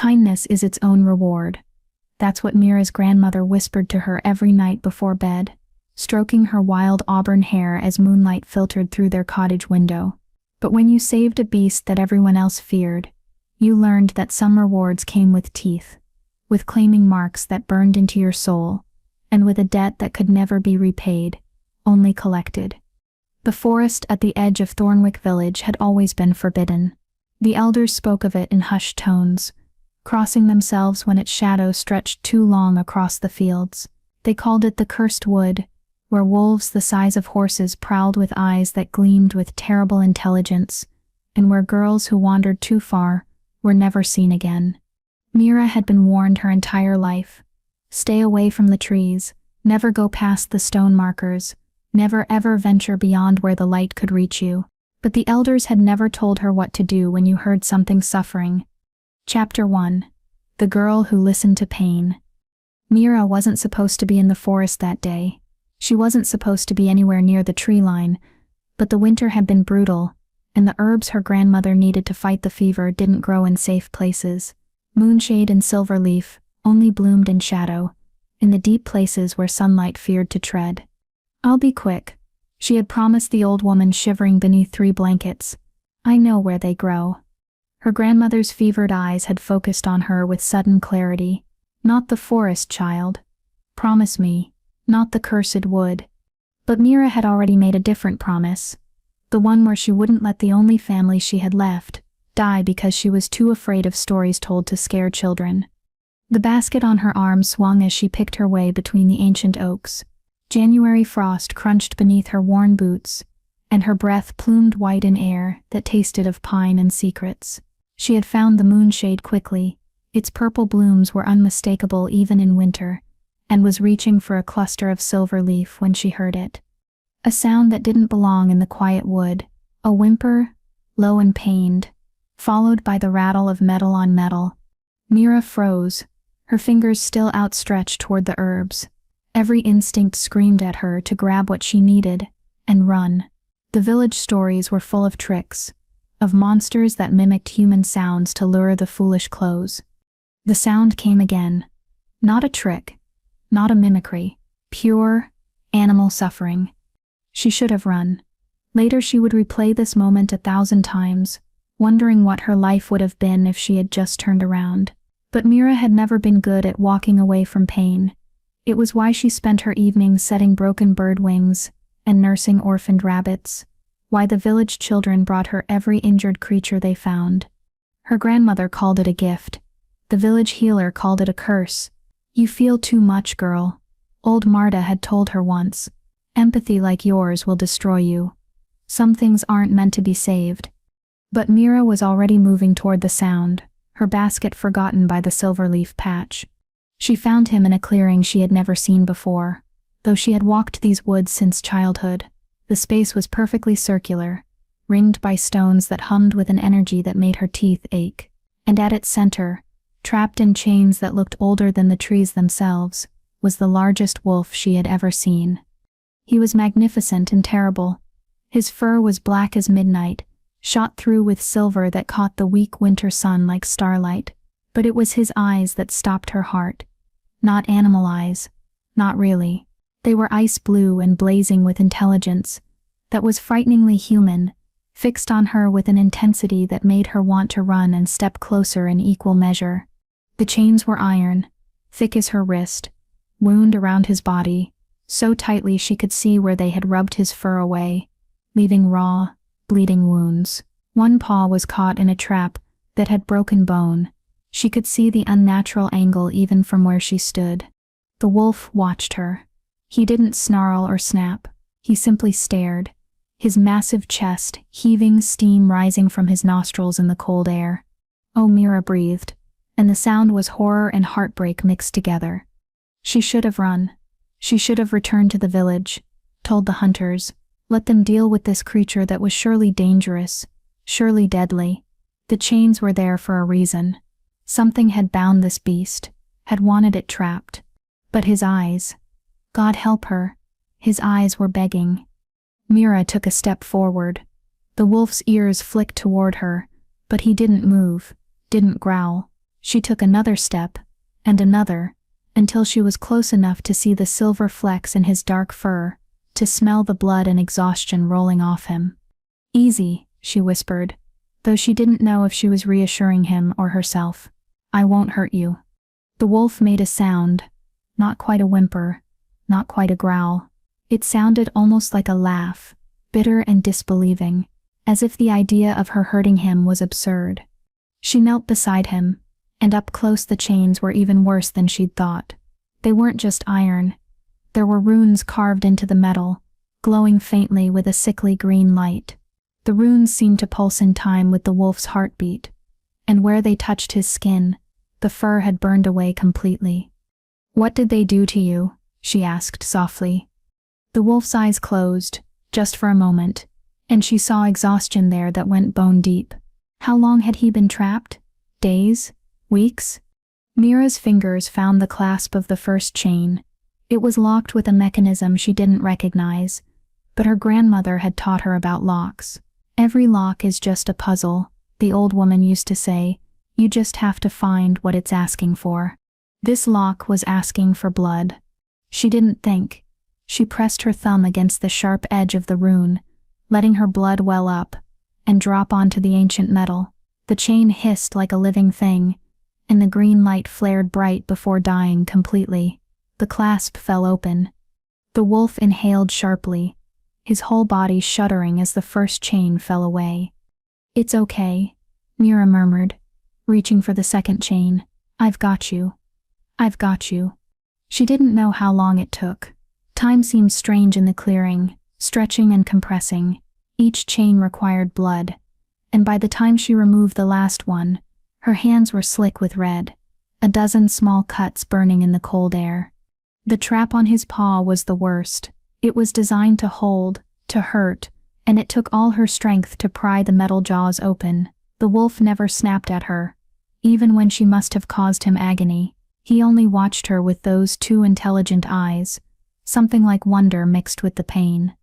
Kindness is its own reward. That's what Mira's grandmother whispered to her every night before bed, stroking her wild auburn hair as moonlight filtered through their cottage window. But when you saved a beast that everyone else feared, you learned that some rewards came with teeth, with claiming marks that burned into your soul, and with a debt that could never be repaid, only collected. The forest at the edge of Thornwick Village had always been forbidden. The elders spoke of it in hushed tones, crossing themselves when its shadow stretched too long across the fields. They called it the Cursed Wood, where wolves the size of horses prowled with eyes that gleamed with terrible intelligence, and where girls who wandered too far were never seen again. Mira had been warned her entire life. Stay away from the trees, never go past the stone markers, never ever venture beyond where the light could reach you. But the elders had never told her what to do when you heard something suffering. Chapter 1. The Girl Who Listened to Pain. Mira wasn't supposed to be in the forest that day. She wasn't supposed to be anywhere near the tree line, but the winter had been brutal, and the herbs her grandmother needed to fight the fever didn't grow in safe places. Moonshade and silverleaf only bloomed in shadow, in the deep places where sunlight feared to tread. "I'll be quick," she had promised the old woman shivering beneath 3 blankets. "I know where they grow." Her grandmother's fevered eyes had focused on her with sudden clarity. "Not the forest, child. Promise me, not the cursed wood." But Mira had already made a different promise, the one where she wouldn't let the only family she had left die because she was too afraid of stories told to scare children. The basket on her arm swung as she picked her way between the ancient oaks. January frost crunched beneath her worn boots, and her breath plumed white in air that tasted of pine and secrets. She had found the moonshade quickly. Its purple blooms were unmistakable even in winter, and was reaching for a cluster of silver leaf when she heard it. A sound that didn't belong in the quiet wood, a whimper, low and pained, followed by the rattle of metal on metal. Mira froze, her fingers still outstretched toward the herbs. Every instinct screamed at her to grab what she needed and run. The village stories were full of tricks, of monsters that mimicked human sounds to lure the foolish close. The sound came again. Not a trick, not a mimicry, pure, animal suffering. She should have run. Later she would replay this moment 1,000 times, wondering what her life would have been if she had just turned around. But Mira had never been good at walking away from pain. It was why she spent her evenings setting broken bird wings and nursing orphaned rabbits, why the village children brought her every injured creature they found. Her grandmother called it a gift. The village healer called it a curse. "You feel too much, girl," old Marta had told her once. "Empathy like yours will destroy you. Some things aren't meant to be saved." But Mira was already moving toward the sound, her basket forgotten by the silverleaf patch. She found him in a clearing she had never seen before. Though she had walked these woods since childhood, the space was perfectly circular, ringed by stones that hummed with an energy that made her teeth ache. And at its center, trapped in chains that looked older than the trees themselves, was the largest wolf she had ever seen. He was magnificent and terrible. His fur was black as midnight, shot through with silver that caught the weak winter sun like starlight. But it was his eyes that stopped her heart. Not animal eyes, not really. They were ice blue and blazing with intelligence that was frighteningly human, fixed on her with an intensity that made her want to run and step closer in equal measure. The chains were iron, thick as her wrist, wound around his body, so tightly she could see where they had rubbed his fur away, leaving raw, bleeding wounds. One paw was caught in a trap that had broken bone. She could see the unnatural angle even from where she stood. The wolf watched her. He didn't snarl or snap. He simply stared, his massive chest heaving, steam rising from his nostrils in the cold air. Oh, Mira breathed, and the sound was horror and heartbreak mixed together. She should have run. She should have returned to the village, told the hunters, let them deal with this creature that was surely dangerous, surely deadly. The chains were there for a reason. Something had bound this beast, had wanted it trapped. But his eyes, God help her, his eyes were begging. Mira took a step forward. The wolf's ears flicked toward her, but he didn't move, didn't growl, She took another step, and another, until she was close enough to see the silver flecks in his dark fur, to smell the blood and exhaustion rolling off him. "Easy," she whispered, though she didn't know if she was reassuring him or herself. "I won't hurt you." The wolf made a sound, not quite a whimper, not quite a growl. It sounded almost like a laugh, bitter and disbelieving, as if the idea of her hurting him was absurd. She knelt beside him, and up close the chains were even worse than she'd thought. They weren't just iron. There were runes carved into the metal, glowing faintly with a sickly green light. The runes seemed to pulse in time with the wolf's heartbeat, and where they touched his skin, the fur had burned away completely. "What did they do to you?" she asked softly. The wolf's eyes closed, just for a moment, and she saw exhaustion there that went bone deep. How long had he been trapped? Days? Weeks? Mira's fingers found the clasp of the first chain. It was locked with a mechanism she didn't recognize, but her grandmother had taught her about locks. "Every lock is just a puzzle," the old woman used to say. "You just have to find what it's asking for." This lock was asking for blood. She didn't think. She pressed her thumb against the sharp edge of the rune, letting her blood well up and drop onto the ancient metal. The chain hissed like a living thing, and the green light flared bright before dying completely. The clasp fell open. The wolf inhaled sharply, his whole body shuddering as the first chain fell away. "It's okay," Mira murmured, reaching for the second chain. "I've got you. I've got you." She didn't know how long it took. Time seemed strange in the clearing, stretching and compressing. Each chain required blood, and by the time she removed the last one, her hands were slick with red, a dozen small cuts burning in the cold air. The trap on his paw was the worst. It was designed to hold, to hurt, and it took all her strength to pry the metal jaws open. The wolf never snapped at her. Even when she must have caused him agony, he only watched her with those two intelligent eyes, something like wonder mixed with the pain.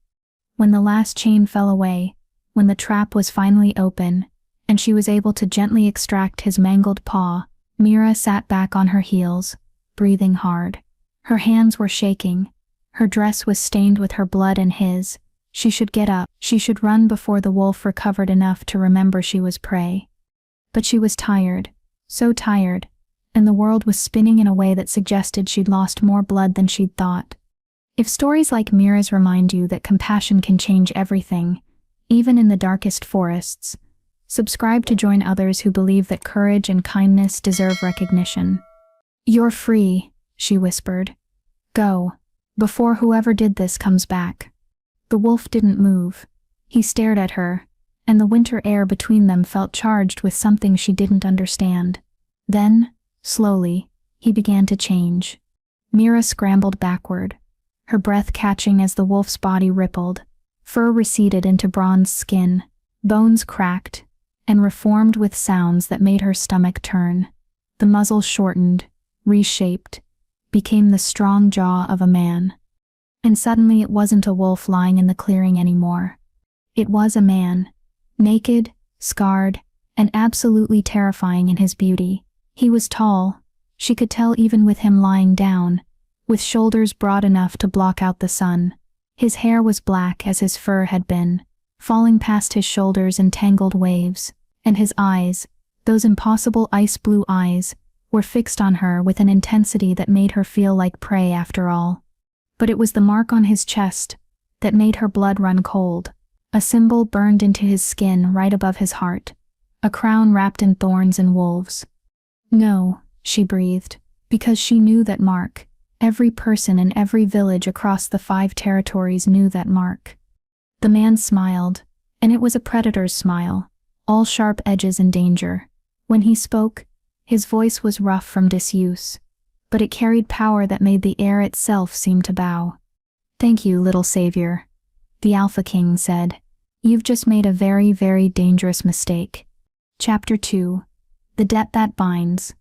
When the last chain fell away, when the trap was finally open, and she was able to gently extract his mangled paw, Mira sat back on her heels, breathing hard. Her hands were shaking. Her dress was stained with her blood and his. She should get up. She should run before the wolf recovered enough to remember she was prey. But she was tired, so tired, and the world was spinning in a way that suggested she'd lost more blood than she'd thought. If stories like Mira's remind you that compassion can change everything, even in the darkest forests, subscribe to join others who believe that courage and kindness deserve recognition. "You're free," she whispered. "Go, before whoever did this comes back." The wolf didn't move. He stared at her, and the winter air between them felt charged with something she didn't understand. Then, slowly, he began to change. Mira scrambled backward, her breath catching as the wolf's body rippled. Fur receded into bronze skin, bones cracked, and reformed with sounds that made her stomach turn. The muzzle shortened, reshaped, became the strong jaw of a man. And suddenly it wasn't a wolf lying in the clearing anymore. It was a man, naked, scarred, and absolutely terrifying in his beauty. He was tall, she could tell even with him lying down, with shoulders broad enough to block out the sun. His hair was black as his fur had been, falling past his shoulders in tangled waves, and his eyes, those impossible ice-blue eyes, were fixed on her with an intensity that made her feel like prey after all. But it was the mark on his chest that made her blood run cold, a symbol burned into his skin right above his heart, a crown wrapped in thorns and wolves. "No," she breathed, because she knew that mark. Every person in every village across the 5 territories knew that mark. The man smiled, and it was a predator's smile, all sharp edges and danger. When he spoke, his voice was rough from disuse, but it carried power that made the air itself seem to bow. "Thank you, little savior," the Alpha King said. "You've just made a very, very dangerous mistake." Chapter 2. The Debt That Binds.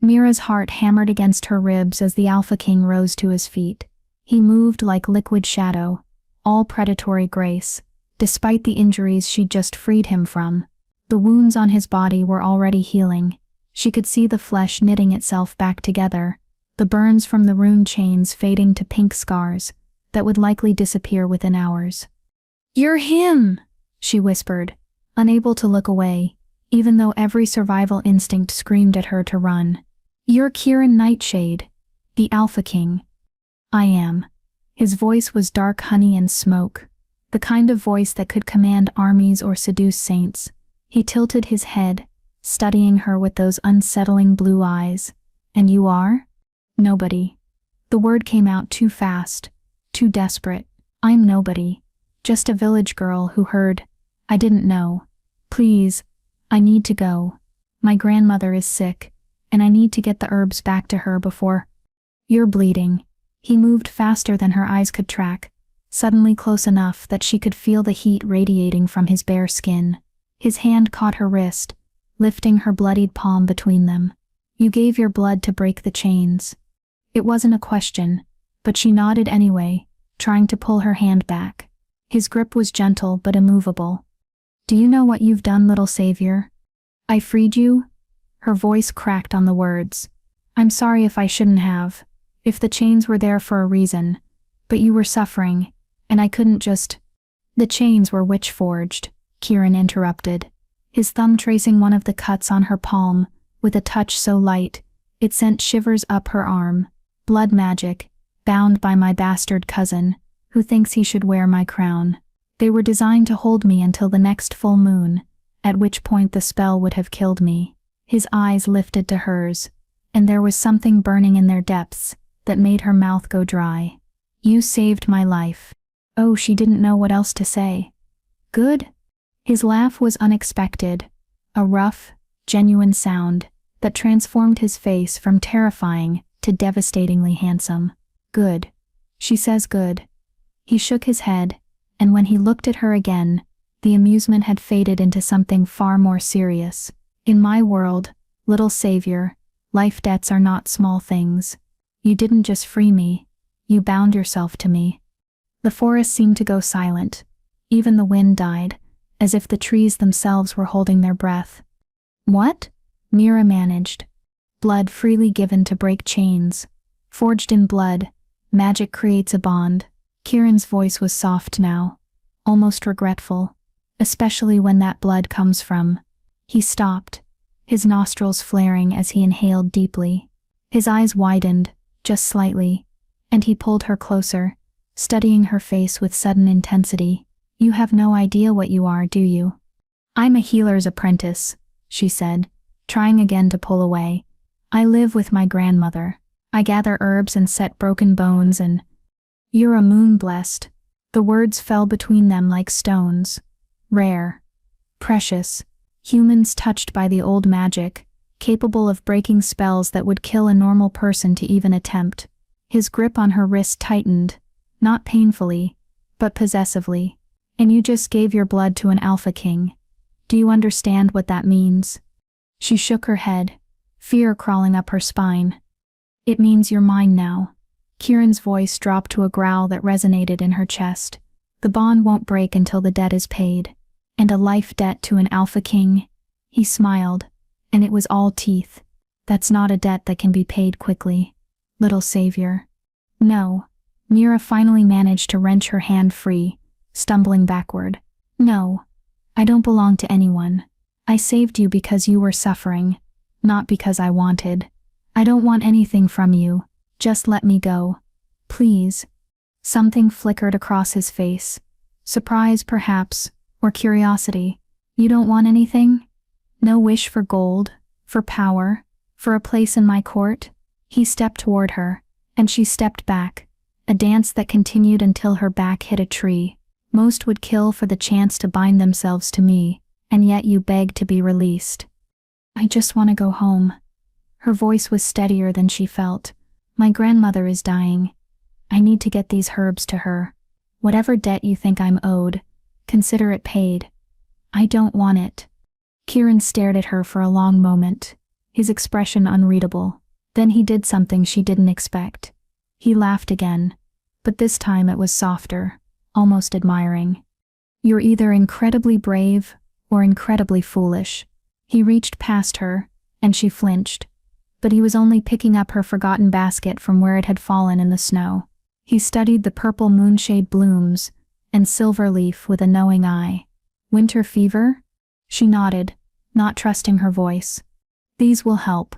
Mira's heart hammered against her ribs as the Alpha King rose to his feet. He moved like liquid shadow, all predatory grace, despite the injuries she'd just freed him from. The wounds on his body were already healing. She could see the flesh knitting itself back together, the burns from the rune chains fading to pink scars that would likely disappear within hours. "You're him!" she whispered, unable to look away, even though every survival instinct screamed at her to run. "You're Kieran Nightshade, the Alpha King." "I am." His voice was dark honey and smoke, the kind of voice that could command armies or seduce saints. He tilted his head, studying her with those unsettling blue eyes. "And you are?" "Nobody." The word came out too fast, too desperate. "I'm nobody. Just a village girl who heard. I didn't know. Please, I need to go. My grandmother is sick, and I need to get the herbs back to her before—" "You're bleeding." He moved faster than her eyes could track, suddenly close enough that she could feel the heat radiating from his bare skin. His hand caught her wrist, lifting her bloodied palm between them. "You gave your blood to break the chains." It wasn't a question, but she nodded anyway, trying to pull her hand back. His grip was gentle but immovable. "Do you know what you've done, little savior?" "I freed you?" Her voice cracked on the words. "I'm sorry if I shouldn't have. If the chains were there for a reason. But you were suffering, and I couldn't just—" "The chains were witch-forged," Kieran interrupted, his thumb tracing one of the cuts on her palm, with a touch so light, it sent shivers up her arm. "Blood magic, bound by my bastard cousin, who thinks he should wear my crown. They were designed to hold me until the next full moon, at which point the spell would have killed me." His eyes lifted to hers, and there was something burning in their depths that made her mouth go dry. "You saved my life." Oh, she didn't know what else to say. "Good?" His laugh was unexpected, a rough, genuine sound that transformed his face from terrifying to devastatingly handsome. "Good." She says good. He shook his head, and when he looked at her again, the amusement had faded into something far more serious. "In my world, little savior, life debts are not small things. You didn't just free me, you bound yourself to me." The forest seemed to go silent. Even the wind died, as if the trees themselves were holding their breath. "What?" Mira managed. "Blood freely given to break chains. Forged in blood, magic creates a bond." Kieran's voice was soft now, almost regretful, especially when that blood comes from— He stopped, his nostrils flaring as he inhaled deeply. His eyes widened, just slightly, and he pulled her closer, studying her face with sudden intensity. "You have no idea what you are, do you?" "I'm a healer's apprentice," she said, trying again to pull away. "I live with my grandmother. I gather herbs and set broken bones and—" "You're a moon-blessed." The words fell between them like stones. "Rare. Precious. Humans touched by the old magic, capable of breaking spells that would kill a normal person to even attempt." His grip on her wrist tightened, not painfully, but possessively. "And you just gave your blood to an Alpha King. Do you understand what that means?" She shook her head, fear crawling up her spine. "It means you're mine now." Kieran's voice dropped to a growl that resonated in her chest. "The bond won't break until the debt is paid. And a life debt to an Alpha King?" He smiled, and it was all teeth. "That's not a debt that can be paid quickly, little savior." "No." Mira finally managed to wrench her hand free, stumbling backward. "No. I don't belong to anyone. I saved you because you were suffering, not because I wanted. I don't want anything from you. Just let me go. Please." Something flickered across his face. Surprise, perhaps, or curiosity. "You don't want anything? No wish for gold, for power, for a place in my court?" He stepped toward her, and she stepped back, a dance that continued until her back hit a tree. "Most would kill for the chance to bind themselves to me, and yet you beg to be released." "I just want to go home." Her voice was steadier than she felt. "My grandmother is dying. I need to get these herbs to her. Whatever debt you think I'm owed, consider it paid. I don't want it." Kieran stared at her for a long moment, his expression unreadable. Then he did something she didn't expect. He laughed again, but this time it was softer, almost admiring. "You're either incredibly brave or incredibly foolish." He reached past her, and she flinched. But he was only picking up her forgotten basket from where it had fallen in the snow. He studied the purple moonshade blooms and silver leaf with a knowing eye. Winter fever? She nodded, not trusting her voice. These will help,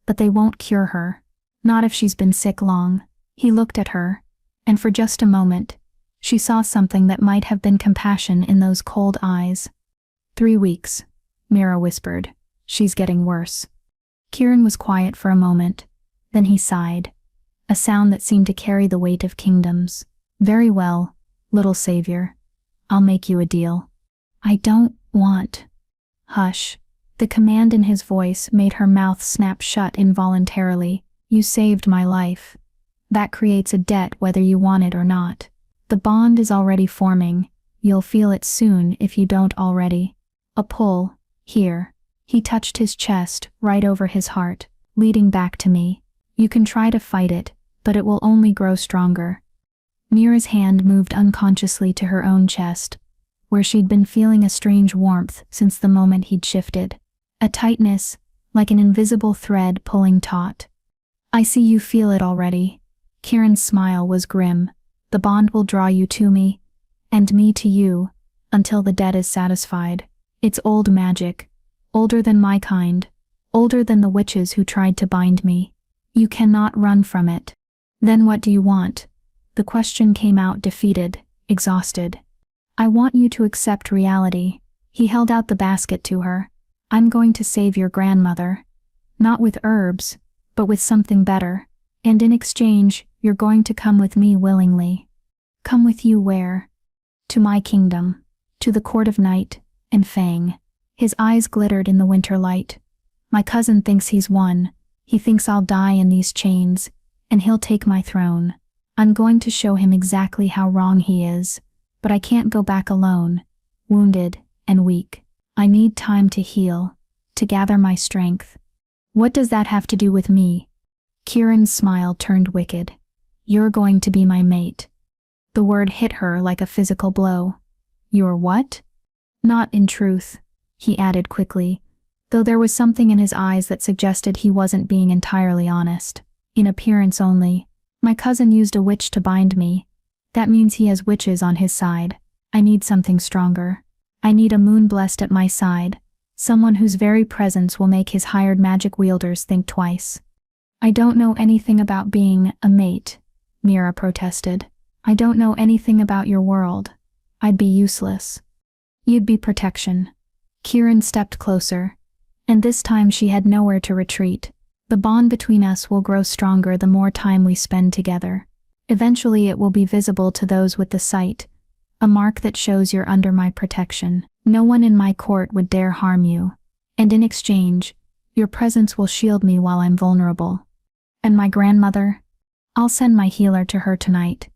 but they won't cure her. Not if she's been sick long. He looked at her, and for just a moment, she saw something that might have been compassion in those cold eyes. 3 weeks, Mira whispered. She's getting worse. Kieran was quiet for a moment. Then he sighed, a sound that seemed to carry the weight of kingdoms. Very well, little savior. I'll make you a deal. I don't want. Hush. The command in his voice made her mouth snap shut involuntarily. You saved my life. That creates a debt whether you want it or not. The bond is already forming. You'll feel it soon if you don't already. A pull, here. He touched his chest, right over his heart, leading back to me. You can try to fight it, but it will only grow stronger. Mira's hand moved unconsciously to her own chest, where she'd been feeling a strange warmth since the moment he'd shifted. A tightness, like an invisible thread pulling taut. I see you feel it already. Kieran's smile was grim. The bond will draw you to me, and me to you, until the debt is satisfied. It's old magic. Older than my kind. Older than the witches who tried to bind me. You cannot run from it. Then what do you want? The question came out defeated, exhausted. I want you to accept reality. He held out the basket to her. I'm going to save your grandmother. Not with herbs, but with something better. And in exchange, you're going to come with me willingly. Come with you where? To my kingdom. To the court of night and Fang. His eyes glittered in the winter light. My cousin thinks he's won. He thinks I'll die in these chains, and he'll take my throne. I'm going to show him exactly how wrong he is, but I can't go back alone, wounded and weak. I need time to heal, to gather my strength. What does that have to do with me? Kieran's smile turned wicked. You're going to be my mate. The word hit her like a physical blow. You're what? Not in truth, he added quickly, though there was something in his eyes that suggested he wasn't being entirely honest. In appearance only. My cousin used a witch to bind me. That means he has witches on his side. I need something stronger. I need a moon blessed at my side, someone whose very presence will make his hired magic wielders think twice. I don't know anything about being a mate, Mira protested. I don't know anything about your world. I'd be useless. You'd be protection. Kieran stepped closer, and this time she had nowhere to retreat. The bond between us will grow stronger the more time we spend together. Eventually it will be visible to those with the sight, a mark that shows you're under my protection. No one in my court would dare harm you, and in exchange, your presence will shield me while I'm vulnerable. And my grandmother? I'll send my healer to her tonight.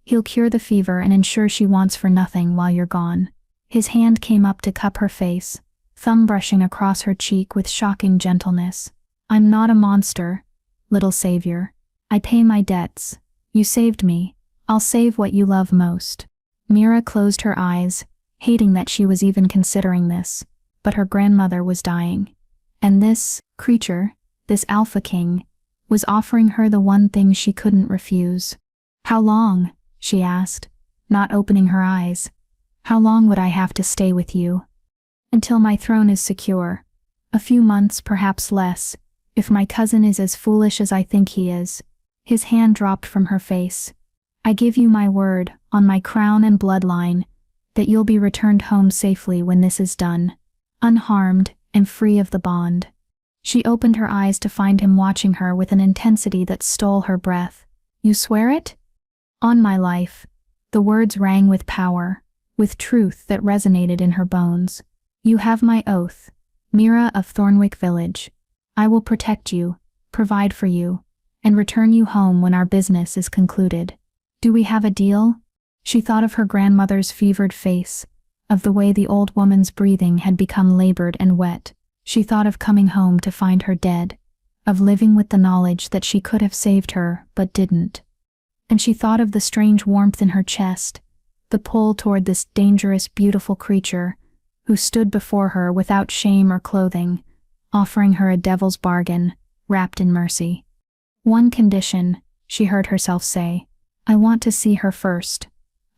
He'll cure the fever and ensure she wants for nothing while you're gone. His hand came up to cup her face, thumb brushing across her cheek with shocking gentleness. I'm not a monster, little savior. I pay my debts. You saved me. I'll save what you love most. Mira closed her eyes, hating that she was even considering this, but her grandmother was dying. And this creature, this Alpha King, was offering her the one thing she couldn't refuse. How long? She asked, not opening her eyes. How long would I have to stay with you? Until my throne is secure. A few months, perhaps less, if my cousin is as foolish as I think he is. His hand dropped from her face. I give you my word, on my crown and bloodline, that you'll be returned home safely when this is done, unharmed and free of the bond. She opened her eyes to find him watching her with an intensity that stole her breath. You swear it? On my life. The words rang with power, with truth that resonated in her bones. You have my oath, Mira of Thornwick Village. I will protect you, provide for you, and return you home when our business is concluded. Do we have a deal? She thought of her grandmother's fevered face, of the way the old woman's breathing had become labored and wet. She thought of coming home to find her dead, of living with the knowledge that she could have saved her but didn't. And she thought of the strange warmth in her chest, the pull toward this dangerous, beautiful creature who stood before her without shame or clothing, offering her a devil's bargain, wrapped in mercy. "One condition," she heard herself say. "I want to see her first.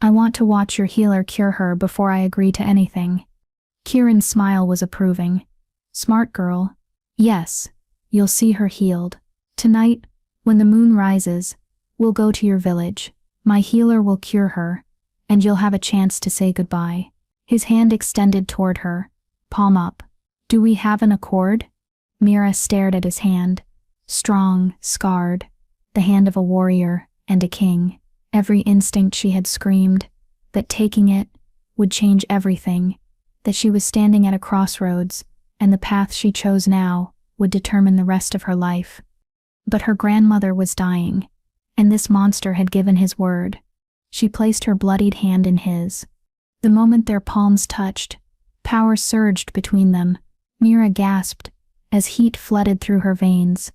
I want to watch your healer cure her before I agree to anything." Kieran's smile was approving. "Smart girl. Yes, you'll see her healed. Tonight, when the moon rises, we'll go to your village. My healer will cure her, and you'll have a chance to say goodbye." His hand extended toward her, palm up. "Do we have an accord?" Mira stared at his hand. Strong, scarred, the hand of a warrior and a king. Every instinct she had screamed, that taking it would change everything, that she was standing at a crossroads, and the path she chose now would determine the rest of her life. But her grandmother was dying, and this monster had given his word. She placed her bloodied hand in his. The moment their palms touched, power surged between them. Mira gasped, as heat flooded through her veins,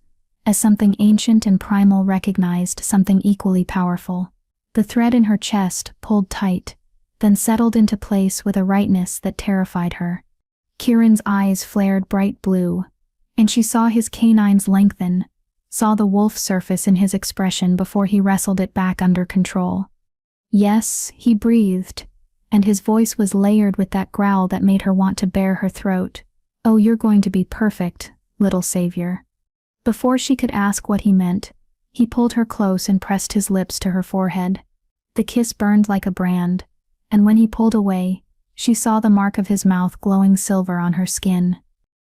as something ancient and primal recognized something equally powerful. The thread in her chest pulled tight, then settled into place with a rightness that terrified her. Kieran's eyes flared bright blue, and she saw his canines lengthen, saw the wolf surface in his expression before he wrestled it back under control. "Yes," he breathed, and his voice was layered with that growl that made her want to bare her throat. "Oh, you're going to be perfect, little savior." Before she could ask what he meant, he pulled her close and pressed his lips to her forehead. The kiss burned like a brand, and when he pulled away, she saw the mark of his mouth glowing silver on her skin.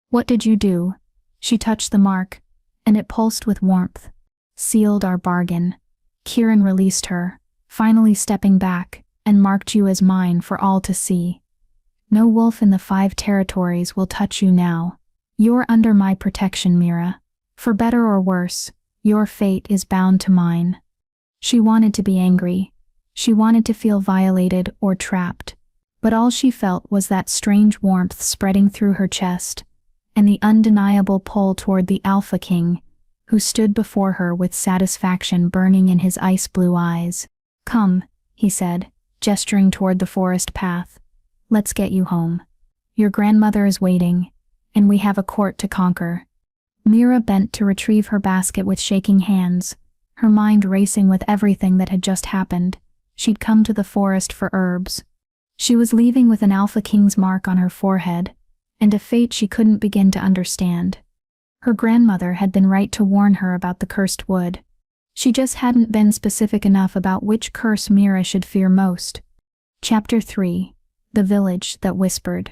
"What did you do?" She touched the mark, and it pulsed with warmth. "Sealed our bargain." Kieran released her, finally stepping back, "and marked you as mine for all to see. No wolf in the 5 territories will touch you now. You're under my protection, Mira. For better or worse, your fate is bound to mine." She wanted to be angry. She wanted to feel violated or trapped. But all she felt was that strange warmth spreading through her chest, and the undeniable pull toward the Alpha King, who stood before her with satisfaction burning in his ice-blue eyes. "Come," he said, gesturing toward the forest path. "Let's get you home. Your grandmother is waiting, and we have a court to conquer." Mira bent to retrieve her basket with shaking hands, her mind racing with everything that had just happened. She'd come to the forest for herbs. She was leaving with an Alpha King's mark on her forehead, and a fate she couldn't begin to understand. Her grandmother had been right to warn her about the cursed wood. She just hadn't been specific enough about which curse Mira should fear most. Chapter 3. The Village That Whispered.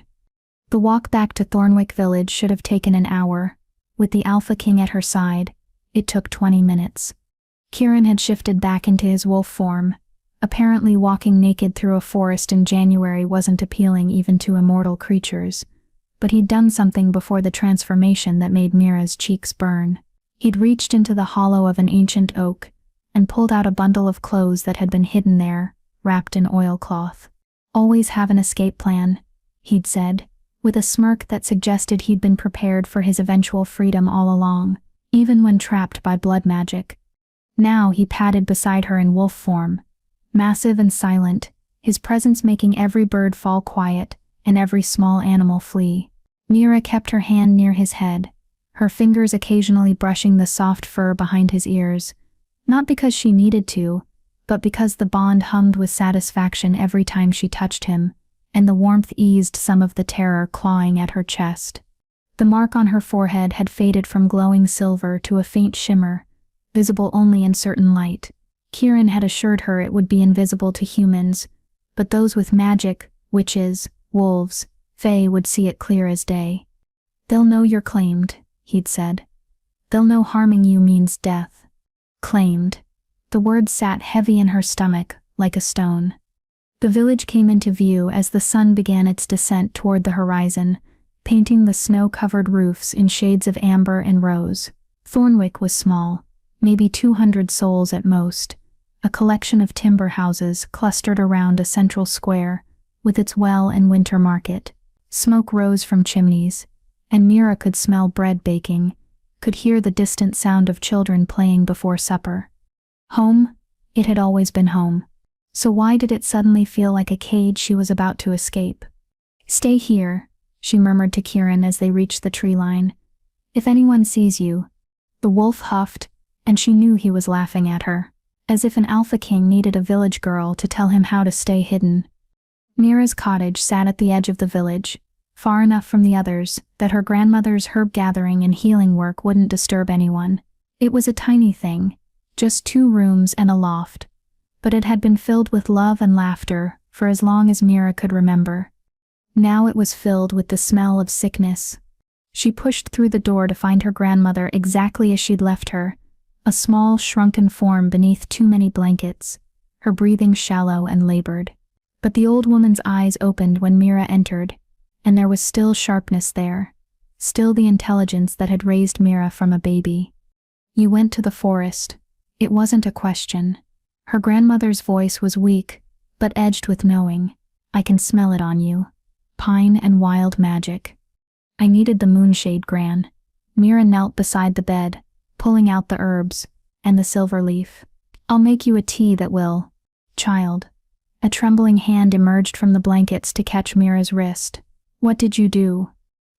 The walk back to Thornwick Village should have taken an hour. With the Alpha King at her side, it took 20 minutes. Kieran had shifted back into his wolf form. Apparently walking naked through a forest in January wasn't appealing even to immortal creatures. But he'd done something before the transformation that made Mira's cheeks burn. He'd reached into the hollow of an ancient oak and pulled out a bundle of clothes that had been hidden there, wrapped in oilcloth. "Always have an escape plan," he'd said, with a smirk that suggested he'd been prepared for his eventual freedom all along, even when trapped by blood magic. Now he padded beside her in wolf form, massive and silent, his presence making every bird fall quiet and every small animal flee. Mira kept her hand near his head, her fingers occasionally brushing the soft fur behind his ears, not because she needed to, but because the bond hummed with satisfaction every time she touched him, and the warmth eased some of the terror clawing at her chest. The mark on her forehead had faded from glowing silver to a faint shimmer, visible only in certain light. Kieran had assured her it would be invisible to humans, but those with magic, witches, wolves, fae would see it clear as day. "They'll know you're claimed," he'd said. "They'll know harming you means death." Claimed. The word sat heavy in her stomach, like a stone. The village came into view as the sun began its descent toward the horizon, painting the snow-covered roofs in shades of amber and rose. Thornwick was small, maybe 200 souls at most, a collection of timber houses clustered around a central square, with its well and winter market. Smoke rose from chimneys, and Mira could smell bread baking, could hear the distant sound of children playing before supper. Home? It had always been home. So why did it suddenly feel like a cage she was about to escape? "Stay here," she murmured to Kieran as they reached the tree line. If anyone sees you, the wolf huffed, and she knew he was laughing at her, as if an alpha king needed a village girl to tell him how to stay hidden. Mira's cottage sat at the edge of the village, far enough from the others that her grandmother's herb gathering and healing work wouldn't disturb anyone. It was a tiny thing, just 2 rooms and a loft, but it had been filled with love and laughter for as long as Mira could remember. Now it was filled with the smell of sickness. She pushed through the door to find her grandmother exactly as she'd left her, a small, shrunken form beneath too many blankets, her breathing shallow and labored. But the old woman's eyes opened when Mira entered, and there was still sharpness there, still the intelligence that had raised Mira from a baby. "You went to the forest." It wasn't a question. Her grandmother's voice was weak, but edged with knowing. "I can smell it on you. Pine and wild magic." "I needed the moonshade, Gran." Mira knelt beside the bed, pulling out the herbs and the silver leaf. "I'll make you a tea that will." "Child." A trembling hand emerged from the blankets to catch Mira's wrist. "What did you do?"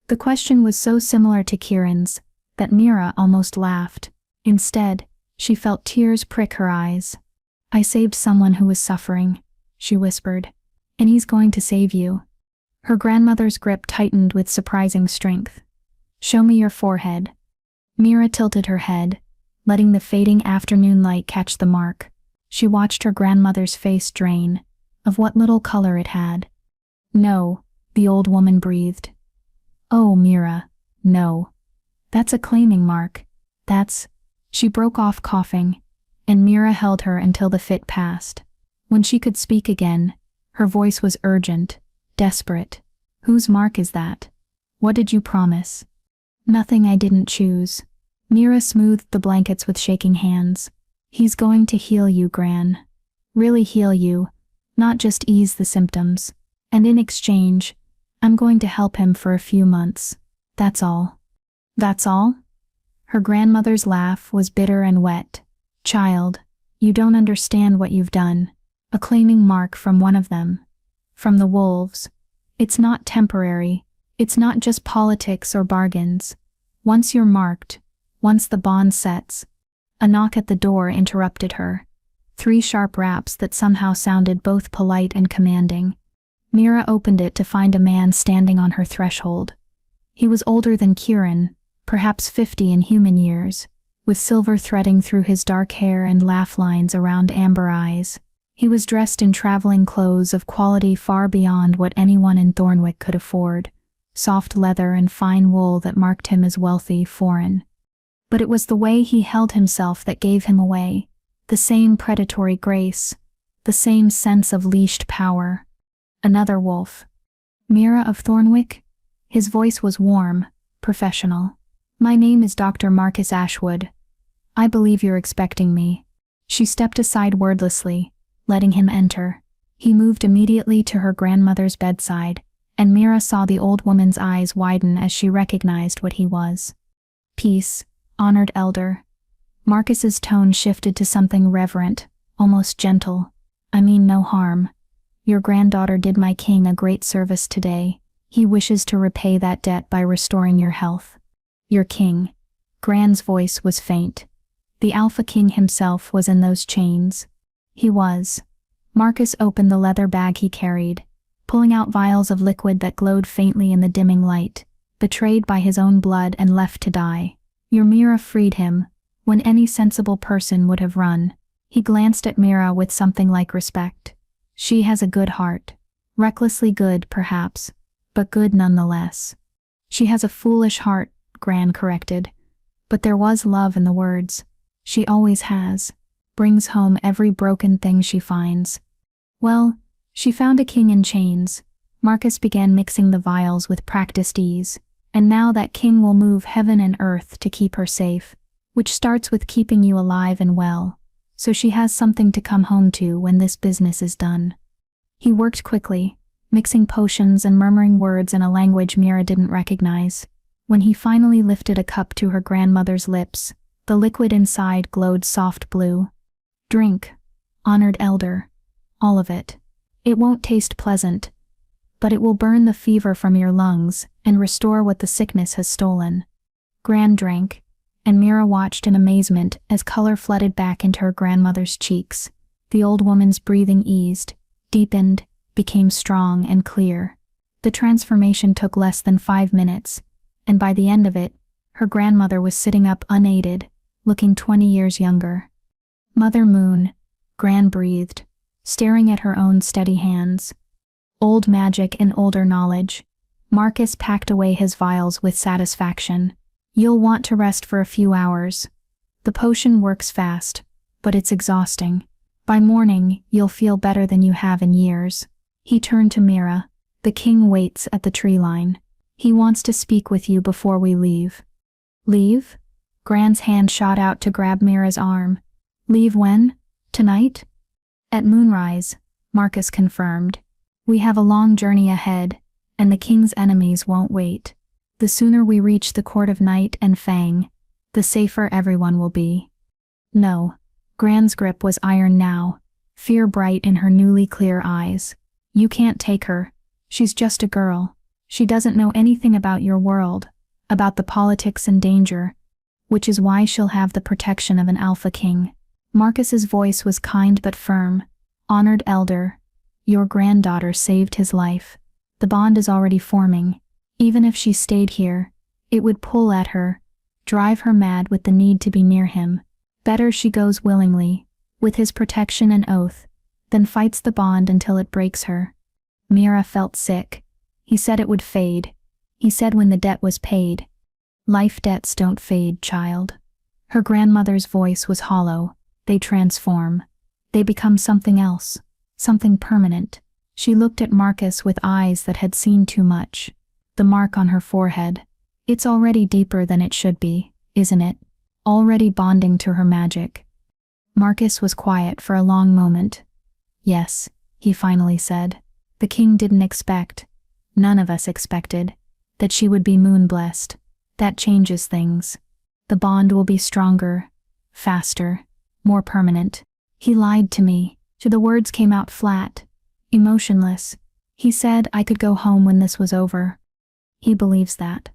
The question was so similar to Kieran's that Mira almost laughed. Instead, she felt tears prick her eyes. "I saved someone who was suffering," she whispered. "And he's going to save you." Her grandmother's grip tightened with surprising strength. "Show me your forehead." Mira tilted her head, letting the fading afternoon light catch the mark. She watched her grandmother's face drain, of what little color it had. "No," the old woman breathed. "Oh, Mira, no. That's a claiming mark. That's—" She broke off coughing, and Mira held her until the fit passed. When she could speak again, her voice was urgent, desperate. "Whose mark is that? What did you promise?" "Nothing I didn't choose." Mira smoothed the blankets with shaking hands. "He's going to heal you, Gran. Really heal you, not just ease the symptoms. And in exchange, I'm going to help him for a few months. That's all." "That's all?" Her grandmother's laugh was bitter and wet. "Child, you don't understand what you've done. A claiming mark from one of them. From the wolves. It's not temporary. It's not just politics or bargains. Once you're marked, once the bond sets." A knock at the door interrupted her. 3 sharp raps that somehow sounded both polite and commanding. Mira opened it to find a man standing on her threshold. He was older than Kieran, perhaps 50 in human years, with silver threading through his dark hair and laugh lines around amber eyes. He was dressed in traveling clothes of quality far beyond what anyone in Thornwick could afford, soft leather and fine wool that marked him as wealthy, foreign. But it was the way he held himself that gave him away, the same predatory grace, the same sense of leashed power. Another wolf. "Mira of Thornwick?" His voice was warm, professional. "My name is Dr. Marcus Ashwood. I believe you're expecting me." She stepped aside wordlessly, letting him enter. He moved immediately to her grandmother's bedside, and Mira saw the old woman's eyes widen as she recognized what he was. "Peace, honored elder." Marcus's tone shifted to something reverent, almost gentle. "I mean no harm. Your granddaughter did my king a great service today. He wishes to repay that debt by restoring your health." "Your king." Gran's voice was faint. The Alpha King himself was in those chains. He was. Marcus opened the leather bag he carried, pulling out vials of liquid that glowed faintly in the dimming light, betrayed by his own blood and left to die. Your Mira freed him, when any sensible person would have run. He glanced at Mira with something like respect. She has a good heart. Recklessly good, perhaps, but good nonetheless. She has a foolish heart, Gran corrected. But there was love in the words. She always has. Brings home every broken thing she finds. Well, she found a king in chains. Marcus began mixing the vials with practiced ease. And now that king will move heaven and earth to keep her safe, which starts with keeping you alive and well, so she has something to come home to when this business is done. He worked quickly, mixing potions and murmuring words in a language Mira didn't recognize. When he finally lifted a cup to her grandmother's lips, the liquid inside glowed soft blue. "Drink, honored elder. All of it. It won't taste pleasant, but it will burn the fever from your lungs and restore what the sickness has stolen." Gran drank, and Mira watched in amazement as color flooded back into her grandmother's cheeks. The old woman's breathing eased, deepened, became strong and clear. The transformation took less than 5 minutes, and by the end of it, her grandmother was sitting up unaided, looking 20 years younger. Mother Moon, Gran breathed, staring at her own steady hands. Old magic and older knowledge. Marcus packed away his vials with satisfaction. You'll want to rest for a few hours. The potion works fast, but it's exhausting. By morning, you'll feel better than you have in years. He turned to Mira. The king waits at the tree line. He wants to speak with you before we leave. Leave? Gran's hand shot out to grab Mira's arm. Leave when? Tonight? At moonrise, Marcus confirmed. We have a long journey ahead, and the king's enemies won't wait. The sooner we reach the court of Night and Fang, the safer everyone will be. No. Gran's grip was iron now, fear bright in her newly clear eyes. You can't take her. She's just a girl. She doesn't know anything about your world, about the politics and danger, which is why she'll have the protection of an alpha king. Marcus's voice was kind but firm. Honored elder, your granddaughter saved his life. The bond is already forming. Even if she stayed here, it would pull at her, drive her mad with the need to be near him. Better she goes willingly, with his protection and oath, than fights the bond until it breaks her. Mira felt sick. He said it would fade. He said when the debt was paid. Life debts don't fade, child. Her grandmother's voice was hollow. They transform. They become something else, something permanent. She looked at Marcus with eyes that had seen too much. The mark on her forehead. It's already deeper than it should be, isn't it? Already bonding to her magic. Marcus was quiet for a long moment. Yes, he finally said. The king didn't expect, none of us expected, that she would be moon-blessed. That changes things. The bond will be stronger, faster, more permanent. He lied to me. The words came out flat, emotionless. He said I could go home when this was over. He believes that.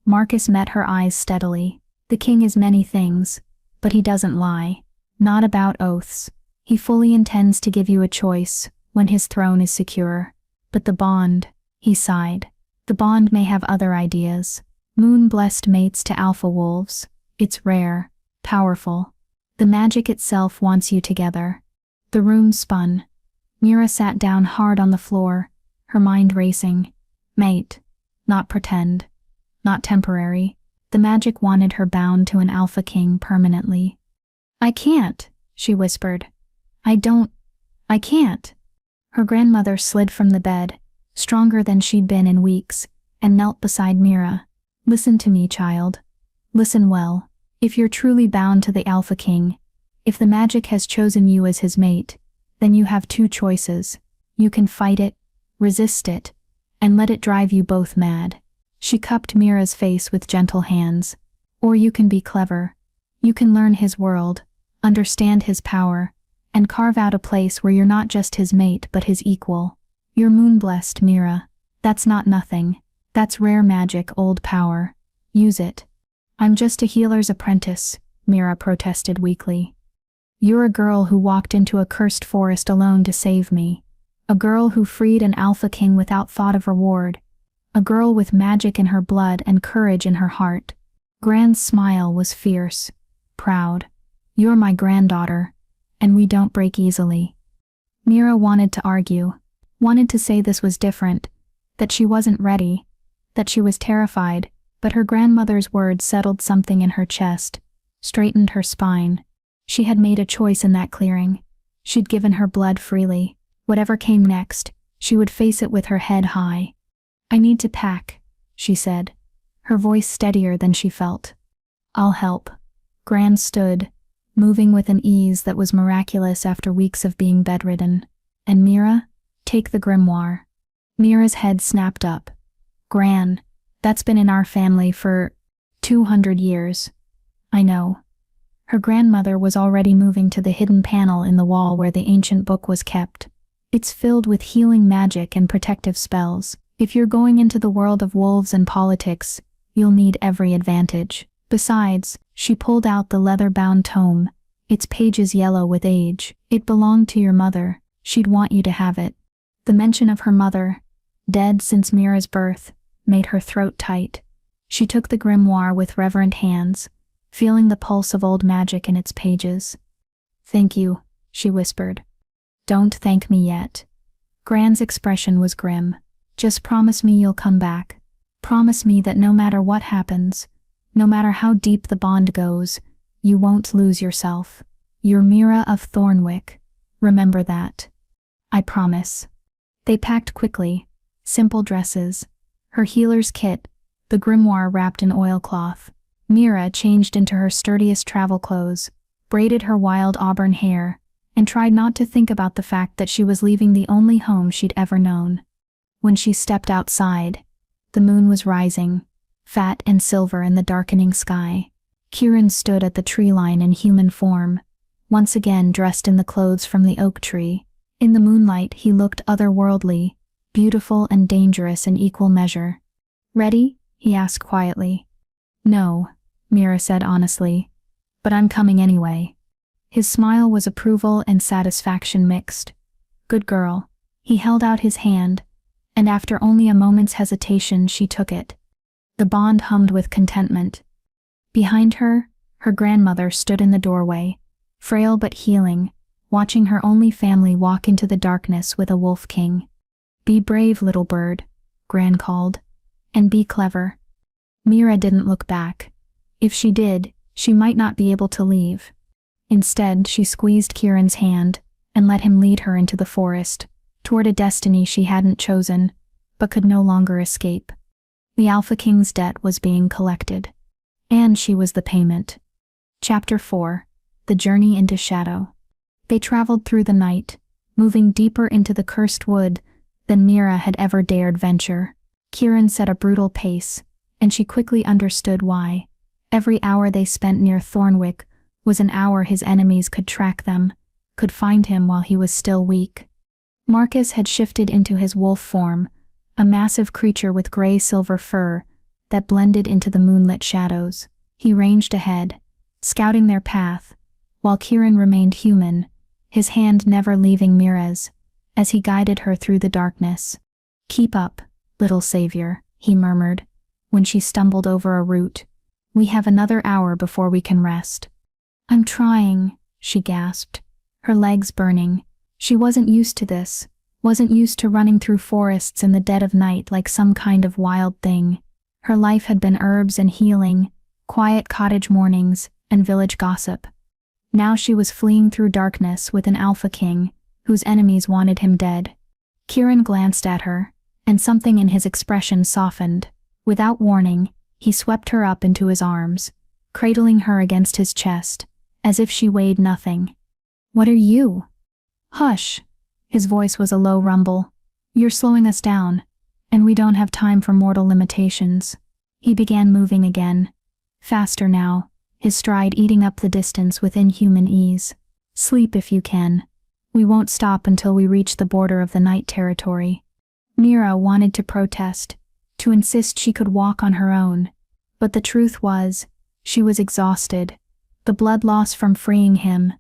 Marcus met her eyes steadily. The king is many things, but he doesn't lie. Not about oaths. He fully intends to give you a choice when his throne is secure. But the bond, he sighed. The bond may have other ideas. Moon-blessed mates to alpha wolves. It's rare, powerful. The magic itself wants you together. The room spun. Mira sat down hard on the floor, her mind racing. Mate. Not pretend. Not temporary. The magic wanted her bound to an alpha king permanently. I can't, she whispered. I can't. Her grandmother slid from the bed, stronger than she'd been in weeks, and knelt beside Mira. Listen to me, child. Listen well. If you're truly bound to the alpha king, if the magic has chosen you as his mate, then you have 2 choices. You can fight it, resist it, and let it drive you both mad. She cupped Mira's face with gentle hands. Or you can be clever. You can learn his world, understand his power, and carve out a place where you're not just his mate but his equal. You're moon-blessed, Mira. That's not nothing. That's rare magic, old power. Use it. I'm just a healer's apprentice, Mira protested weakly. You're a girl who walked into a cursed forest alone to save me. A girl who freed an alpha king without thought of reward. A girl with magic in her blood and courage in her heart. Gran's smile was fierce, proud. You're my granddaughter, and we don't break easily. Mira wanted to argue, wanted to say this was different, that she wasn't ready, that she was terrified, but her grandmother's words settled something in her chest, straightened her spine. She had made a choice in that clearing. She'd given her blood freely. Whatever came next, she would face it with her head high. I need to pack, she said, her voice steadier than she felt. I'll help. Gran stood, moving with an ease that was miraculous after weeks of being bedridden. And Mira, take the grimoire. Mira's head snapped up. Gran, that's been in our family for 200 years. I know. Her grandmother was already moving to the hidden panel in the wall where the ancient book was kept. It's filled with healing magic and protective spells. If you're going into the world of wolves and politics, You'll need every advantage. Besides, she pulled out the leather-bound tome, its pages yellow with age. It belonged to your mother. She'd want you to have it. The mention of her mother, dead since Mira's birth, made her throat tight. She took the grimoire with reverent hands, feeling the pulse of old magic in its pages. "Thank you," she whispered. "Don't thank me yet." Gran's expression was grim. "Just promise me you'll come back. Promise me that no matter what happens, no matter how deep the bond goes, you won't lose yourself. You're Mira of Thornwick. Remember that." "I promise." They packed quickly, simple dresses, her healer's kit, the grimoire wrapped in oilcloth. Mira changed into her sturdiest travel clothes, braided her wild auburn hair, and tried not to think about the fact that she was leaving the only home she'd ever known. When she stepped outside, the moon was rising, fat and silver in the darkening sky. Kieran stood at the tree line in human form, once again dressed in the clothes from the oak tree. In the moonlight he looked otherworldly, beautiful and dangerous in equal measure. "Ready?" he asked quietly. "No," Mira said honestly, "but I'm coming anyway." His smile was approval and satisfaction mixed. "Good girl." He held out his hand, and after only a moment's hesitation she took it. The bond hummed with contentment. Behind her, her grandmother stood in the doorway, frail but healing, watching her only family walk into the darkness with a wolf king. "Be brave, little bird," Gran called, "and be clever." Mira didn't look back. If she did, she might not be able to leave. Instead, she squeezed Kieran's hand and let him lead her into the forest, toward a destiny she hadn't chosen, but could no longer escape. The Alpha King's debt was being collected, and she was the payment. Chapter 4: The Journey into Shadow. They traveled through the night, moving deeper into the cursed wood than Mira had ever dared venture. Kieran set a brutal pace, and she quickly understood why. Every hour they spent near Thornwick was an hour his enemies could track them, could find him while he was still weak. Marcus had shifted into his wolf form, a massive creature with gray-silver fur that blended into the moonlit shadows. He ranged ahead, scouting their path, while Kieran remained human, his hand never leaving Mira's, as he guided her through the darkness. "Keep up, little savior," he murmured, when she stumbled over a root. "We have another hour before we can rest." "I'm trying," she gasped, her legs burning. She wasn't used to this, wasn't used to running through forests in the dead of night like some kind of wild thing. Her life had been herbs and healing, quiet cottage mornings, and village gossip. Now she was fleeing through darkness with an Alpha King, whose enemies wanted him dead. Kieran glanced at her, and something in his expression softened. Without warning, he swept her up into his arms, cradling her against his chest, as if she weighed nothing. "What are you?" "Hush." His voice was a low rumble. "You're slowing us down, and we don't have time for mortal limitations." He began moving again, faster now, his stride eating up the distance with inhuman ease. "Sleep if you can. We won't stop until we reach the border of the night territory." Mira wanted to protest, to insist she could walk on her own, but the truth was, she was exhausted. The blood loss from freeing him,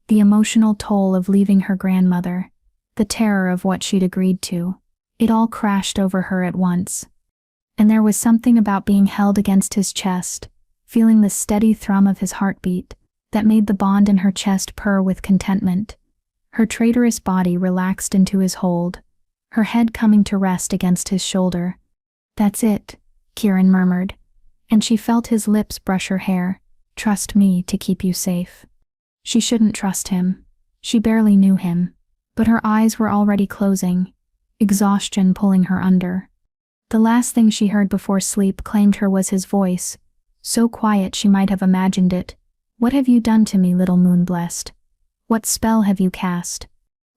the emotional toll of leaving her grandmother, the terror of what she'd agreed to. It all crashed over her at once. And there was something about being held against his chest, feeling the steady thrum of his heartbeat, that made the bond in her chest purr with contentment. Her traitorous body relaxed into his hold, her head coming to rest against his shoulder. "That's it," Kieran murmured, and she felt his lips brush her hair. "Trust me to keep you safe." She shouldn't trust him. She barely knew him, but her eyes were already closing, exhaustion pulling her under. The last thing she heard before sleep claimed her was his voice, so quiet she might have imagined it. "What have you done to me, little moon-blessed? What spell have you cast?"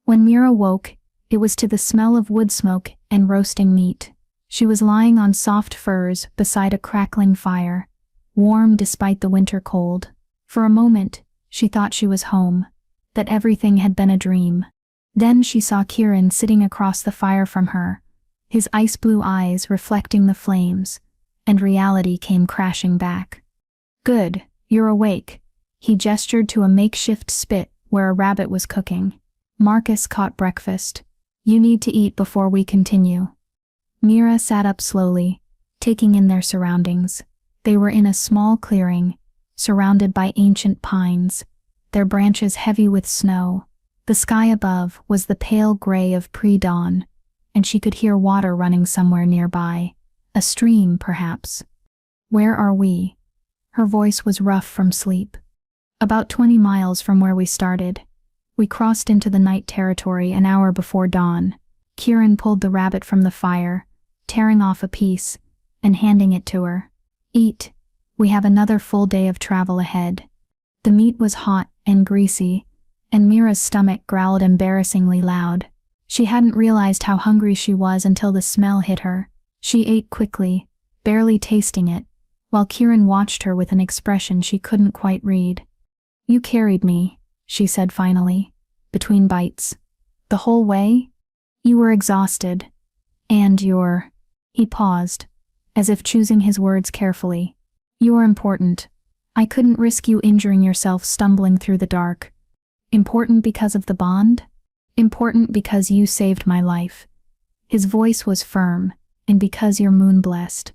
When Mira woke, it was to the smell of wood smoke and roasting meat. She was lying on soft furs beside a crackling fire, warm despite the winter cold. For a moment, she thought she was home, that everything had been a dream. Then she saw Kieran sitting across the fire from her, his ice-blue eyes reflecting the flames, and reality came crashing back. "Good, you're awake." He gestured to a makeshift spit where a rabbit was cooking. "Marcus caught breakfast. You need to eat before we continue." Mira sat up slowly, taking in their surroundings. They were in a small clearing, surrounded by ancient pines, their branches heavy with snow. The sky above was the pale gray of pre-dawn, and she could hear water running somewhere nearby, a stream perhaps. "Where are we?" Her voice was rough from sleep. "About 20 miles from where we started. We crossed into the night territory an hour before dawn." Kieran pulled the rabbit from the fire, tearing off a piece, and handing it to her. "Eat. We have another full day of travel ahead." The meat was hot and greasy, and Mira's stomach growled embarrassingly loud. She hadn't realized how hungry she was until the smell hit her. She ate quickly, barely tasting it, while Kieran watched her with an expression she couldn't quite read. "You carried me," she said finally, between bites. "The whole way? You were exhausted. And you're—" He paused, as if choosing his words carefully. "You're important. I couldn't risk you injuring yourself stumbling through the dark. Important because of the bond? Important because you saved my life." His voice was firm, "and because you're moon-blessed.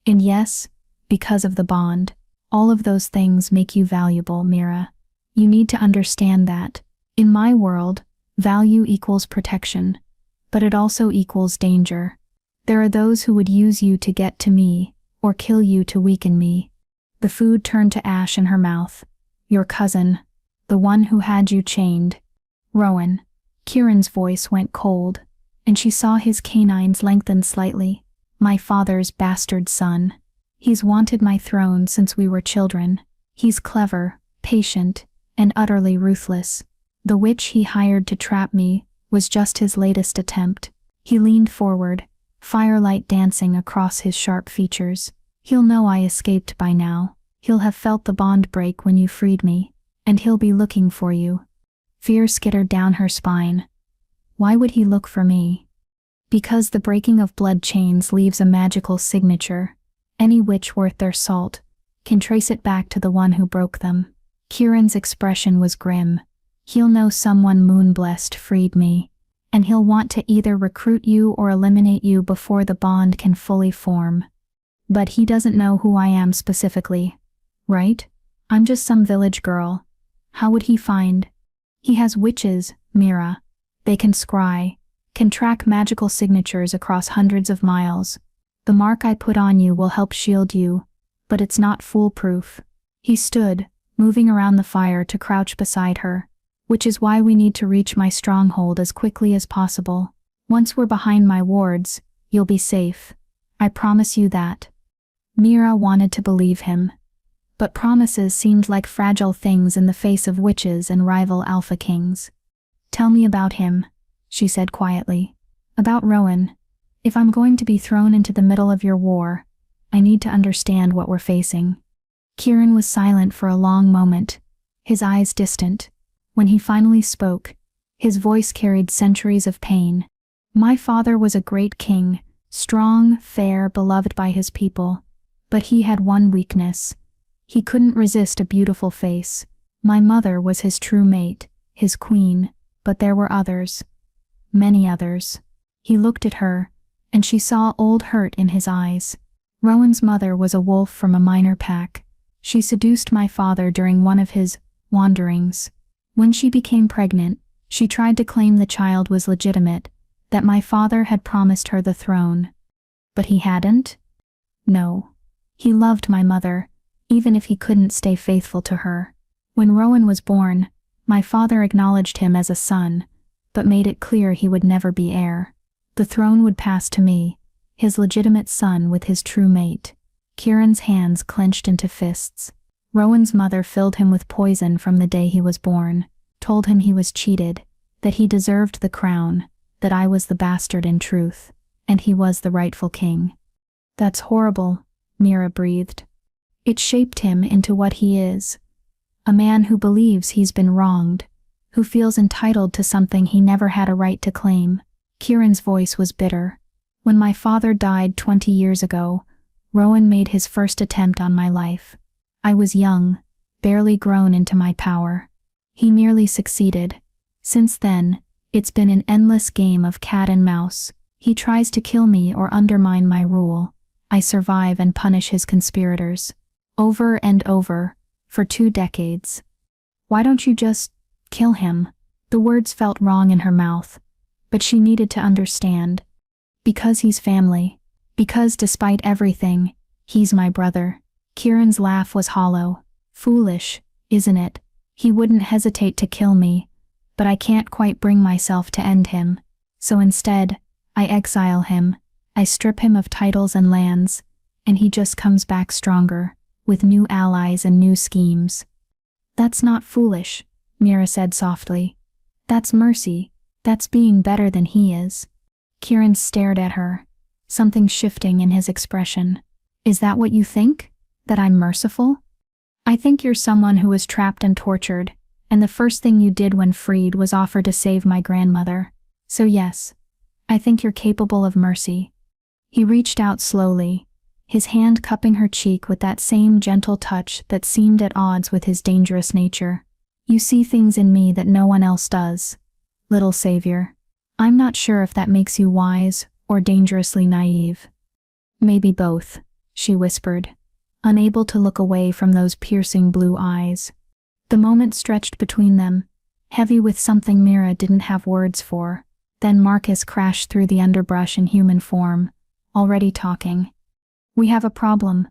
And yes, because of the bond. All of those things make you valuable, Mira. You need to understand that. In my world, value equals protection, but it also equals danger. There are those who would use you to get to me, or kill you to weaken me." The food turned to ash in her mouth. "Your cousin, the one who had you chained. Rowan." Kieran's voice went cold, and she saw his canines lengthen slightly. "My father's bastard son. He's wanted my throne since we were children. He's clever, patient, and utterly ruthless. The witch he hired to trap me was just his latest attempt." He leaned forward, firelight dancing across his sharp features. "He'll know I escaped by now. He'll have felt the bond break when you freed me, and he'll be looking for you." Fear skittered down her spine. Why would he look for me? Because the breaking of blood chains leaves a magical signature. Any witch worth their salt can trace it back to the one who broke them. Kieran's expression was grim. "He'll know someone moon-blessed freed me, and he'll want to either recruit you or eliminate you before the bond can fully form. But he doesn't know who I am specifically, right? I'm just some village girl. How would he find?" "He has witches, Mira. They can scry, can track magical signatures across hundreds of miles. The mark I put on you will help shield you, but it's not foolproof." He stood, moving around the fire to crouch beside her. "Which is why we need to reach my stronghold as quickly as possible. Once we're behind my wards, you'll be safe. I promise you that." Mira wanted to believe him, but promises seemed like fragile things in the face of witches and rival alpha kings. "Tell me about him," she said quietly. "About Rowan. If I'm going to be thrown into the middle of your war, I need to understand what we're facing." Kieran was silent for a long moment, his eyes distant. When he finally spoke, his voice carried centuries of pain. "My father was a great king, strong, fair, beloved by his people. But he had one weakness. He couldn't resist a beautiful face. My mother was his true mate, his queen, but there were others. Many others." He looked at her, and she saw old hurt in his eyes. "Rowan's mother was a wolf from a minor pack. She seduced my father during one of his wanderings. When she became pregnant, she tried to claim the child was legitimate, that my father had promised her the throne. But he hadn't? No. He loved my mother, even if he couldn't stay faithful to her. When Rowan was born, my father acknowledged him as a son, but made it clear he would never be heir. The throne would pass to me, his legitimate son with his true mate." Kieran's hands clenched into fists. "Rowan's mother filled him with poison from the day he was born, told him he was cheated, that he deserved the crown, that I was the bastard in truth, and he was the rightful king." "That's horrible," Mira breathed. "It shaped him into what he is. A man who believes he's been wronged, who feels entitled to something he never had a right to claim." Kieran's voice was bitter. "When my father died 20 years ago, Rowan made his first attempt on my life. I was young, barely grown into my power. He nearly succeeded. Since then, it's been an endless game of cat and mouse. He tries to kill me or undermine my rule. I survive and punish his conspirators. Over and over, for 2 decades. Why don't you just kill him? The words felt wrong in her mouth, but she needed to understand. Because he's family. Because despite everything, he's my brother. Kieran's laugh was hollow. Foolish, isn't it? He wouldn't hesitate to kill me, but I can't quite bring myself to end him. So instead, I exile him. I strip him of titles and lands, and he just comes back stronger, with new allies and new schemes. That's not foolish, Mira said softly. That's mercy. That's being better than he is. Kieran stared at her, something shifting in his expression. Is that what you think? That I'm merciful? I think you're someone who was trapped and tortured, and the first thing you did when freed was offer to save my grandmother. So yes, I think you're capable of mercy. He reached out slowly, his hand cupping her cheek with that same gentle touch that seemed at odds with his dangerous nature. You see things in me that no one else does, little savior. I'm not sure if that makes you wise or dangerously naive. Maybe both, she whispered, unable to look away from those piercing blue eyes. The moment stretched between them, heavy with something Mira didn't have words for. Then Marcus crashed through the underbrush in human form, already talking. We have a problem.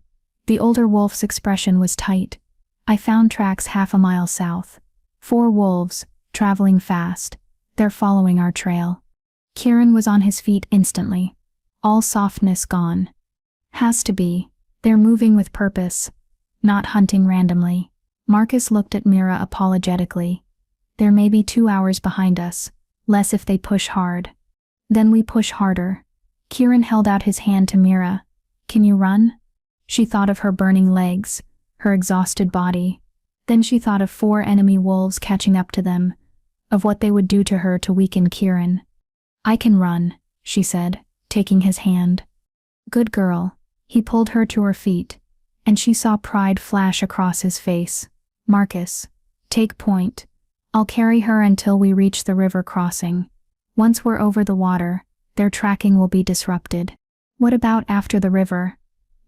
The older wolf's expression was tight. I found tracks half a mile south. 4 wolves, traveling fast. They're following our trail. Kieran was on his feet instantly, all softness gone. Has to be. They're moving with purpose, not hunting randomly. Marcus looked at Mira apologetically. They're maybe 2 hours behind us, less if they push hard. Then we push harder. Kieran held out his hand to Mira. Can you run? She thought of her burning legs, her exhausted body. Then she thought of 4 enemy wolves catching up to them, of what they would do to her to weaken Kieran. I can run, she said, taking his hand. Good girl. He pulled her to her feet, and she saw pride flash across his face. Marcus, take point. I'll carry her until we reach the river crossing. Once we're over the water, their tracking will be disrupted. What about after the river?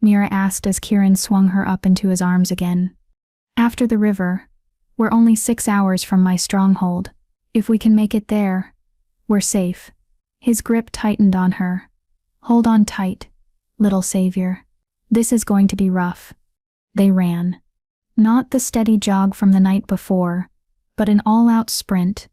Mira asked as Kieran swung her up into his arms again. After the river, we're only 6 hours from my stronghold. If we can make it there, we're safe. His grip tightened on her. Hold on tight, little savior. This is going to be rough. They ran. Not the steady jog from the night before, but an all-out sprint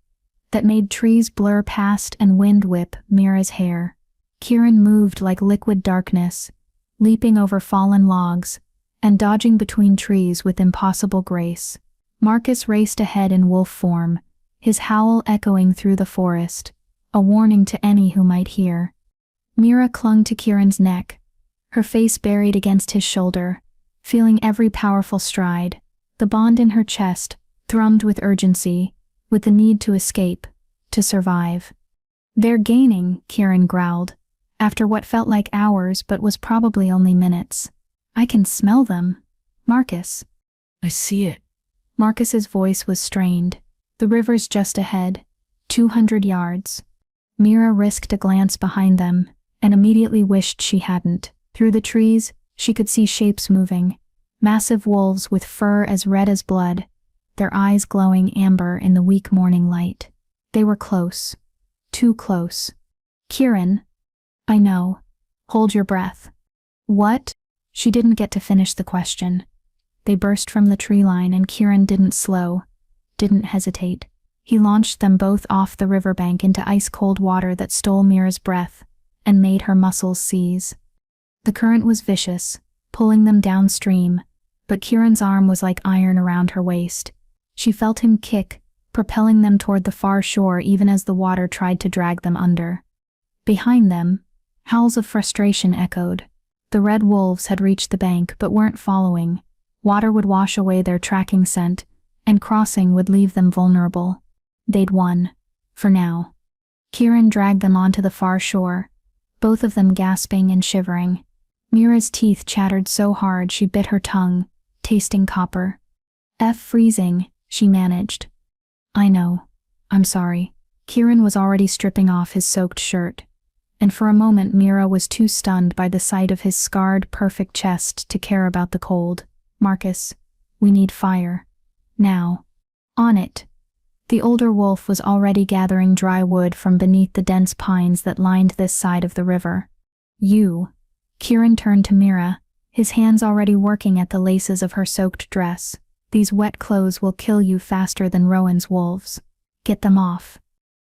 that made trees blur past and wind whip Mira's hair. Kieran moved like liquid darkness, leaping over fallen logs and dodging between trees with impossible grace. Marcus raced ahead in wolf form, his howl echoing through the forest, a warning to any who might hear. Mira clung to Kieran's neck, her face buried against his shoulder, feeling every powerful stride. The bond in her chest thrummed with urgency, with the need to escape, to survive. They're gaining, Kieran growled, after what felt like hours but was probably only minutes. I can smell them. Marcus. I see it. Marcus's voice was strained. The river's just ahead, 200 yards. Mira risked a glance behind them, and immediately wished she hadn't. Through the trees, she could see shapes moving. Massive wolves with fur as red as blood, their eyes glowing amber in the weak morning light. They were close. Too close. Kieran. I know. Hold your breath. What? She didn't get to finish the question. They burst from the tree line and Kieran didn't slow, didn't hesitate. He launched them both off the riverbank into ice-cold water that stole Mira's breath and made her muscles seize. The current was vicious, pulling them downstream, but Kieran's arm was like iron around her waist. She felt him kick, propelling them toward the far shore even as the water tried to drag them under. Behind them, howls of frustration echoed. The red wolves had reached the bank but weren't following. Water would wash away their tracking scent, and crossing would leave them vulnerable. They'd won. For now. Kieran dragged them onto the far shore, both of them gasping and shivering. Mira's teeth chattered so hard she bit her tongue, tasting copper. Freezing, she managed. I know. I'm sorry. Kieran was already stripping off his soaked shirt, and for a moment Mira was too stunned by the sight of his scarred, perfect chest to care about the cold. Marcus, we need fire. Now. On it. The older wolf was already gathering dry wood from beneath the dense pines that lined this side of the river. You. Kieran turned to Mira, his hands already working at the laces of her soaked dress. These wet clothes will kill you faster than Rowan's wolves. Get them off.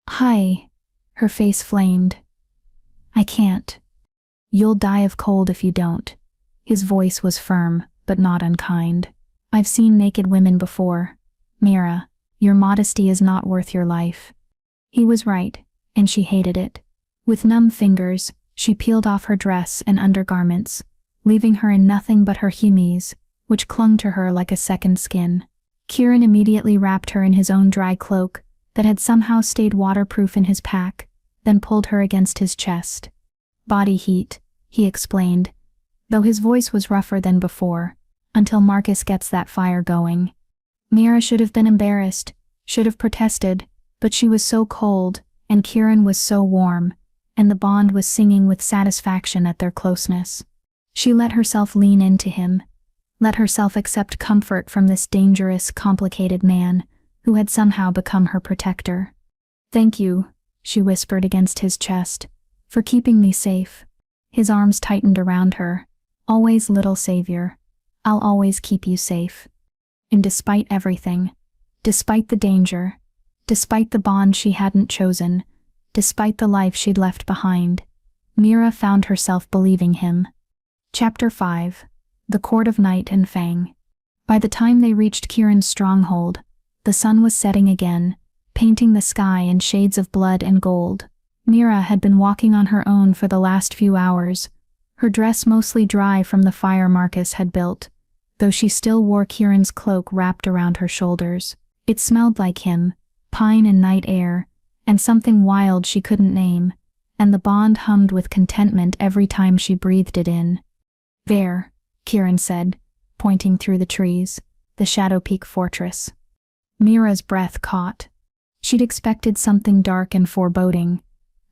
Hi. Her face flamed. I can't. You'll die of cold if you don't. His voice was firm, but not unkind. I've seen naked women before. Mira, your modesty is not worth your life. He was right, and she hated it. With numb fingers, she peeled off her dress and undergarments, leaving her in nothing but her chemise, which clung to her like a second skin. Kieran immediately wrapped her in his own dry cloak that had somehow stayed waterproof in his pack, then pulled her against his chest. Body heat, he explained, though his voice was rougher than before, until Marcus gets that fire going. Mira should have been embarrassed, should have protested, but she was so cold, and Kieran was so warm, and the bond was singing with satisfaction at their closeness. She let herself lean into him, let herself accept comfort from this dangerous, complicated man who had somehow become her protector. Thank you, she whispered against his chest, for keeping me safe. His arms tightened around her. Always, little savior. I'll always keep you safe. And despite everything, despite the danger, despite the bond she hadn't chosen, despite the life she'd left behind, Mira found herself believing him. Chapter 5. The Court of Night and Fang. By the time they reached Kieran's stronghold, the sun was setting again, painting the sky in shades of blood and gold. Mira had been walking on her own for the last few hours, her dress mostly dry from the fire Marcus had built, though she still wore Kieran's cloak wrapped around her shoulders. It smelled like him, pine and night air, and something wild she couldn't name, and the bond hummed with contentment every time she breathed it in. There, Kieran said, pointing through the trees, the Shadow Peak fortress. Mira's breath caught. She'd expected something dark and foreboding,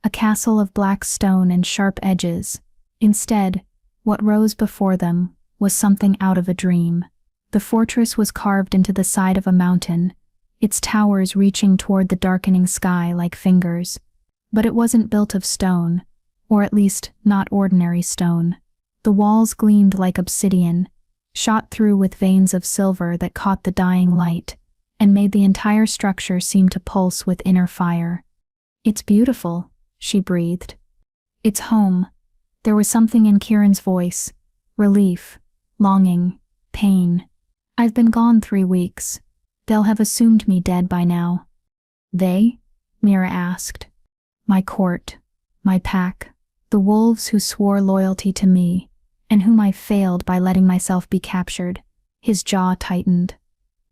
a castle of black stone and sharp edges. Instead, what rose before them was something out of a dream. The fortress was carved into the side of a mountain, its towers reaching toward the darkening sky like fingers. But it wasn't built of stone, or at least not ordinary stone. The walls gleamed like obsidian, shot through with veins of silver that caught the dying light, and made the entire structure seem to pulse with inner fire. It's beautiful, she breathed. It's home. There was something in Kieran's voice, relief, longing, pain. I've been gone 3 weeks. They'll have assumed me dead by now. They? Mira asked. My court, my pack, the wolves who swore loyalty to me, and whom I failed by letting myself be captured. His jaw tightened.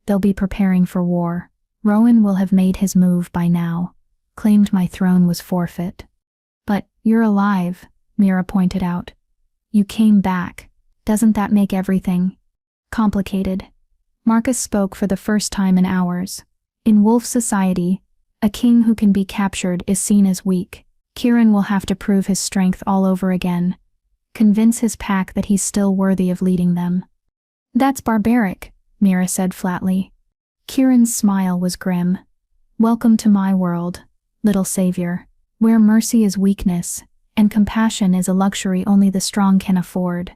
They'll be preparing for war. Rowan will have made his move by now, claimed my throne was forfeit. But you're alive, Mira pointed out. You came back. Doesn't that make everything complicated? Marcus spoke for the first time in hours. In wolf society, a king who can be captured is seen as weak. Kieran will have to prove his strength all over again, convince his pack that he's still worthy of leading them. That's barbaric, Mira said flatly. Kieran's smile was grim. Welcome to my world, little savior, where mercy is weakness, and compassion is a luxury only the strong can afford.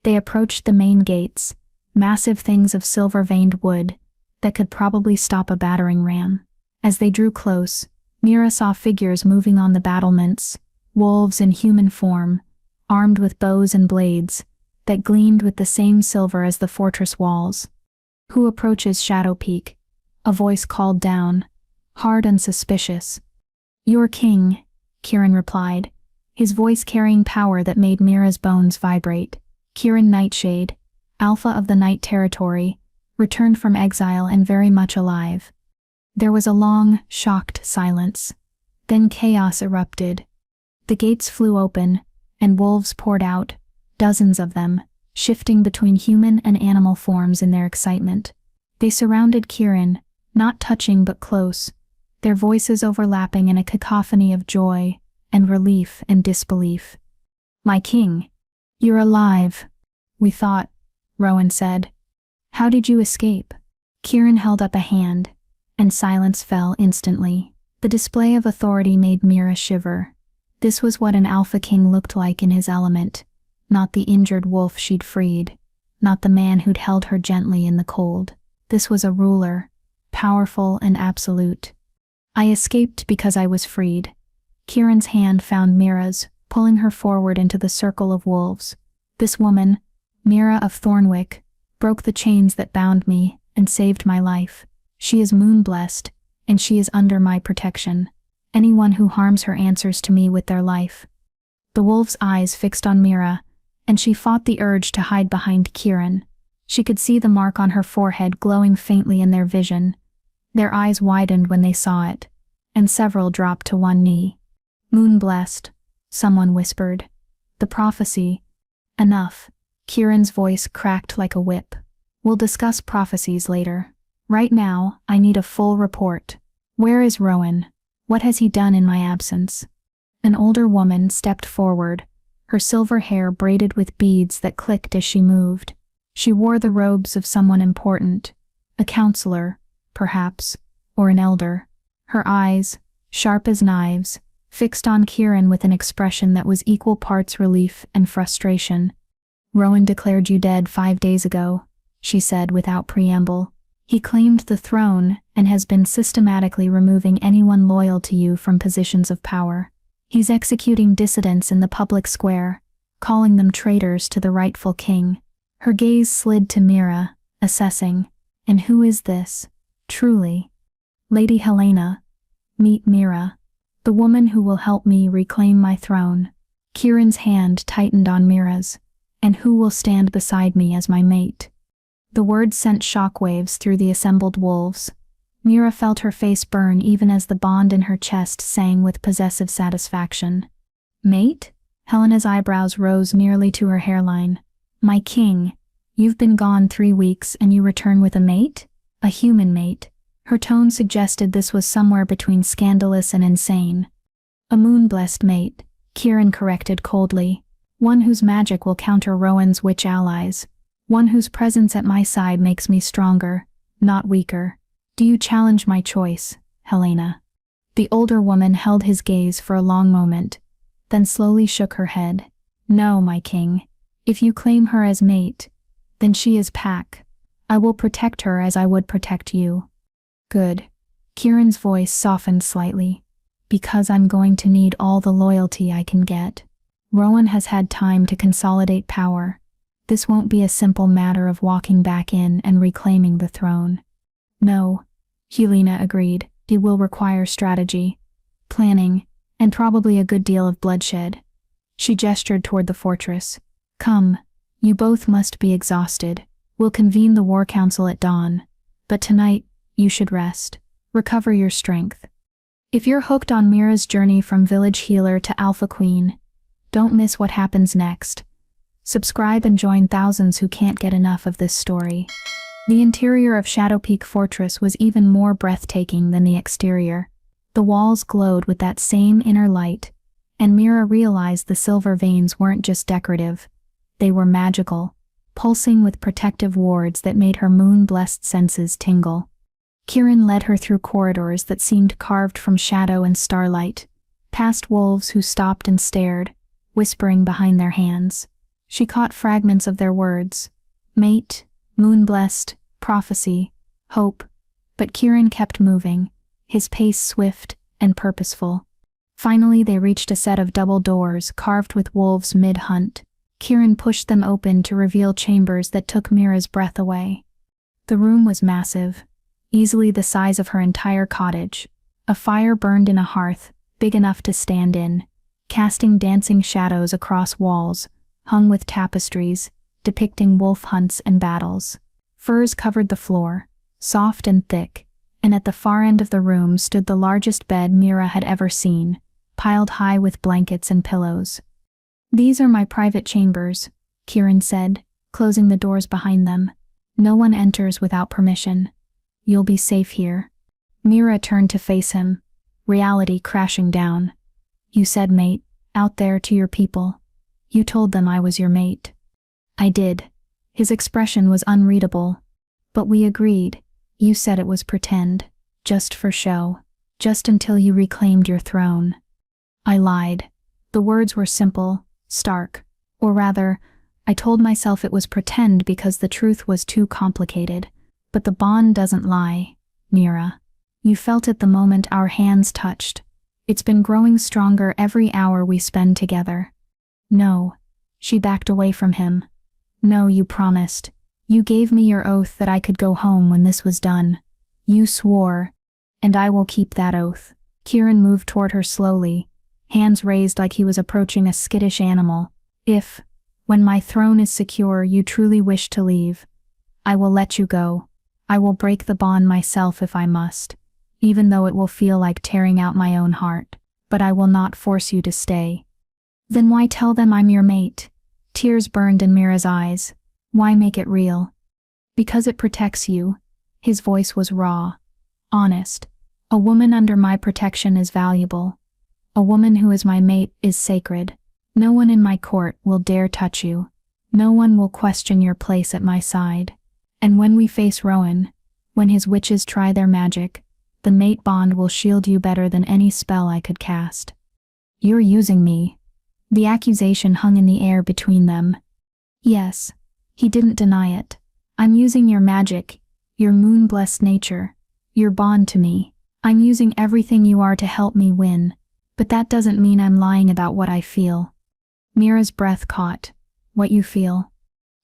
They approached the main gates, massive things of silver-veined wood that could probably stop a battering ram. As they drew close, Mira saw figures moving on the battlements, wolves in human form, armed with bows and blades, that gleamed with the same silver as the fortress walls. Who approaches Shadow Peak? A voice called down, hard and suspicious. Your king, Kieran replied, his voice carrying power that made Mira's bones vibrate. Kieran Nightshade, Alpha of the Night Territory, returned from exile and very much alive. There was a long, shocked silence. Then chaos erupted. The gates flew open, and wolves poured out, dozens of them, shifting between human and animal forms in their excitement. They surrounded Kieran, not touching but close, their voices overlapping in a cacophony of joy and relief and disbelief. "My king, you're alive, we thought," Rowan said. "How did you escape?" Kieran held up a hand, and silence fell instantly. The display of authority made Mira shiver. This was what an alpha king looked like in his element, not the injured wolf she'd freed, not the man who'd held her gently in the cold. This was a ruler, powerful and absolute. "I escaped because I was freed." Kieran's hand found Mira's, pulling her forward into the circle of wolves. "This woman, Mira of Thornwick, broke the chains that bound me and saved my life. She is moon-blessed, and she is under my protection. Anyone who harms her answers to me with their life." The wolf's eyes fixed on Mira, and she fought the urge to hide behind Kieran. She could see the mark on her forehead glowing faintly in their vision. Their eyes widened when they saw it, and several dropped to one knee. "Moon-blessed," someone whispered. "The prophecy." "Enough." Kieran's voice cracked like a whip. "We'll discuss prophecies later. Right now, I need a full report. Where is Rowan? What has he done in my absence?" An older woman stepped forward, her silver hair braided with beads that clicked as she moved. She wore the robes of someone important, a counselor, perhaps, or an elder. Her eyes, sharp as knives, fixed on Kieran with an expression that was equal parts relief and frustration. "Rowan declared you dead 5 days ago," she said without preamble. "He claimed the throne and has been systematically removing anyone loyal to you from positions of power. He's executing dissidents in the public square, calling them traitors to the rightful king." Her gaze slid to Mira, assessing. "And who is this, truly?" "Lady Helena. Meet Mira, the woman who will help me reclaim my throne." Kieran's hand tightened on Mira's. "And who will stand beside me as my mate?" The words sent shockwaves through the assembled wolves. Mira felt her face burn even as the bond in her chest sang with possessive satisfaction. "Mate?" Helena's eyebrows rose nearly to her hairline. "My king, you've been gone 3 weeks and you return with a mate? A human mate?" Her tone suggested this was somewhere between scandalous and insane. "A moon-blessed mate," Kieran corrected coldly. "One whose magic will counter Rowan's witch allies. One whose presence at my side makes me stronger, not weaker. Do you challenge my choice, Helena?" The older woman held his gaze for a long moment, then slowly shook her head. "No, my king. If you claim her as mate, then she is pack. I will protect her as I would protect you." "Good." Kieran's voice softened slightly. "Because I'm going to need all the loyalty I can get. Rowan has had time to consolidate power. This won't be a simple matter of walking back in and reclaiming the throne." "No," Helena agreed. "It will require strategy, planning, and probably a good deal of bloodshed." She gestured toward the fortress. "Come, you both must be exhausted. We'll convene the war council at dawn. But tonight, you should rest. Recover your strength. If you're hooked on Mira's journey from village healer to alpha queen, don't miss what happens next. Subscribe and join thousands who can't get enough of this story." The interior of Shadow Peak Fortress was even more breathtaking than the exterior. The walls glowed with that same inner light, and Mira realized the silver veins weren't just decorative. They were magical, pulsing with protective wards that made her moon-blessed senses tingle. Kieran led her through corridors that seemed carved from shadow and starlight, past wolves who stopped and stared, whispering behind their hands. She caught fragments of their words: mate, moon-blessed, prophecy, hope. But Kieran kept moving, his pace swift and purposeful. Finally they reached a set of double doors carved with wolves mid-hunt. Kieran pushed them open to reveal chambers that took Mira's breath away. The room was massive, easily the size of her entire cottage. A fire burned in a hearth, big enough to stand in, casting dancing shadows across walls, hung with tapestries, depicting wolf hunts and battles. Furs covered the floor, soft and thick, and at the far end of the room stood the largest bed Mira had ever seen, piled high with blankets and pillows. "These are my private chambers," Kieran said, closing the doors behind them. No one enters without permission. You'll be safe here. Mira turned to face him, reality crashing down. You said, mate, out there to your people. You told them I was your mate. I did. His expression was unreadable. But we agreed. You said it was pretend, just for show, just until you reclaimed your throne. I lied. The words were simple, stark. Or rather, I told myself it was pretend because the truth was too complicated. But the bond doesn't lie, Mira. You felt it the moment our hands touched. It's been growing stronger every hour we spend together. No. She backed away from him. No, you promised. You gave me your oath that I could go home when this was done. You swore. And I will keep that oath. Kieran moved toward her slowly, hands raised like he was approaching a skittish animal. If, when my throne is secure, you truly wish to leave, I will let you go. I will break the bond myself if I must, even though it will feel like tearing out my own heart, but I will not force you to stay. Then why tell them I'm your mate? Tears burned in Mira's eyes. Why make it real? Because it protects you. His voice was raw, honest. A woman under my protection is valuable. A woman who is my mate is sacred. No one in my court will dare touch you. No one will question your place at my side. And when we face Rowan, when his witches try their magic, the mate bond will shield you better than any spell I could cast. You're using me. The accusation hung in the air between them. Yes, he didn't deny it. I'm using your magic, your moon-blessed nature, your bond to me. I'm using everything you are to help me win, but that doesn't mean I'm lying about what I feel. Mira's breath caught. What you feel.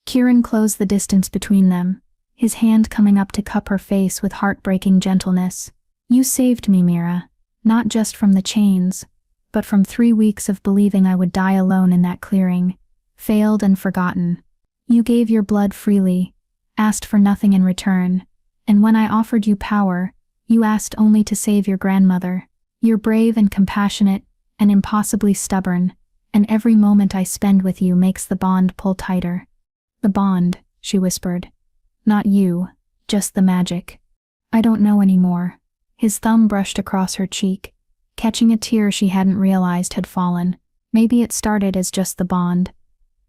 Kieran closed the distance between them, his hand coming up to cup her face with heartbreaking gentleness. You saved me, Mira, not just from the chains, but from 3 weeks of believing I would die alone in that clearing, failed and forgotten. You gave your blood freely, asked for nothing in return, and when I offered you power, you asked only to save your grandmother. You're brave and compassionate, and impossibly stubborn, and every moment I spend with you makes the bond pull tighter. The bond, she whispered. Not you, just the magic. I don't know anymore. His thumb brushed across her cheek, catching a tear she hadn't realized had fallen. Maybe it started as just the bond.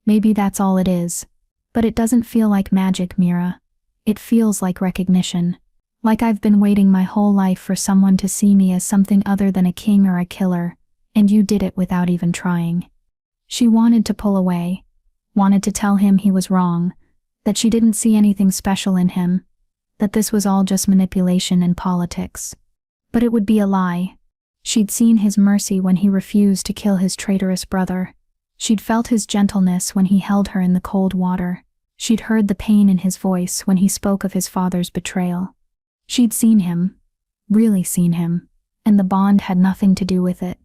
Maybe that's all it is. But it doesn't feel like magic, Mira. It feels like recognition. Like I've been waiting my whole life for someone to see me as something other than a king or a killer, and you did it without even trying. She wanted to pull away, wanted to tell him he was wrong, that she didn't see anything special in him, that this was all just manipulation and politics. But it would be a lie. She'd seen his mercy when he refused to kill his traitorous brother. She'd felt his gentleness when he held her in the cold water. She'd heard the pain in his voice when he spoke of his father's betrayal. She'd seen him, really seen him, and the bond had nothing to do with it.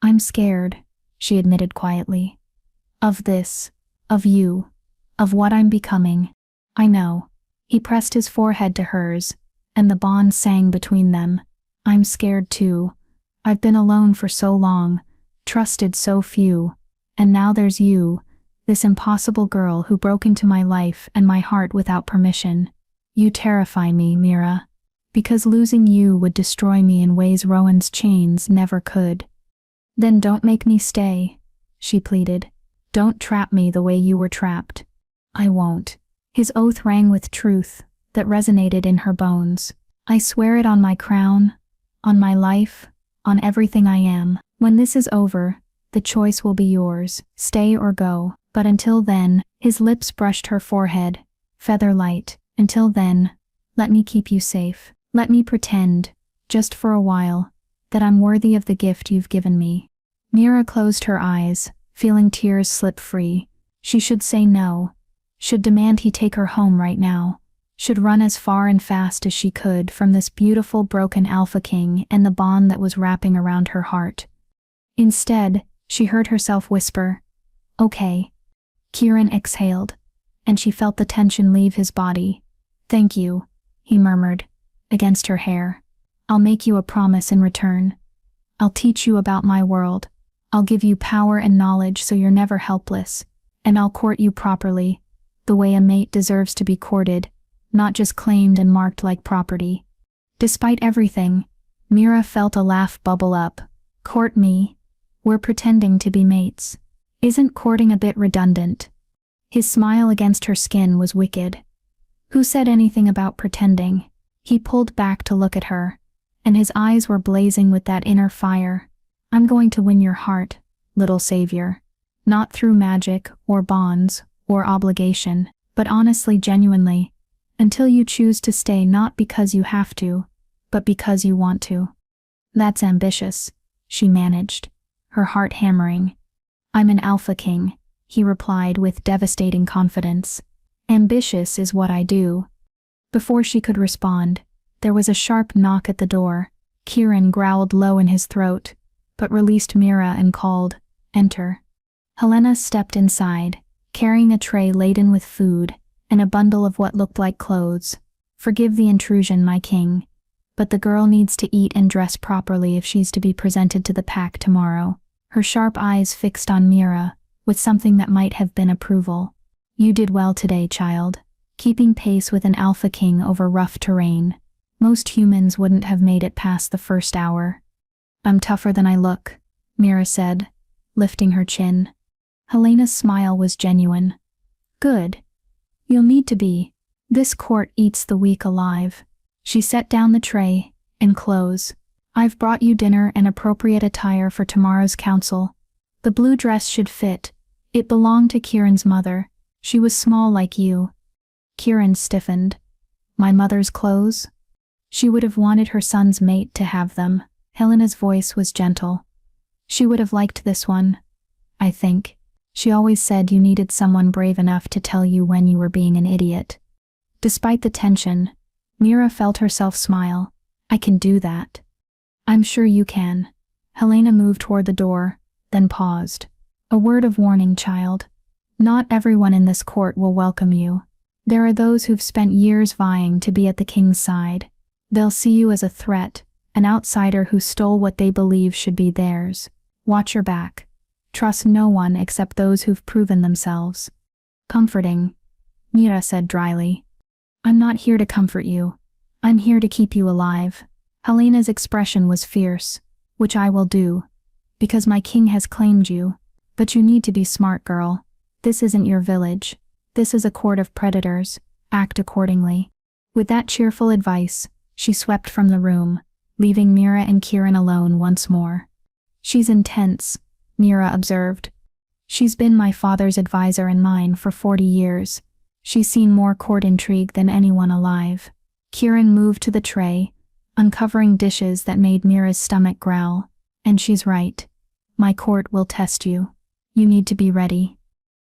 I'm scared, she admitted quietly. Of this, of you, of what I'm becoming. I know. He pressed his forehead to hers, and the bond sang between them. I'm scared too. I've been alone for so long, trusted so few, and now there's you, this impossible girl who broke into my life and my heart without permission. You terrify me, Mira, because losing you would destroy me in ways Rowan's chains never could. Then don't make me stay, she pleaded. Don't trap me the way you were trapped. I won't. His oath rang with truth that resonated in her bones. I swear it on my crown, on my life, on everything I am. When this is over, the choice will be yours, stay or go. But until then, his lips brushed her forehead, feather light. Until then, let me keep you safe. Let me pretend, just for a while, that I'm worthy of the gift you've given me. Mira closed her eyes, feeling tears slip free. She should say no, should demand he take her home right now, should run as far and fast as she could from this beautiful broken alpha king and the bond that was wrapping around her heart. Instead, she heard herself whisper, "Okay." Kieran exhaled, and she felt the tension leave his body. "Thank you," he murmured, against her hair. "I'll make you a promise in return. I'll teach you about my world. I'll give you power and knowledge so you're never helpless. And I'll court you properly, the way a mate deserves to be courted, not just claimed and marked like property. Despite everything, Mira felt a laugh bubble up. Court me? We're pretending to be mates. Isn't courting a bit redundant? His smile against her skin was wicked. Who said anything about pretending? He pulled back to look at her, and his eyes were blazing with that inner fire. I'm going to win your heart, little savior. Not through magic, or bonds, or obligation, but honestly, genuinely, until you choose to stay not because you have to, but because you want to. That's ambitious, she managed, her heart hammering. I'm an alpha king, he replied with devastating confidence. Ambitious is what I do. Before she could respond, there was a sharp knock at the door. Kieran growled low in his throat, but released Mira and called, Enter. Helena stepped inside, carrying a tray laden with food and a bundle of what looked like clothes. Forgive the intrusion, my king, but the girl needs to eat and dress properly if she's to be presented to the pack tomorrow. Her sharp eyes fixed on Mira, with something that might have been approval. You did well today, child, keeping pace with an alpha king over rough terrain. Most humans wouldn't have made it past the first hour. I'm tougher than I look, Mira said, lifting her chin. Helena's smile was genuine. Good. You'll need to be. This court eats the weak alive. She set down the tray and clothes. I've brought you dinner and appropriate attire for tomorrow's council. The blue dress should fit. It belonged to Kieran's mother. She was small like you. Kieran stiffened. My mother's clothes? She would have wanted her son's mate to have them. Helena's voice was gentle. She would have liked this one, I think. She always said you needed someone brave enough to tell you when you were being an idiot. Despite the tension, Mira felt herself smile. I can do that. I'm sure you can. Helena moved toward the door, then paused. A word of warning, child. Not everyone in this court will welcome you. There are those who've spent years vying to be at the king's side. They'll see you as a threat, an outsider who stole what they believe should be theirs. Watch your back. Trust no one except those who've proven themselves. Comforting, Mira said dryly. I'm not here to comfort you. I'm here to keep you alive. Helena's expression was fierce, which I will do, because my king has claimed you. But you need to be smart, girl. This isn't your village. This is a court of predators. Act accordingly. With that cheerful advice, she swept from the room, leaving Mira and Kieran alone once more. She's intense, Mira observed. She's been my father's advisor and mine for 40 years. She's seen more court intrigue than anyone alive. Kieran moved to the tray, uncovering dishes that made Mira's stomach growl. And she's right. My court will test you. You need to be ready.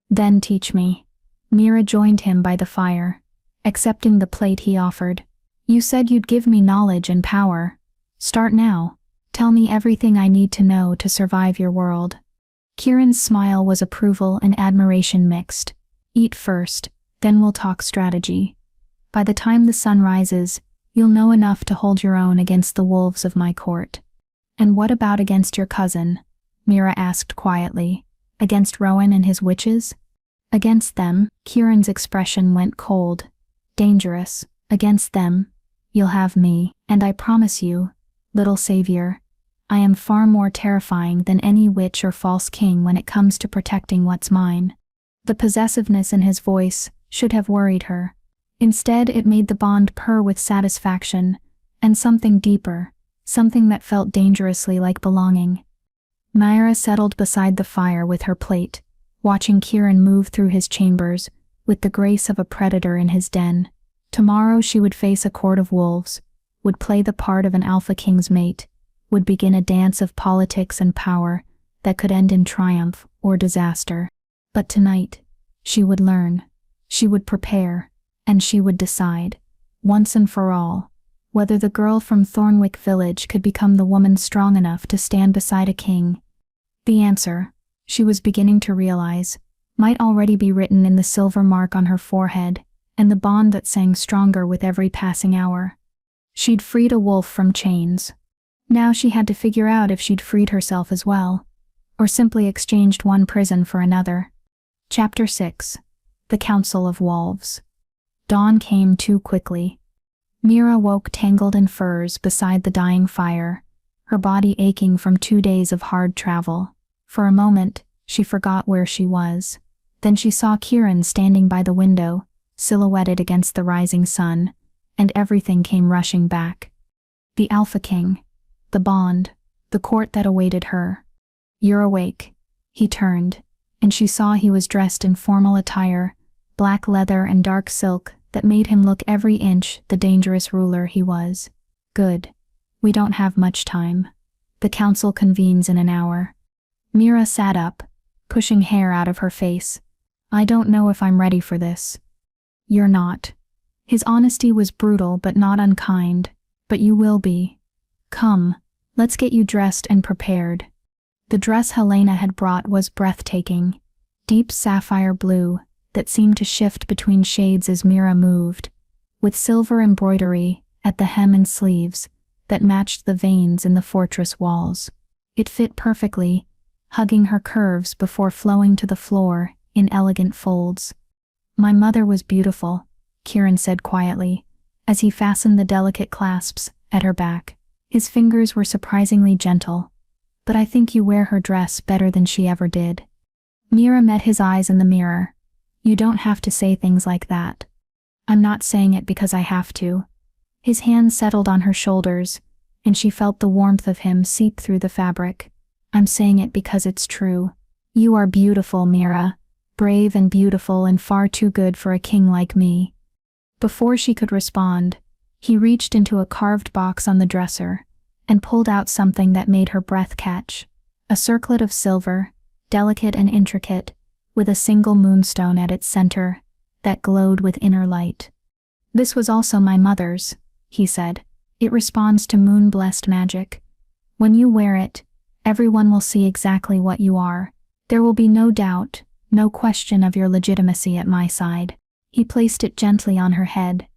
Then teach me. Mira joined him by the fire, accepting the plate he offered. You said you'd give me knowledge and power. Start now. Tell me everything I need to know to survive your world. Kieran's smile was approval and admiration mixed. Eat first, then we'll talk strategy. By the time the sun rises, you'll know enough to hold your own against the wolves of my court. And what about against your cousin? Mira asked quietly. Against Rowan and his witches? Against them, Kieran's expression went cold. Dangerous. Against them, you'll have me, and I promise you, little savior, I am far more terrifying than any witch or false king when it comes to protecting what's mine. The possessiveness in his voice should have worried her. Instead, it made the bond purr with satisfaction, and something deeper, something that felt dangerously like belonging. Myra settled beside the fire with her plate, watching Kieran move through his chambers with the grace of a predator in his den. Tomorrow she would face a court of wolves, would play the part of an alpha king's mate, would begin a dance of politics and power that could end in triumph or disaster. But tonight, she would learn, she would prepare, and she would decide, once and for all, whether the girl from Thornwick Village could become the woman strong enough to stand beside a king. The answer, she was beginning to realize, might already be written in the silver mark on her forehead, and the bond that sang stronger with every passing hour. She'd freed a wolf from chains. Now she had to figure out if she'd freed herself as well, or simply exchanged one prison for another. Chapter 6. The Council of Wolves. Dawn came too quickly. Mira woke tangled in furs beside the dying fire, her body aching from 2 days of hard travel. For a moment, she forgot where she was. Then she saw Kieran standing by the window, silhouetted against the rising sun, and everything came rushing back. The Alpha King, the bond, the court that awaited her. "You're awake." He turned, and she saw he was dressed in formal attire, black leather and dark silk that made him look every inch the dangerous ruler he was. "Good. We don't have much time. The council convenes in an hour." Mira sat up, pushing hair out of her face. "I don't know if I'm ready for this." "You're not." His honesty was brutal but not unkind. "But you will be. Come, let's get you dressed and prepared." The dress Helena had brought was breathtaking, deep sapphire blue that seemed to shift between shades as Mira moved, with silver embroidery at the hem and sleeves that matched the veins in the fortress walls. It fit perfectly, hugging her curves before flowing to the floor in elegant folds. "My mother was beautiful," Kieran said quietly, as he fastened the delicate clasps at her back. His fingers were surprisingly gentle. "But I think you wear her dress better than she ever did." Mira met his eyes in the mirror. "You don't have to say things like that." "I'm not saying it because I have to." His hands settled on her shoulders, and she felt the warmth of him seep through the fabric. "I'm saying it because it's true. You are beautiful, Mira. Brave and beautiful and far too good for a king like me." Before she could respond, he reached into a carved box on the dresser and pulled out something that made her breath catch. A circlet of silver, delicate and intricate, with a single moonstone at its center that glowed with inner light. "This was also my mother's," he said. "It responds to moon-blessed magic. When you wear it, everyone will see exactly what you are. There will be no doubt, no question of your legitimacy at my side." He placed it gently on her head,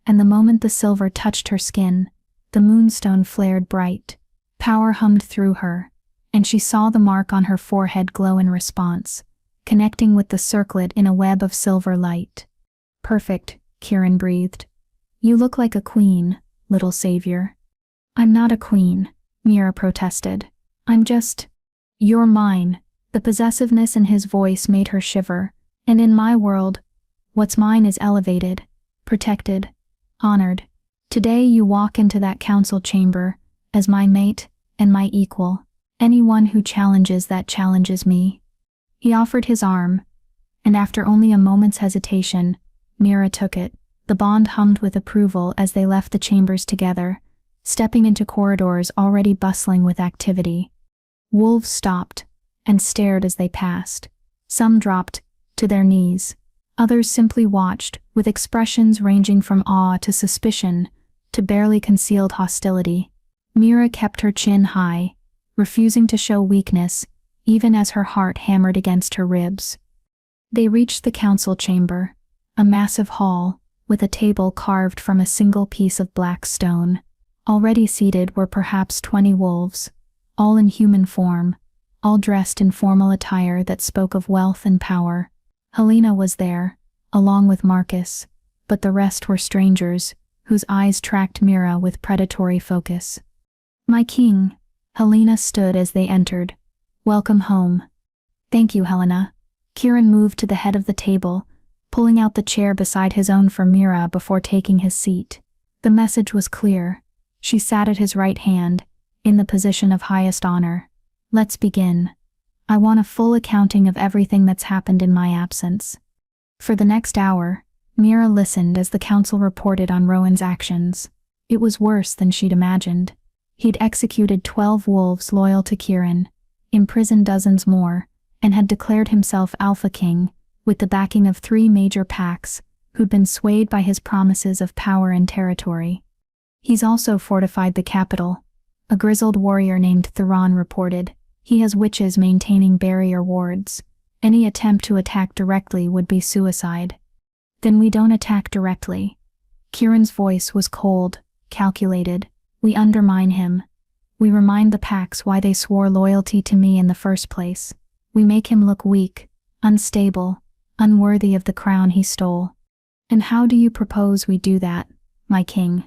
and the moment the silver touched her skin, the moonstone flared bright. Power hummed through her, and she saw the mark on her forehead glow in response, connecting with the circlet in a web of silver light. "Perfect," Kieran breathed. "You look like a queen, little savior." "I'm not a queen," Mira protested. "I'm just—" "You're mine." The possessiveness in his voice made her shiver. "And in my world, what's mine is elevated, protected, honored. Today you walk into that council chamber as my mate and my equal. Anyone who challenges that challenges me." He offered his arm, and after only a moment's hesitation, Mira took it. The bond hummed with approval as they left the chambers together, stepping into corridors already bustling with activity. Wolves stopped and stared as they passed. Some dropped to their knees. Others simply watched, with expressions ranging from awe to suspicion to barely concealed hostility. Mira kept her chin high, refusing to show weakness, even as her heart hammered against her ribs. They reached the council chamber, a massive hall with a table carved from a single piece of black stone. Already seated were perhaps 20 wolves, all in human form, all dressed in formal attire that spoke of wealth and power. Helena was there, along with Marcus, but the rest were strangers, whose eyes tracked Mira with predatory focus. "My king," Helena stood as they entered. "Welcome home." "Thank you, Helena." Kieran moved to the head of the table, pulling out the chair beside his own for Mira before taking his seat. The message was clear. She sat at his right hand, in the position of highest honor. "Let's begin. I want a full accounting of everything that's happened in my absence." For the next hour, Mira listened as the council reported on Rowan's actions. It was worse than she'd imagined. He'd executed 12 wolves loyal to Kieran, imprisoned dozens more, and had declared himself Alpha King, with the backing of 3 major packs, who'd been swayed by his promises of power and territory. "He's also fortified the capital," a grizzled warrior named Thuron reported. "He has witches maintaining barrier wards. Any attempt to attack directly would be suicide." "Then we don't attack directly." Kieran's voice was cold, calculated. "We undermine him. We remind the packs why they swore loyalty to me in the first place. We make him look weak, unstable, unworthy of the crown he stole. And how do you propose we do that, my king?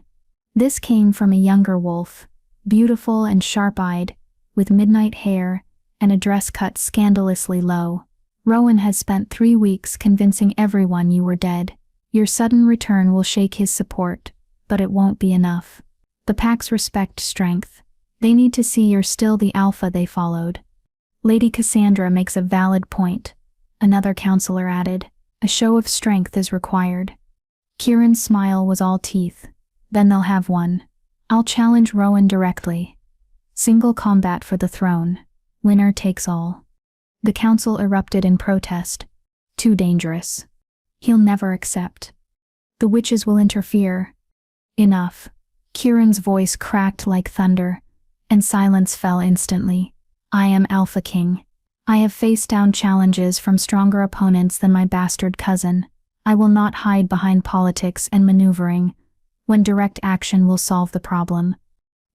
This came from a younger wolf, beautiful and sharp-eyed, with midnight hair and a dress cut scandalously low. Rowan has spent 3 weeks convincing everyone you were dead. Your sudden return will shake his support, but it won't be enough. The packs respect strength. They need to see you're still the alpha they followed. Lady Cassandra makes a valid point, another counselor added. A show of strength is required. Kieran's smile was all teeth. Then they'll have one. I'll challenge Rowan directly. Single combat for the throne. Winner takes all. The council erupted in protest. Too dangerous. He'll never accept. The witches will interfere. Enough. Kieran's voice cracked like thunder, and silence fell instantly. I am Alpha King. I have faced down challenges from stronger opponents than my bastard cousin. I will not hide behind politics and maneuvering, when direct action will solve the problem.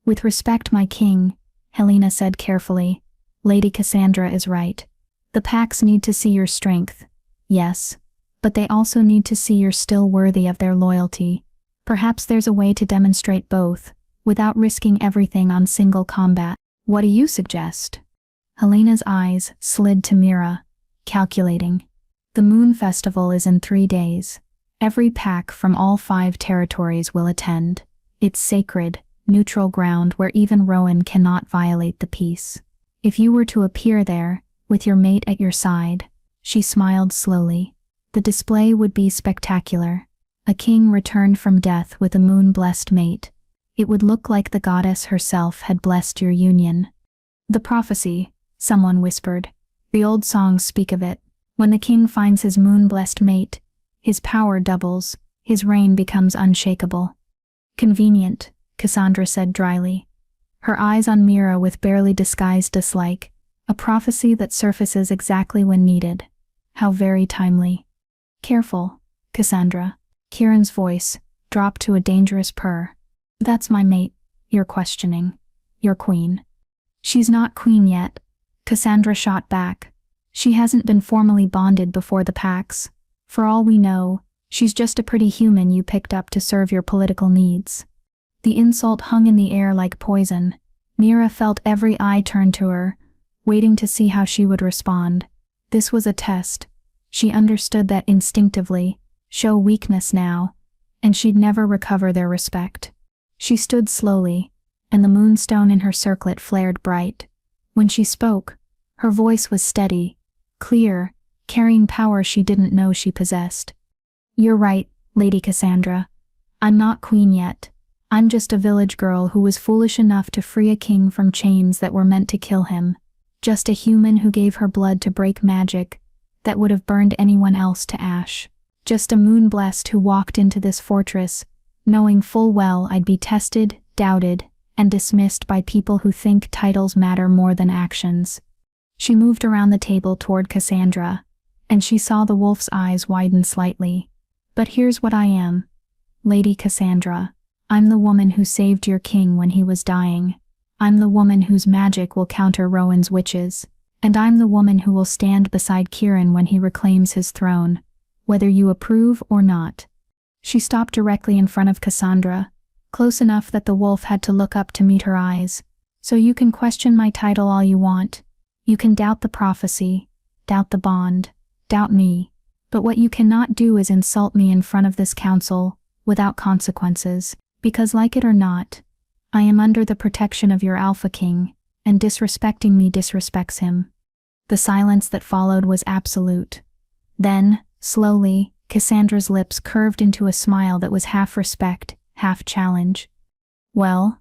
With respect, my king, Helena said carefully, Lady Cassandra is right. The packs need to see your strength, yes, but they also need to see you're still worthy of their loyalty. Perhaps there's a way to demonstrate both, without risking everything on single combat. What do you suggest? Helena's eyes slid to Mira, calculating. The Moon Festival is in 3 days. Every pack from all 5 territories will attend. It's sacred, neutral ground where even Rowan cannot violate the peace. If you were to appear there, with your mate at your side, she smiled slowly, the display would be spectacular. A king returned from death with a moon-blessed mate. It would look like the goddess herself had blessed your union. The prophecy, someone whispered. The old songs speak of it. When the king finds his moon-blessed mate, his power doubles, his reign becomes unshakable. Convenient, Cassandra said dryly, her eyes on Mira with barely disguised dislike, a prophecy that surfaces exactly when needed. How very timely. Careful, Cassandra. Kieran's voice dropped to a dangerous purr. That's my mate, you're questioning. Your queen. She's not queen yet, Cassandra shot back. She hasn't been formally bonded before the packs. For all we know, she's just a pretty human you picked up to serve your political needs. The insult hung in the air like poison. Mira felt every eye turn to her, waiting to see how she would respond. This was a test. She understood that instinctively, show weakness now, and she'd never recover their respect. She stood slowly, and the moonstone in her circlet flared bright. When she spoke, her voice was steady, clear, carrying power she didn't know she possessed. You're right, Lady Cassandra. I'm not queen yet. I'm just a village girl who was foolish enough to free a king from chains that were meant to kill him. Just a human who gave her blood to break magic that would have burned anyone else to ash. Just a moon-blessed who walked into this fortress, knowing full well I'd be tested, doubted, and dismissed by people who think titles matter more than actions. She moved around the table toward Cassandra, and she saw the wolf's eyes widen slightly. But here's what I am. Lady Cassandra, I'm the woman who saved your king when he was dying. I'm the woman whose magic will counter Rowan's witches. And I'm the woman who will stand beside Kieran when he reclaims his throne, whether you approve or not. She stopped directly in front of Cassandra, close enough that the wolf had to look up to meet her eyes. So you can question my title all you want. You can doubt the prophecy, doubt the bond, doubt me. But what you cannot do is insult me in front of this council, without consequences, because like it or not, I am under the protection of your Alpha King, and disrespecting me disrespects him. The silence that followed was absolute. Then, slowly, Cassandra's lips curved into a smile that was half respect, half challenge. Well,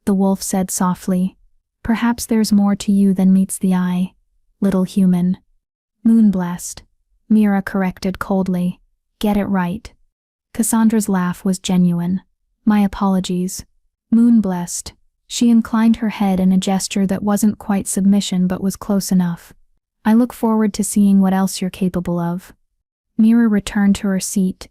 the wolf said softly, perhaps there's more to you than meets the eye, little human. Moon-blessed, Mira corrected coldly. Get it right. Cassandra's laugh was genuine. My apologies. Moon-blessed. She inclined her head in a gesture that wasn't quite submission but was close enough. I look forward to seeing what else you're capable of. Mira returned to her seat,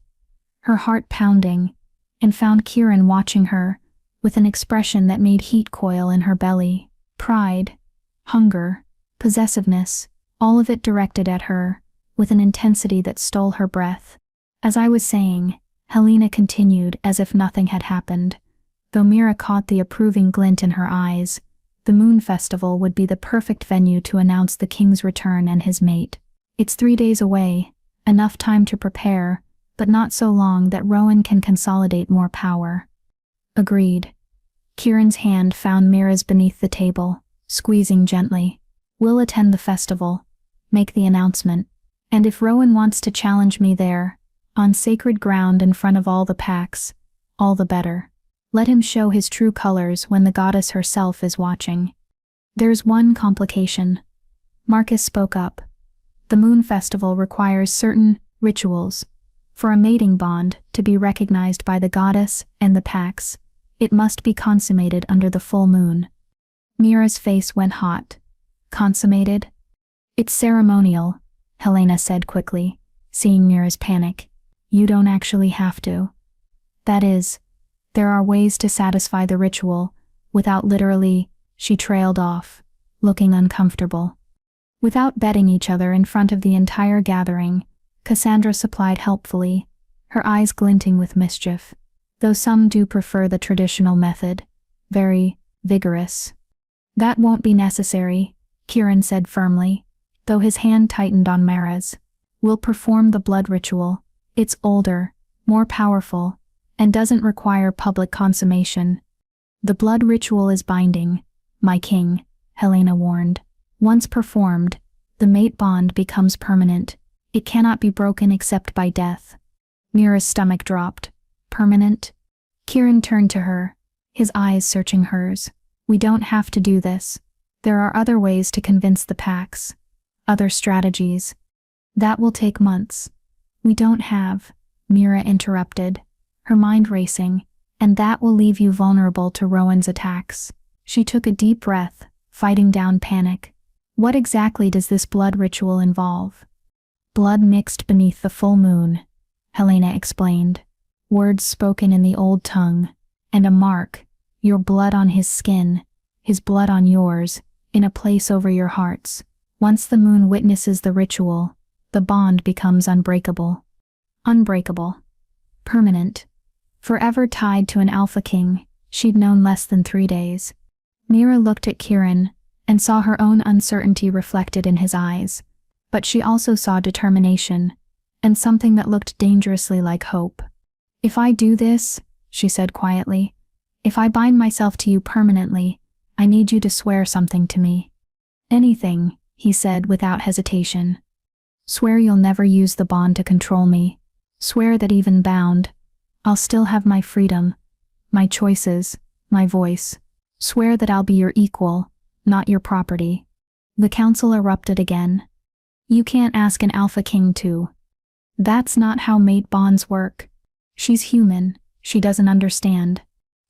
her heart pounding, and found Kieran watching her, with an expression that made heat coil in her belly. Pride, hunger, possessiveness, all of it directed at her, with an intensity that stole her breath. As I was saying, Helena continued as if nothing had happened. Though Mira caught the approving glint in her eyes, the Moon Festival would be the perfect venue to announce the king's return and his mate. It's 3 days away, enough time to prepare, but not so long that Rowan can consolidate more power. Agreed. Kieran's hand found Mira's beneath the table, squeezing gently. We'll attend the festival, make the announcement, and if Rowan wants to challenge me there, on sacred ground in front of all the packs, all the better. Let him show his true colors when the goddess herself is watching. There's one complication. Marcus spoke up. The Moon Festival requires certain rituals. For a mating bond to be recognized by the goddess and the packs, it must be consummated under the full moon. Mira's face went hot. Consummated? It's ceremonial, Helena said quickly, seeing Mira's panic. You don't actually have to. That is, there are ways to satisfy the ritual, without literally, she trailed off, looking uncomfortable. Without betting each other in front of the entire gathering, Cassandra supplied helpfully, her eyes glinting with mischief. Though some do prefer the traditional method, very vigorous. That won't be necessary, Kieran said firmly, though his hand tightened on Mira's. We'll perform the blood ritual. It's older, more powerful, and doesn't require public consummation. The blood ritual is binding, my king, Helena warned. Once performed, the mate bond becomes permanent. It cannot be broken except by death. Mira's stomach dropped. Permanent? Kieran turned to her, his eyes searching hers. We don't have to do this. There are other ways to convince the packs. Other strategies. That will take months. We don't have, Mira interrupted, her mind racing, and that will leave you vulnerable to Rowan's attacks. She took a deep breath, fighting down panic. What exactly does this blood ritual involve? Blood mixed beneath the full moon, Helena explained. Words spoken in the old tongue, and a mark, your blood on his skin, his blood on yours, in a place over your hearts. Once the moon witnesses the ritual, the bond becomes unbreakable. Unbreakable. Permanent. Forever tied to an alpha king she'd known less than 3 days. Mira looked at Kieran and saw her own uncertainty reflected in his eyes, but she also saw determination, and something that looked dangerously like hope. If I do this, she said quietly, if I bind myself to you permanently, I need you to swear something to me. Anything, he said without hesitation. Swear you'll never use the bond to control me. Swear that even bound, I'll still have my freedom, my choices, my voice. Swear that I'll be your equal, not your property. The council erupted again. You can't ask an alpha king to. That's not how mate bonds work. She's human, she doesn't understand.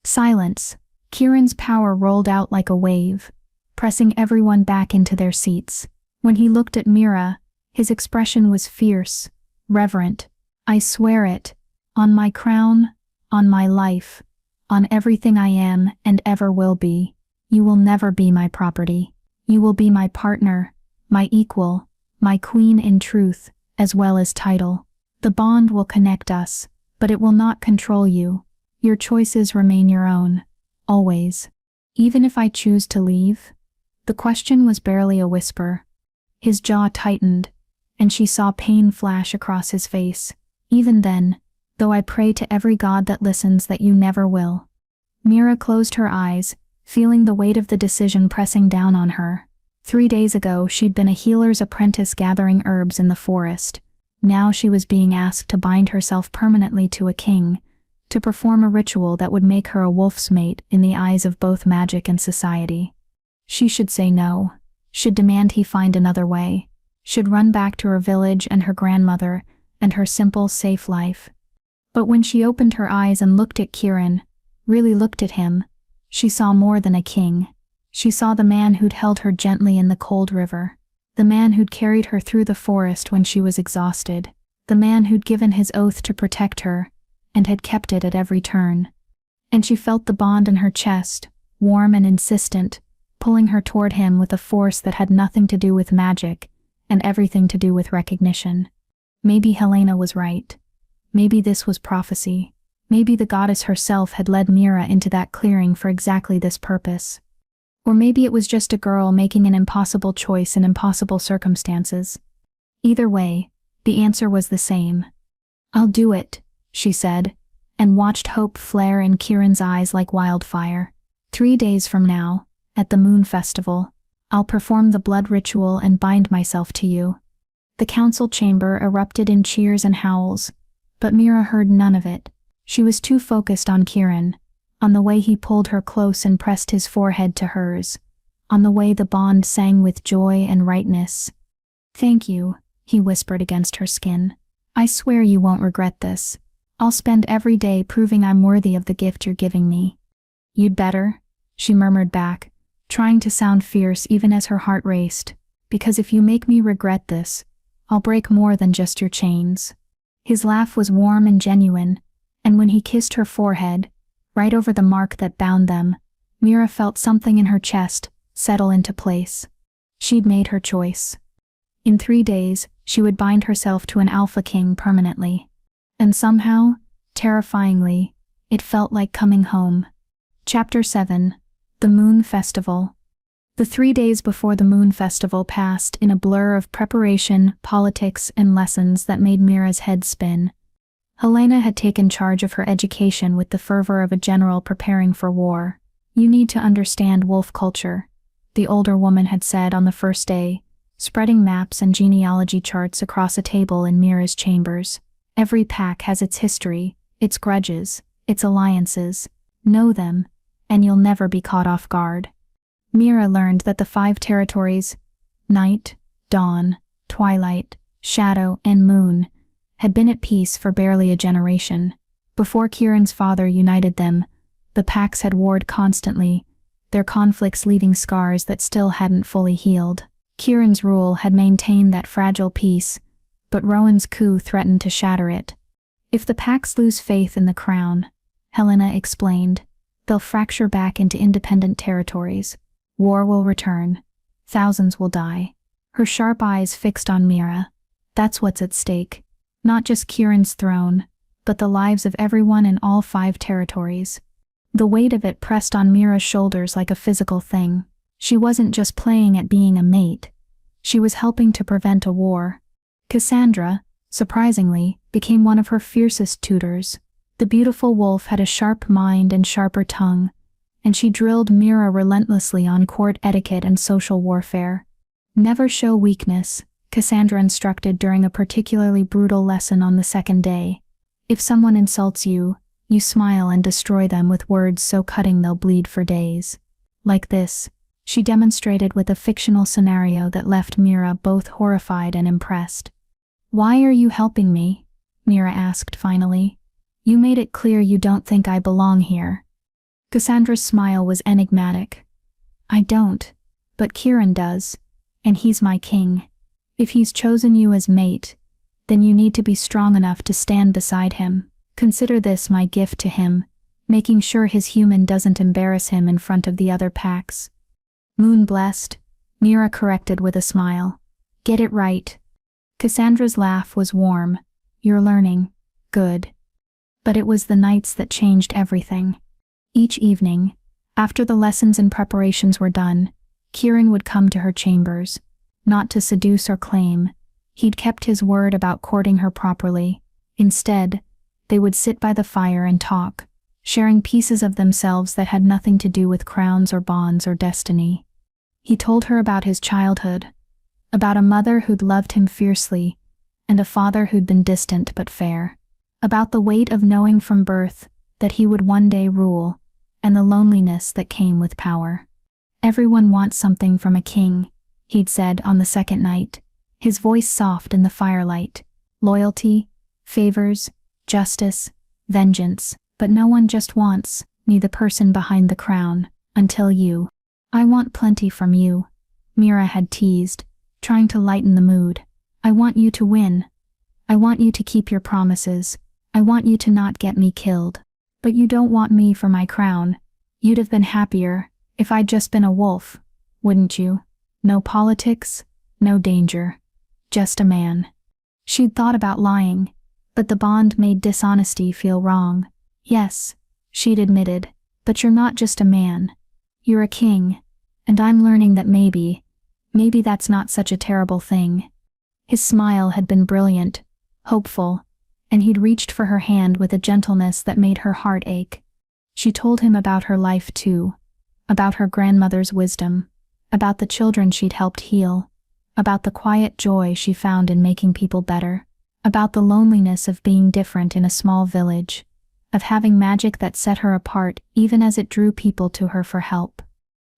Silence. Kieran's power rolled out like a wave, pressing everyone back into their seats. When he looked at Mira, his expression was fierce, reverent. I swear it, on my crown, on my life, on everything I am and ever will be. You will never be my property. You will be my partner, my equal, my queen in truth, as well as title. The bond will connect us, but it will not control you. Your choices remain your own, always. Even if I choose to leave? The question was barely a whisper. His jaw tightened, and she saw pain flash across his face. Even then, though I pray to every god that listens that you never will. Mira closed her eyes, feeling the weight of the decision pressing down on her. 3 days ago she'd been a healer's apprentice gathering herbs in the forest. Now she was being asked to bind herself permanently to a king, to perform a ritual that would make her a wolf's mate in the eyes of both magic and society. She should say no, should demand he find another way, should run back to her village and her grandmother and her simple, safe life. But when she opened her eyes and looked at Kieran, really looked at him, she saw more than a king. She saw the man who'd held her gently in the cold river, the man who'd carried her through the forest when she was exhausted, the man who'd given his oath to protect her, and had kept it at every turn. And she felt the bond in her chest, warm and insistent, pulling her toward him with a force that had nothing to do with magic, and everything to do with recognition. Maybe Helena was right. Maybe this was prophecy. Maybe the goddess herself had led Mira into that clearing for exactly this purpose. Or maybe it was just a girl making an impossible choice in impossible circumstances. Either way, the answer was the same. "I'll do it," she said, and watched hope flare in Kieran's eyes like wildfire. 3 days from now, at the moon festival, I'll perform the blood ritual and bind myself to you. The council chamber erupted in cheers and howls, but Mira heard none of it. She was too focused on Kieran, on the way he pulled her close and pressed his forehead to hers, on the way the bond sang with joy and rightness. "Thank you," he whispered against her skin. "I swear you won't regret this. I'll spend every day proving I'm worthy of the gift you're giving me." "You'd better," she murmured back, trying to sound fierce even as her heart raced, "because if you make me regret this, I'll break more than just your chains." His laugh was warm and genuine, and when he kissed her forehead, right over the mark that bound them, Mira felt something in her chest settle into place. She'd made her choice. In 3 days, she would bind herself to an alpha king permanently. And somehow, terrifyingly, it felt like coming home. Chapter 7. The Moon Festival. The 3 days before the Moon Festival passed in a blur of preparation, politics, and lessons that made Mira's head spin. Helena had taken charge of her education with the fervor of a general preparing for war. "You need to understand wolf culture," the older woman had said on the first day, spreading maps and genealogy charts across a table in Mira's chambers. "Every pack has its history, its grudges, its alliances. Know them, and you'll never be caught off guard." Mira learned that the 5 territories, night, dawn, twilight, shadow, and moon, had been at peace for barely a generation. Before Kieran's father united them, the packs had warred constantly, their conflicts leaving scars that still hadn't fully healed. Kieran's rule had maintained that fragile peace, but Rowan's coup threatened to shatter it. "If the packs lose faith in the crown," Helena explained, "they'll fracture back into independent territories. War will return. Thousands will die." Her sharp eyes fixed on Mira. "That's what's at stake. Not just Kieran's throne, but the lives of everyone in all 5 territories." The weight of it pressed on Mira's shoulders like a physical thing. She wasn't just playing at being a mate. She was helping to prevent a war. Cassandra, surprisingly, became one of her fiercest tutors. The beautiful wolf had a sharp mind and sharper tongue, and she drilled Mira relentlessly on court etiquette and social warfare. "Never show weakness," Cassandra instructed during a particularly brutal lesson on the 2nd day. "If someone insults you, you smile and destroy them with words so cutting they'll bleed for days." Like this, she demonstrated with a fictional scenario that left Mira both horrified and impressed. "Why are you helping me?" Mira asked finally. "You made it clear you don't think I belong here." Cassandra's smile was enigmatic. "I don't, but Kieran does, and he's my king. If he's chosen you as mate, then you need to be strong enough to stand beside him. Consider this my gift to him, making sure his human doesn't embarrass him in front of the other packs." "Moon-blessed," Mira corrected with a smile. "Get it right." Cassandra's laugh was warm. "You're learning. Good." But it was the nights that changed everything. Each evening, after the lessons and preparations were done, Kieran would come to her chambers. Not to seduce or claim, he'd kept his word about courting her properly. Instead, they would sit by the fire and talk, sharing pieces of themselves that had nothing to do with crowns or bonds or destiny. He told her about his childhood, about a mother who'd loved him fiercely, and a father who'd been distant but fair, about the weight of knowing from birth that he would one day rule, and the loneliness that came with power. "Everyone wants something from a king," he'd said on the 2nd night, his voice soft in the firelight. "Loyalty, favors, justice, vengeance, but no one just wants me, the person behind the crown, until you. I want plenty from you," Mira had teased, trying to lighten the mood. "I want you to win. I want you to keep your promises. I want you to not get me killed. But you don't want me for my crown. You'd have been happier if I'd just been a wolf, wouldn't you? No politics, no danger. just a man. She'd thought about lying, but the bond made dishonesty feel wrong. Yes, she'd admitted, but you're not just a man. You're a king, and I'm learning that maybe that's not such a terrible thing. His smile had been brilliant, hopeful, and he'd reached for her hand with a gentleness that made her heart ache. She told him about her life too, about her grandmother's wisdom, about the children she'd helped heal, about the quiet joy she found in making people better, about the loneliness of being different in a small village, of having magic that set her apart even as it drew people to her for help.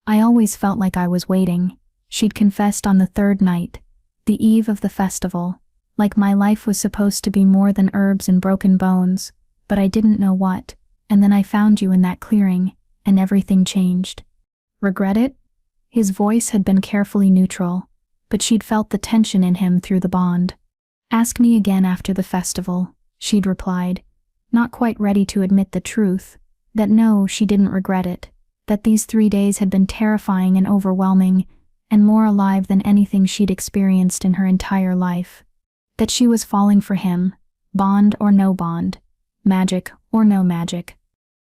I always felt like I was waiting, she'd confessed on the third night, the eve of the festival, like my life was supposed to be more than herbs and broken bones, but I didn't know what, and then I found you in that clearing, and everything changed. Regret it? His voice had been carefully neutral, but she'd felt the tension in him through the bond. Ask me again after the festival, she'd replied, not quite ready to admit the truth, that no, she didn't regret it, that these 3 days had been terrifying and overwhelming, and more alive than anything she'd experienced in her entire life. That she was falling for him, bond or no bond, magic or no magic.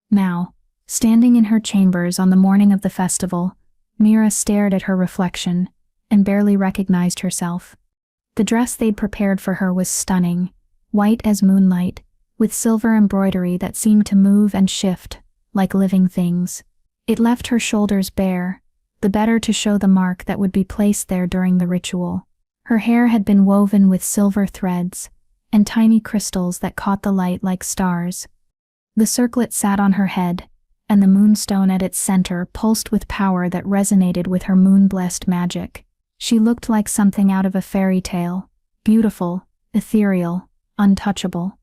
Now, standing in her chambers on the morning of the festival, Mira stared at her reflection and barely recognized herself. The dress they'd prepared for her was stunning, white as moonlight, with silver embroidery that seemed to move and shift, like living things. It left her shoulders bare, the better to show the mark that would be placed there during the ritual. Her hair had been woven with silver threads, and tiny crystals that caught the light like stars. The circlet sat on her head, and the moonstone at its center pulsed with power that resonated with her moon-blessed magic. She looked like something out of a fairy tale, beautiful, ethereal, untouchable.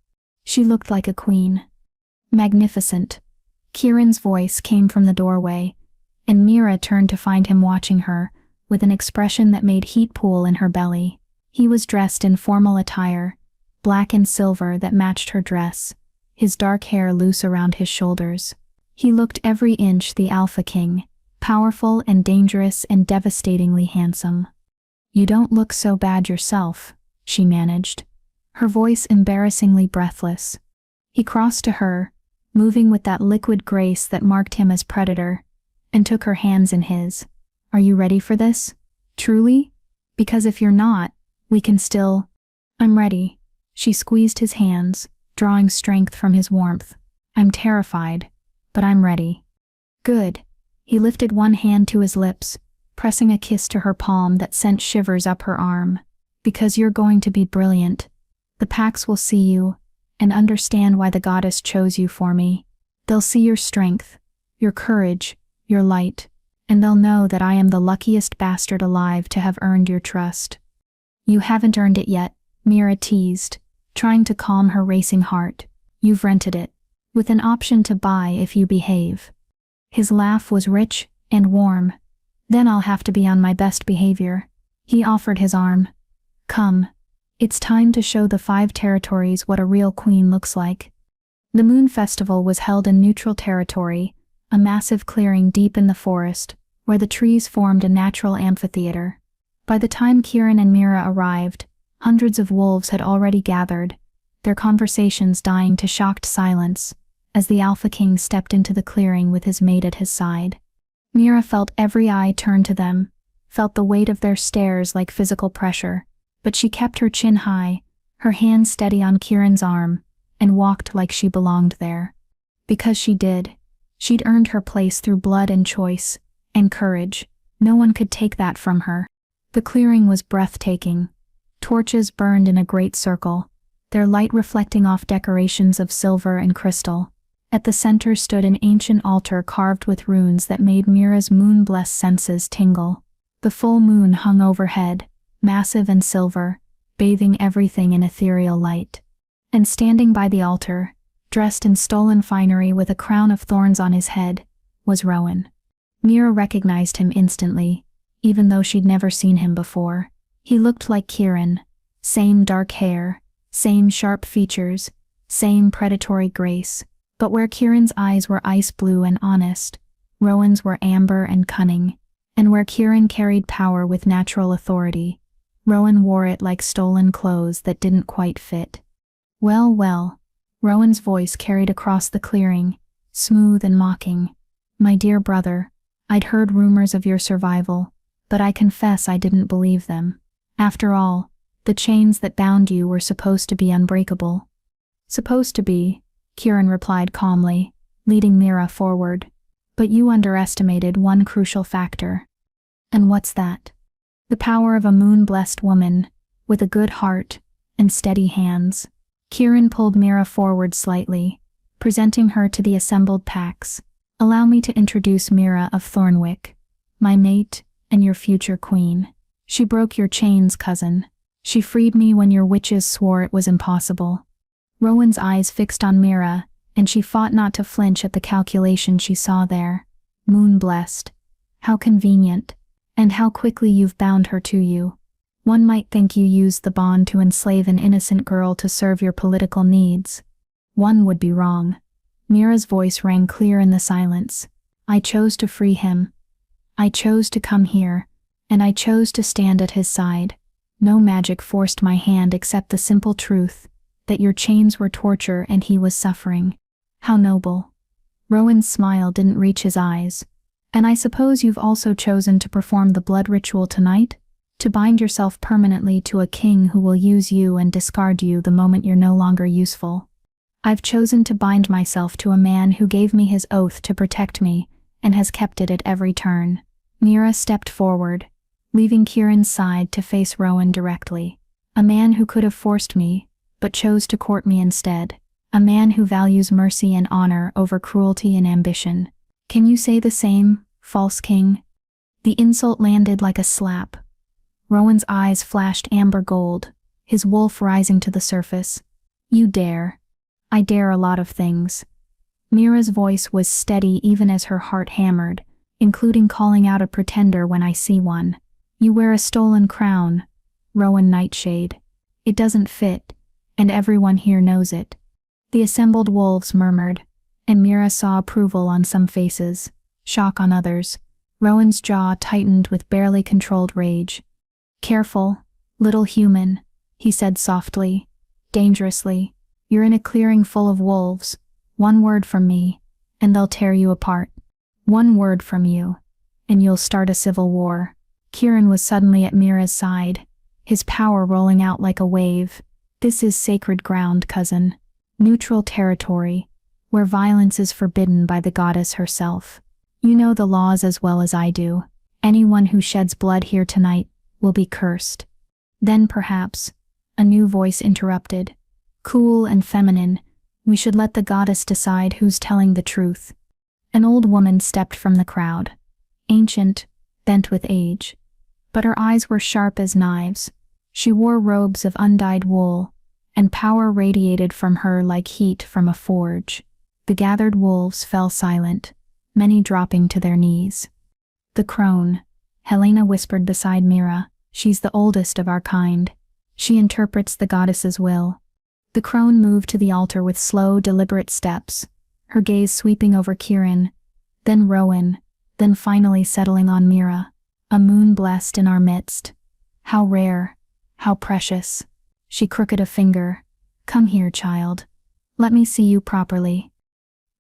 She looked like a queen. Magnificent. Kieran's voice came from the doorway, and Mira turned to find him watching her, with an expression that made heat pool in her belly. He was dressed in formal attire, black and silver that matched her dress, his dark hair loose around his shoulders. He looked every inch the Alpha King, powerful and dangerous and devastatingly handsome. You don't look so bad yourself, she managed, her voice embarrassingly breathless. He crossed to her, moving with that liquid grace that marked him as predator, and took her hands in his. Are you ready for this? Truly? Because if you're not, we can still… I'm ready. She squeezed his hands, drawing strength from his warmth. I'm terrified, but I'm ready. Good. He lifted one hand to his lips, pressing a kiss to her palm that sent shivers up her arm. Because you're going to be brilliant. The Pax will see you, and understand why the goddess chose you for me. They'll see your strength, your courage, your light, and they'll know that I am the luckiest bastard alive to have earned your trust. You haven't earned it yet, Mira teased, trying to calm her racing heart. You've rented it, with an option to buy if you behave. His laugh was rich and warm. Then I'll have to be on my best behavior. He offered his arm. Come. It's time to show the 5 territories what a real queen looks like. The Moon Festival was held in neutral territory, a massive clearing deep in the forest, where the trees formed a natural amphitheater. By the time Kieran and Mira arrived, hundreds of wolves had already gathered, their conversations dying to shocked silence, as the Alpha King stepped into the clearing with his mate at his side. Mira felt every eye turn to them, felt the weight of their stares like physical pressure, but she kept her chin high, her hand steady on Kieran's arm, and walked like she belonged there. Because she did. She'd earned her place through blood and choice, and courage. No one could take that from her. The clearing was breathtaking. Torches burned in a great circle, their light reflecting off decorations of silver and crystal. At the center stood an ancient altar carved with runes that made Mira's moon-blessed senses tingle. The full moon hung overhead, massive and silver, bathing everything in ethereal light. And standing by the altar, dressed in stolen finery with a crown of thorns on his head, was Rowan. Mira recognized him instantly, even though she'd never seen him before. He looked like Kieran, same dark hair, same sharp features, same predatory grace, but where Kieran's eyes were ice blue and honest, Rowan's were amber and cunning, and where Kieran carried power with natural authority, Rowan wore it like stolen clothes that didn't quite fit. Well, well, Rowan's voice carried across the clearing, smooth and mocking. My dear brother, I'd heard rumors of your survival, but I confess I didn't believe them. After all, the chains that bound you were supposed to be unbreakable. Supposed to be, Kieran replied calmly, leading Mira forward. But you underestimated one crucial factor. And what's that? The power of a moon-blessed woman, with a good heart and steady hands. Kieran pulled Mira forward slightly, presenting her to the assembled packs. Allow me to introduce Mira of Thornwick, my mate and your future queen. She broke your chains, cousin. She freed me when your witches swore it was impossible. Rowan's eyes fixed on Mira, and she fought not to flinch at the calculation she saw there. Moon-blessed. How convenient. And how quickly you've bound her to you. One might think you used the bond to enslave an innocent girl to serve your political needs. One would be wrong. Mira's voice rang clear in the silence. I chose to free him. I chose to come here, and I chose to stand at his side. No magic forced my hand except the simple truth that your chains were torture and he was suffering. How noble. Rowan's smile didn't reach his eyes. And I suppose you've also chosen to perform the blood ritual tonight? To bind yourself permanently to a king who will use you and discard you the moment you're no longer useful. I've chosen to bind myself to a man who gave me his oath to protect me and has kept it at every turn. Mira stepped forward, leaving Kieran's side to face Rowan directly. A man who could have forced me, but chose to court me instead. A man who values mercy and honor over cruelty and ambition. Can you say the same, false king? The insult landed like a slap. Rowan's eyes flashed amber gold, his wolf rising to the surface. You dare. I dare a lot of things. Mira's voice was steady even as her heart hammered, including calling out a pretender when I see one. You wear a stolen crown, Rowan Nightshade. It doesn't fit, and everyone here knows it. The assembled wolves murmured, and Mira saw approval on some faces, shock on others. Rowan's jaw tightened with barely controlled rage. Careful, little human, he said softly, dangerously. You're in a clearing full of wolves. One word from me, and they'll tear you apart. One word from you, and you'll start a civil war. Kieran was suddenly at Mira's side, his power rolling out like a wave. This is sacred ground, cousin. Neutral territory, where violence is forbidden by the goddess herself. You know the laws as well as I do. Anyone who sheds blood here tonight will be cursed. Then perhaps, a new voice interrupted. Cool and feminine, we should let the goddess decide who's telling the truth. An old woman stepped from the crowd. Ancient, bent with age. But her eyes were sharp as knives. She wore robes of undyed wool, and power radiated from her like heat from a forge. The gathered wolves fell silent, many dropping to their knees. The crone, Helena whispered beside Mira. She's the oldest of our kind. She interprets the goddess's will. The crone moved to the altar with slow, deliberate steps, her gaze sweeping over Kieran, then Rowan, then finally settling on Mira. A moon blessed in our midst. How rare, how precious. She crooked a finger. Come here, child. Let me see you properly.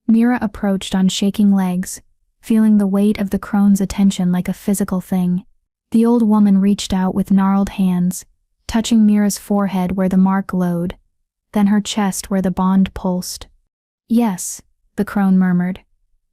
Mira approached on shaking legs, feeling the weight of the crone's attention like a physical thing. The old woman reached out with gnarled hands, touching Mira's forehead where the mark glowed, then her chest where the bond pulsed. Yes, the crone murmured.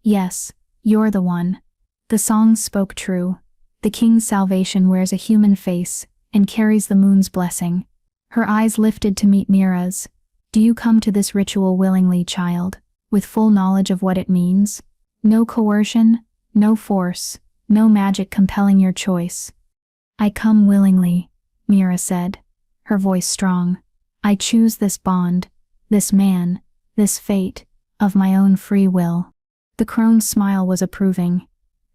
Yes, you're the one. The songs spoke true. The king's salvation wears a human face and carries the moon's blessing. Her eyes lifted to meet Mira's. Do you come to this ritual willingly, child, with full knowledge of what it means? No coercion, no force, no magic compelling your choice. I come willingly, Mira said, her voice strong. I choose this bond, this man, this fate, of my own free will. The crone's smile was approving.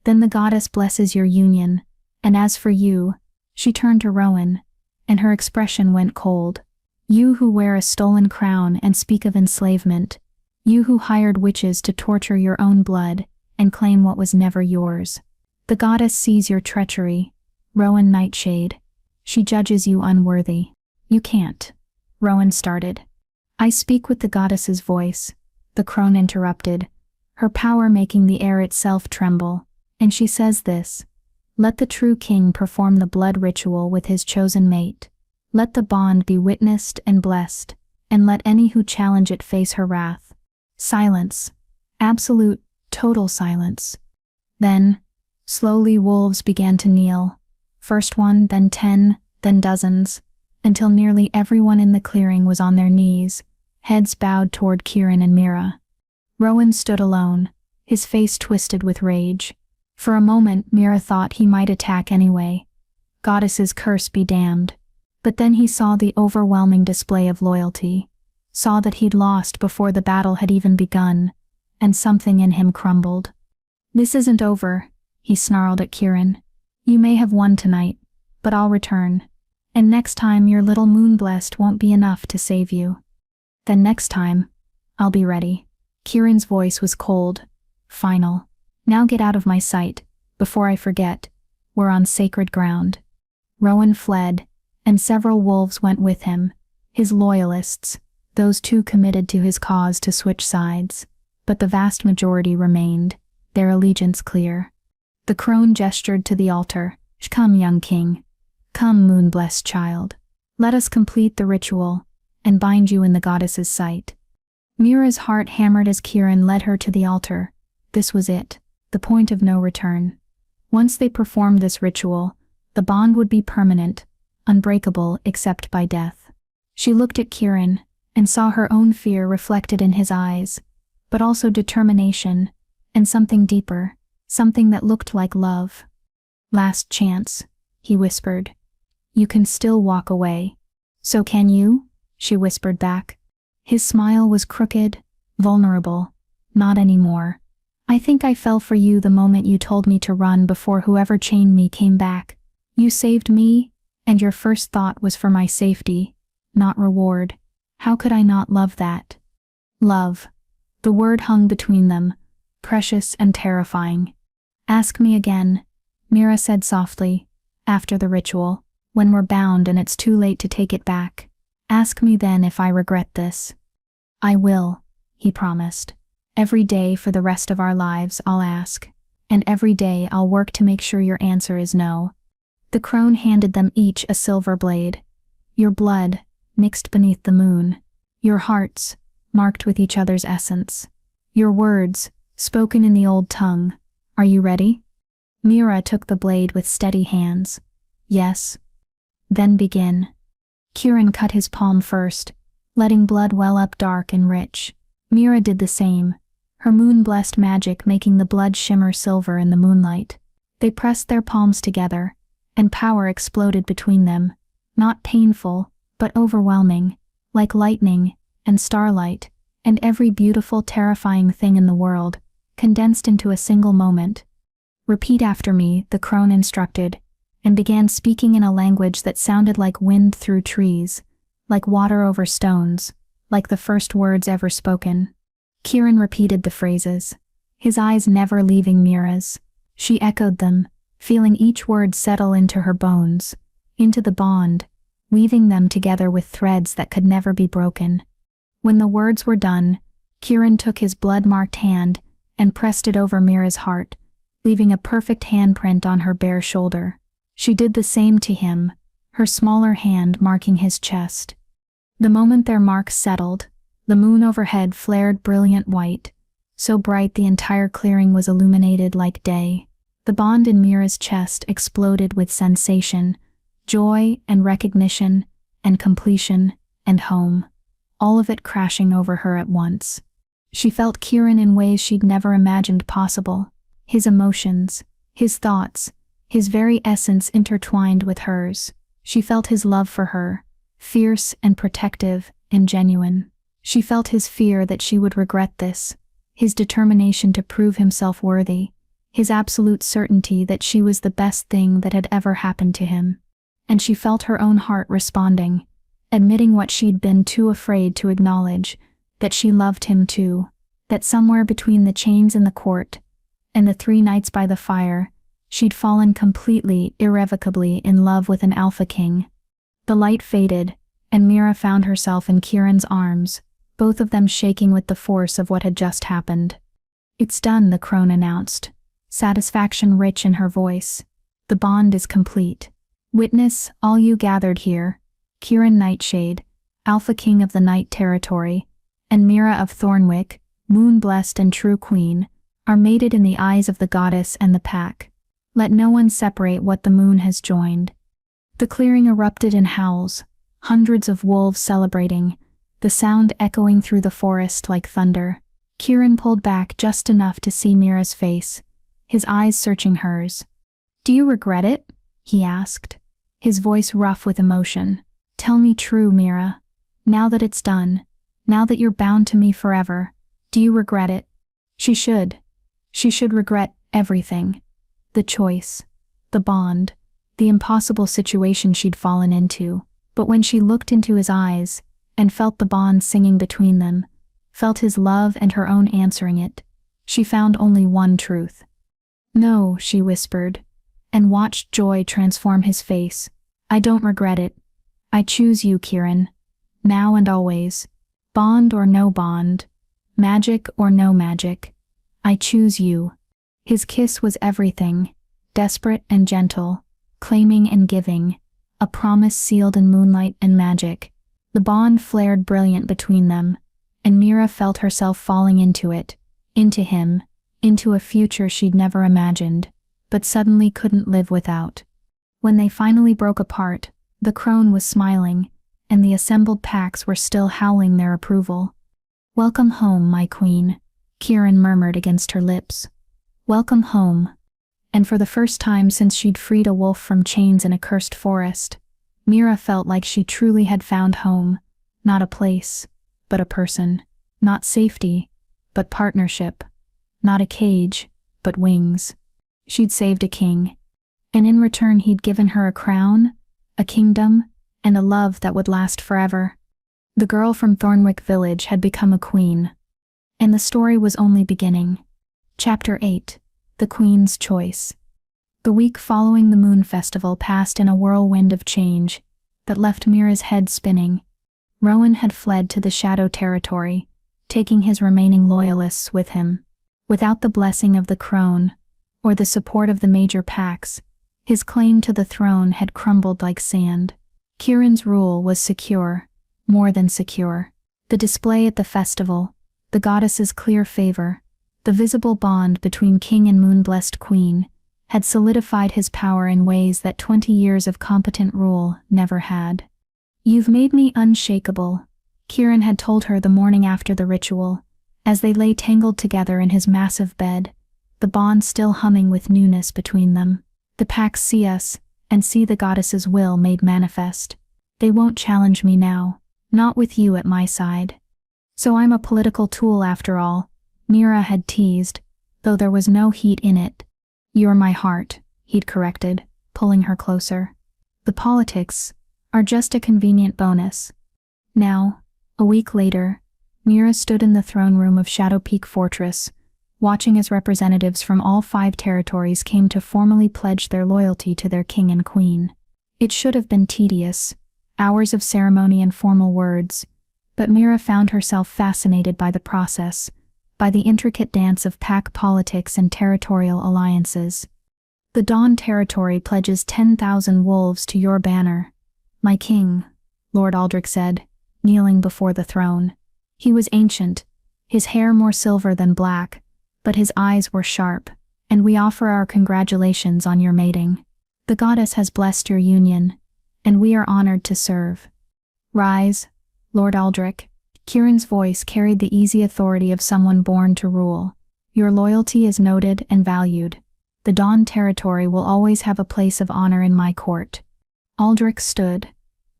Then the goddess blesses your union, and as for you, she turned to Rowan, and her expression went cold. You who wear a stolen crown and speak of enslavement, you who hired witches to torture your own blood and claim what was never yours. The goddess sees your treachery, Rowan Nightshade. She judges you unworthy. You can't. Rowan started. I speak with the goddess's voice, the crone interrupted, her power making the air itself tremble, and she says this: let the true king perform the blood ritual with his chosen mate. Let the bond be witnessed and blessed, and let any who challenge it face her wrath. Silence. Absolute, total silence. Then, slowly wolves began to kneel. First one, then 10, then dozens, until nearly everyone in the clearing was on their knees, heads bowed toward Kieran and Mira. Rowan stood alone, his face twisted with rage. For a moment Mira thought he might attack anyway. Goddess's curse be damned. But then he saw the overwhelming display of loyalty, saw that he'd lost before the battle had even begun, and something in him crumbled. This isn't over, he snarled at Kieran. You may have won tonight, but I'll return. And next time your little moon-blessed won't be enough to save you. Then next time, I'll be ready. Kieran's voice was cold, final. Now get out of my sight, before I forget. We're on sacred ground. Rowan fled, and several wolves went with him, his loyalists, those too committed to his cause to switch sides. But the vast majority remained, their allegiance clear. The crone gestured to the altar. Come, young king. Come, moon-blessed child. Let us complete the ritual, and bind you in the goddess's sight. Mira's heart hammered as Kieran led her to the altar. This was it, the point of no return. Once they performed this ritual, the bond would be permanent, unbreakable except by death. She looked at Kieran, and saw her own fear reflected in his eyes, but also determination, and something deeper, something that looked like love. Last chance, he whispered. You can still walk away. So can you? She whispered back. His smile was crooked, vulnerable. Not anymore. I think I fell for you the moment you told me to run before whoever chained me came back. You saved me, and your first thought was for my safety, not reward. How could I not love that? Love. The word hung between them, precious and terrifying. Ask me again, Mira said softly, after the ritual, when we're bound and it's too late to take it back. Ask me then if I regret this. I will, he promised. Every day for the rest of our lives I'll ask, and every day I'll work to make sure your answer is no. The crone handed them each a silver blade. Your blood, mixed beneath the moon. Your hearts, marked with each other's essence. Your words, spoken in the old tongue. Are you ready? Mira took the blade with steady hands. Yes. Then begin. Kieran cut his palm first, letting blood well up dark and rich. Mira did the same, her moon-blessed magic making the blood shimmer silver in the moonlight. They pressed their palms together, and power exploded between them, not painful, but overwhelming, like lightning and starlight, and every beautiful, terrifying thing in the world, condensed into a single moment. Repeat after me, the crone instructed, and began speaking in a language that sounded like wind through trees, like water over stones, like the first words ever spoken. Kieran repeated the phrases, his eyes never leaving Mira's. She echoed them, feeling each word settle into her bones, into the bond, weaving them together with threads that could never be broken. When the words were done, Kieran took his blood-marked hand and pressed it over Mira's heart, leaving a perfect handprint on her bare shoulder. She did the same to him, her smaller hand marking his chest. The moment their marks settled, the moon overhead flared brilliant white, so bright the entire clearing was illuminated like day. The bond in Mira's chest exploded with sensation, joy and recognition and completion and home, all of it crashing over her at once. She felt Kieran in ways she'd never imagined possible, his emotions, his thoughts, his very essence intertwined with hers. She felt his love for her, fierce and protective and genuine. She felt his fear that she would regret this, his determination to prove himself worthy, his absolute certainty that she was the best thing that had ever happened to him. And she felt her own heart responding, admitting what she'd been too afraid to acknowledge, that she loved him too, that somewhere between the chains in the court and the 3 nights by the fire, She'd fallen completely, irrevocably in love with an alpha king. The light faded, and Mira found herself in Kieran's arms, both of them shaking with the force of what had just happened. "It's done," the crone announced, satisfaction rich in her voice. "The bond is complete. Witness, all you gathered here, Kieran Nightshade, Alpha King of the Night Territory, and Mira of Thornwick, moon-blessed and true queen, are mated in the eyes of the goddess and the pack. Let no one separate what the moon has joined." The clearing erupted in howls, hundreds of wolves celebrating, the sound echoing through the forest like thunder. Kieran pulled back just enough to see Mira's face, his eyes searching hers. "Do you regret it?" he asked, his voice rough with emotion. "Tell me true, Mira. Now that it's done, now that you're bound to me forever, do you regret it?" She should. She should regret everything. The choice, the bond, the impossible situation she'd fallen into. But when she looked into his eyes, and felt the bond singing between them, felt his love and her own answering it, she found only one truth. "No," she whispered, and watched joy transform his face. "I don't regret it. I choose you, Kieran. Now and always. Bond or no bond. Magic or no magic. I choose you." His kiss was everything, desperate and gentle, claiming and giving, a promise sealed in moonlight and magic. The bond flared brilliant between them, and Mira felt herself falling into it, into him, into a future she'd never imagined, but suddenly couldn't live without. When they finally broke apart, the crone was smiling, and the assembled packs were still howling their approval. "Welcome home, my queen," Kieran murmured against her lips. "Welcome home." And for the first time since she'd freed a wolf from chains in a cursed forest, Mira felt like she truly had found home, not a place, but a person, not safety, but partnership, not a cage, but wings. She'd saved a king, and in return he'd given her a crown, a kingdom, and a love that would last forever. The girl from Thornwick Village had become a queen, and the story was only beginning. Chapter 8. The Queen's Choice. The week following the Moon Festival passed in a whirlwind of change that left Mira's head spinning. Rowan had fled to the Shadow Territory, taking his remaining loyalists with him. Without the blessing of the crone, or the support of the major packs, his claim to the throne had crumbled like sand. Kieran's rule was secure, more than secure. The display at the festival, the goddess's clear favor, the visible bond between king and moon-blessed queen, had solidified his power in ways that 20 years of competent rule never had. "You've made me unshakable," Kieran had told her the morning after the ritual, as they lay tangled together in his massive bed, the bond still humming with newness between them. "The packs see us, and see the goddess's will made manifest. They won't challenge me now, not with you at my side. So I'm a political tool after all," Mira had teased, though there was no heat in it. "You're my heart," he'd corrected, pulling her closer. "The politics are just a convenient bonus." Now, a week later, Mira stood in the throne room of Shadow Peak Fortress, watching as representatives from all 5 territories came to formally pledge their loyalty to their king and queen. It should have been tedious, hours of ceremony and formal words, but Mira found herself fascinated by the process, by the intricate dance of pack politics and territorial alliances. "The Dawn Territory pledges 10,000 wolves to your banner, my king," Lord Aldrich said, kneeling before the throne. He was ancient, his hair more silver than black, but his eyes were sharp. "And we offer our congratulations on your mating. The goddess has blessed your union, and we are honored to serve." "Rise, Lord Aldrich." Kieran's voice carried the easy authority of someone born to rule. "Your loyalty is noted and valued. The Dawn Territory will always have a place of honor in my court." Aldrich stood,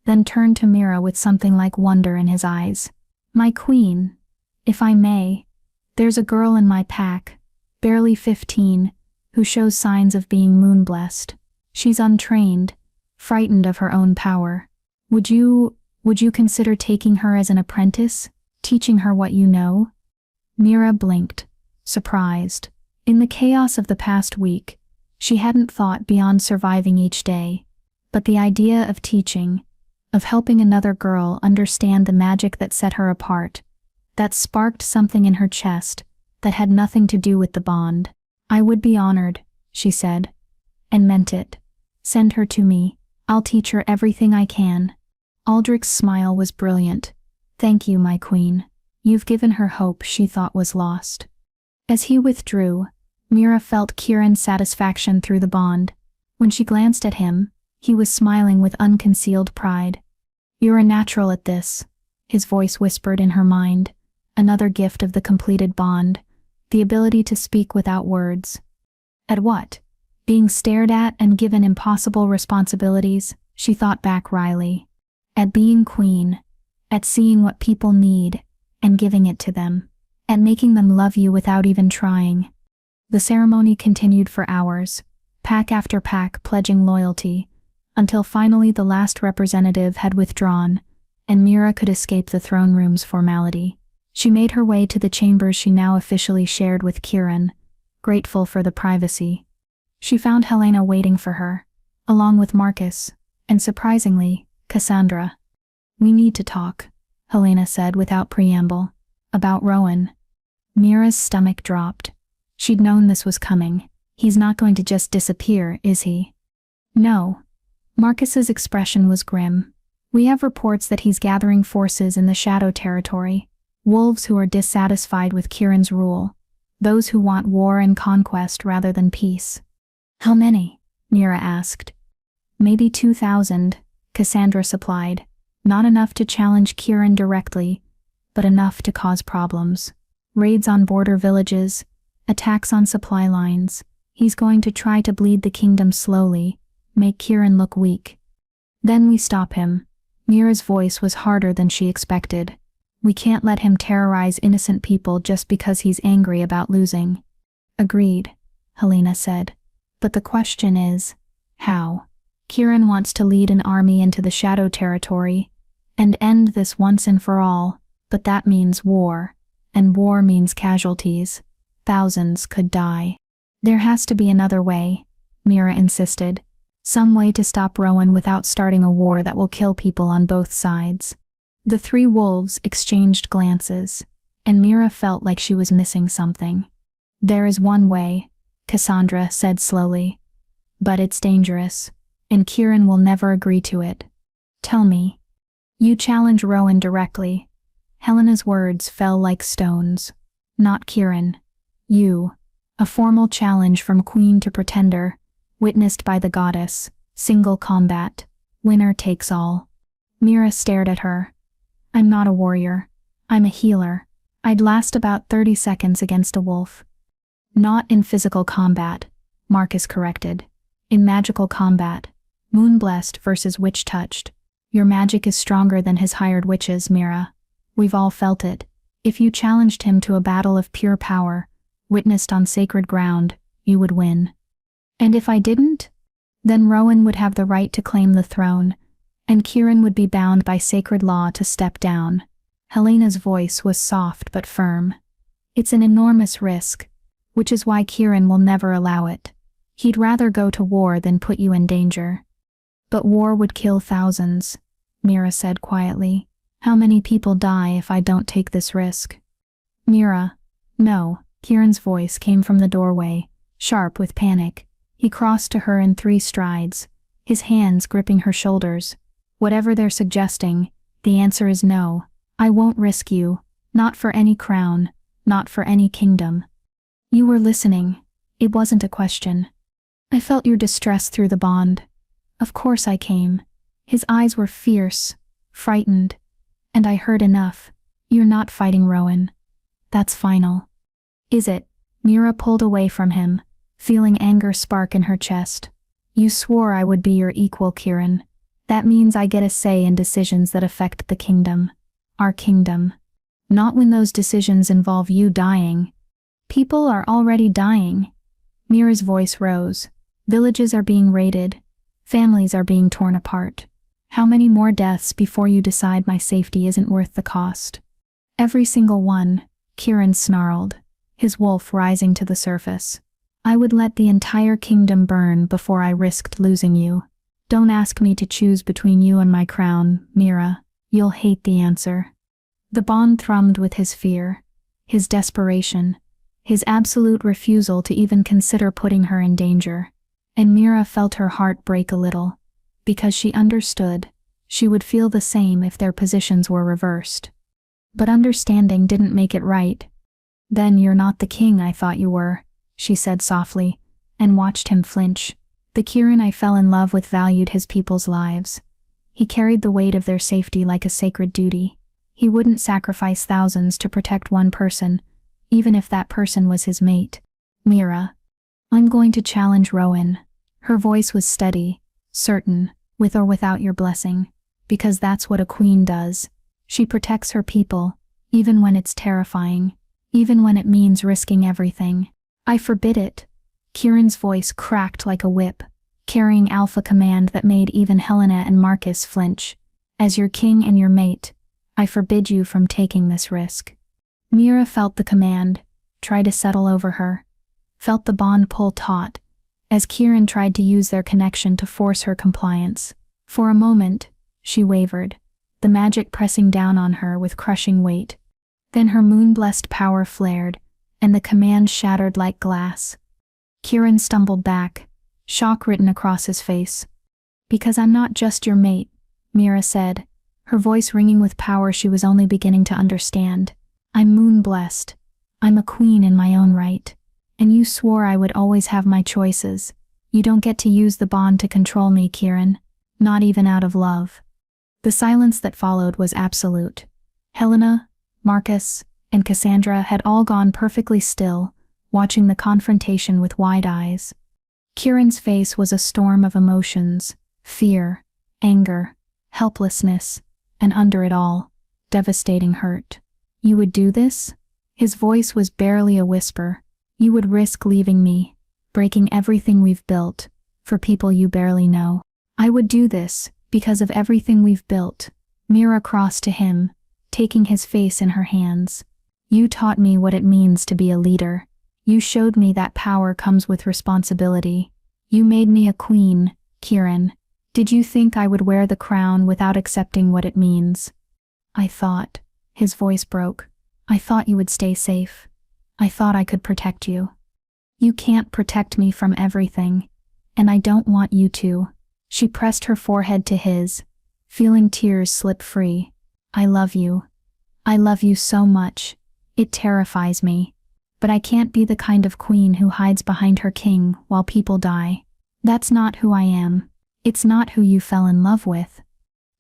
then turned to Mira with something like wonder in his eyes. "My queen, if I may, there's a girl in my pack, barely 15, who shows signs of being moon-blessed. She's untrained, frightened of her own power. Would you consider taking her as an apprentice, teaching her what you know?" Mira blinked, surprised. In the chaos of the past week, She hadn't thought beyond surviving each day, but the idea of teaching, of helping another girl understand the magic that set her apart, that sparked something in her chest that had nothing to do with the bond. "I would be honored," she said, and meant it. "Send her to me. I'll teach her everything I can." Aldrich's smile was brilliant. "Thank you, my queen. You've given her hope she thought was lost." As he withdrew, Mira felt Kieran's satisfaction through the bond. When she glanced at him, he was smiling with unconcealed pride. "You're a natural at this," his voice whispered in her mind. Another gift of the completed bond, the ability to speak without words. At what? Being stared at and given impossible responsibilities, she thought back wryly. At being queen, at seeing what people need and giving it to them, at making them love you without even trying. The ceremony continued for hours, pack after pack pledging loyalty, until finally the last representative had withdrawn, and Mira could escape the throne room's formality. She made her way to the chambers she now officially shared with Kieran, grateful for the privacy. She found Helena waiting for her, along with Marcus, and surprisingly, Cassandra. "We need to talk," Helena said without preamble. "About Rowan." Mira's stomach dropped. She'd known this was coming. He's not going to just disappear, is he? No. Marcus's expression was grim. "We have reports that he's gathering forces in the Shadow Territory, wolves who are dissatisfied with Kieran's rule, those who want war and conquest rather than peace." "How many?" Mira asked. "Maybe 2,000, Cassandra supplied. Not enough to challenge Kieran directly, but enough to cause problems. Raids on border villages, attacks on supply lines. He's going to try to bleed the kingdom slowly, make Kieran look weak. Then we stop him." Mira's voice was harder than she expected. "We can't let him terrorize innocent people just because he's angry about losing." "Agreed," Helena said. "But the question is, how? Kieran wants to lead an army into the Shadow Territory and end this once and for all, but that means war, and war means casualties. Thousands could die. There has to be another way," Mira insisted. "Some way to stop Rowan without starting a war that will kill people on both sides." The three wolves exchanged glances, and Mira felt like she was missing something. "There is one way," Cassandra said slowly. "But it's dangerous, and Kieran will never agree to it." "Tell me." "You challenge Rowan directly." Helena's words fell like stones. "Not Kieran. You. A formal challenge from queen to pretender, witnessed by the goddess, single combat, winner takes all." Mira stared at her. "I'm not a warrior. I'm a healer. I'd last about 30 seconds against a wolf." "Not in physical combat," Marcus corrected. "In magical combat. Moon-blessed versus witch-touched. Your magic is stronger than his hired witches, Mira. We've all felt it. If you challenged him to a battle of pure power, witnessed on sacred ground, you would win. And if I didn't? Then Rowan would have the right to claim the throne, and Kieran would be bound by sacred law to step down." Helena's voice was soft but firm. "It's an enormous risk, which is why Kieran will never allow it. He'd rather go to war than put you in danger." "But war would kill thousands," Mira said quietly. "How many people die if I don't take this risk?" "Mira." "No." Kieran's voice came from the doorway, sharp with panic. He crossed to her in 3 strides, his hands gripping her shoulders. "Whatever they're suggesting, the answer is no. I won't risk you, not for any crown, not for any kingdom." "You were listening. It wasn't a question. I felt your distress through the bond. Of course I came." His eyes were fierce, frightened. "And I heard enough. You're not fighting Rowan. That's final." "Is it?" Mira pulled away from him, feeling anger spark in her chest. "You swore I would be your equal, Kieran. That means I get a say in decisions that affect the kingdom. Our kingdom. Not when those decisions involve you dying." "People are already dying." Mira's voice rose. "Villages are being raided. Families are being torn apart. How many more deaths before you decide my safety isn't worth the cost?" "Every single one," Kieran snarled, his wolf rising to the surface. I would let the entire kingdom burn before I risked losing you. Don't ask me to choose between you and my crown, Mira. You'll hate the answer." The bond thrummed with his fear, his desperation, his absolute refusal to even consider putting her in danger. And Mira felt her heart break a little, because she understood she would feel the same if their positions were reversed. But understanding didn't make it right. "Then you're not the king I thought you were," she said softly, and watched him flinch. "The Kirin I fell in love with valued his people's lives. He carried the weight of their safety like a sacred duty. He wouldn't sacrifice thousands to protect one person, even if that person was his mate. Mira, I'm going to challenge Rowan." Her voice was steady, certain, with or without your blessing, because that's what a queen does. She protects her people, even when it's terrifying, even when it means risking everything. "I forbid it." Kirin's voice cracked like a whip, carrying alpha command that made even Helena and Marcus flinch. "As your king and your mate, I forbid you from taking this risk." Mira felt the command, tried to settle over her, felt the bond pull taut, as Kirin tried to use their connection to force her compliance. For a moment, she wavered, the magic pressing down on her with crushing weight. Then her moon-blessed power flared, and the command shattered like glass. Kirin stumbled back, shock written across his face. "Because I'm not just your mate," Mira said, her voice ringing with power she was only beginning to understand. "I'm moon-blessed. I'm a queen in my own right. And you swore I would always have my choices. You don't get to use the bond to control me, Kirin. Not even out of love." The silence that followed was absolute. Helena, Marcus, and Cassandra had all gone perfectly still, watching the confrontation with wide eyes. Kirin's face was a storm of emotions: fear, anger, helplessness, and under it all, devastating hurt. "You would do this?" His voice was barely a whisper. "You would risk leaving me, breaking everything we've built, for people you barely know." "I would do this, because of everything we've built." Mira crossed to him, taking his face in her hands. "You taught me what it means to be a leader. You showed me that power comes with responsibility. You made me a queen, Kirin. Did you think I would wear the crown without accepting what it means?" "I thought," his voice broke, "I thought you would stay safe. I thought I could protect you." "You can't protect me from everything, and I don't want you to." She pressed her forehead to his, feeling tears slip free. "I love you. I love you so much. It terrifies me. But I can't be the kind of queen who hides behind her king while people die. That's not who I am. It's not who you fell in love with."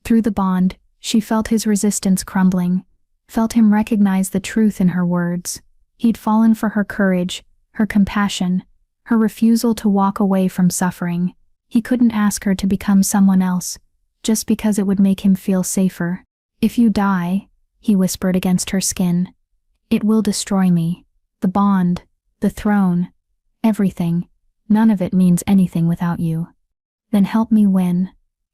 Through the bond, she felt his resistance crumbling, felt him recognize the truth in her words. He'd fallen for her courage, her compassion, her refusal to walk away from suffering. He couldn't ask her to become someone else, just because it would make him feel safer. "If you die," he whispered against her skin, "it will destroy me. The bond, the throne, everything. None of it means anything without you. Then help me win."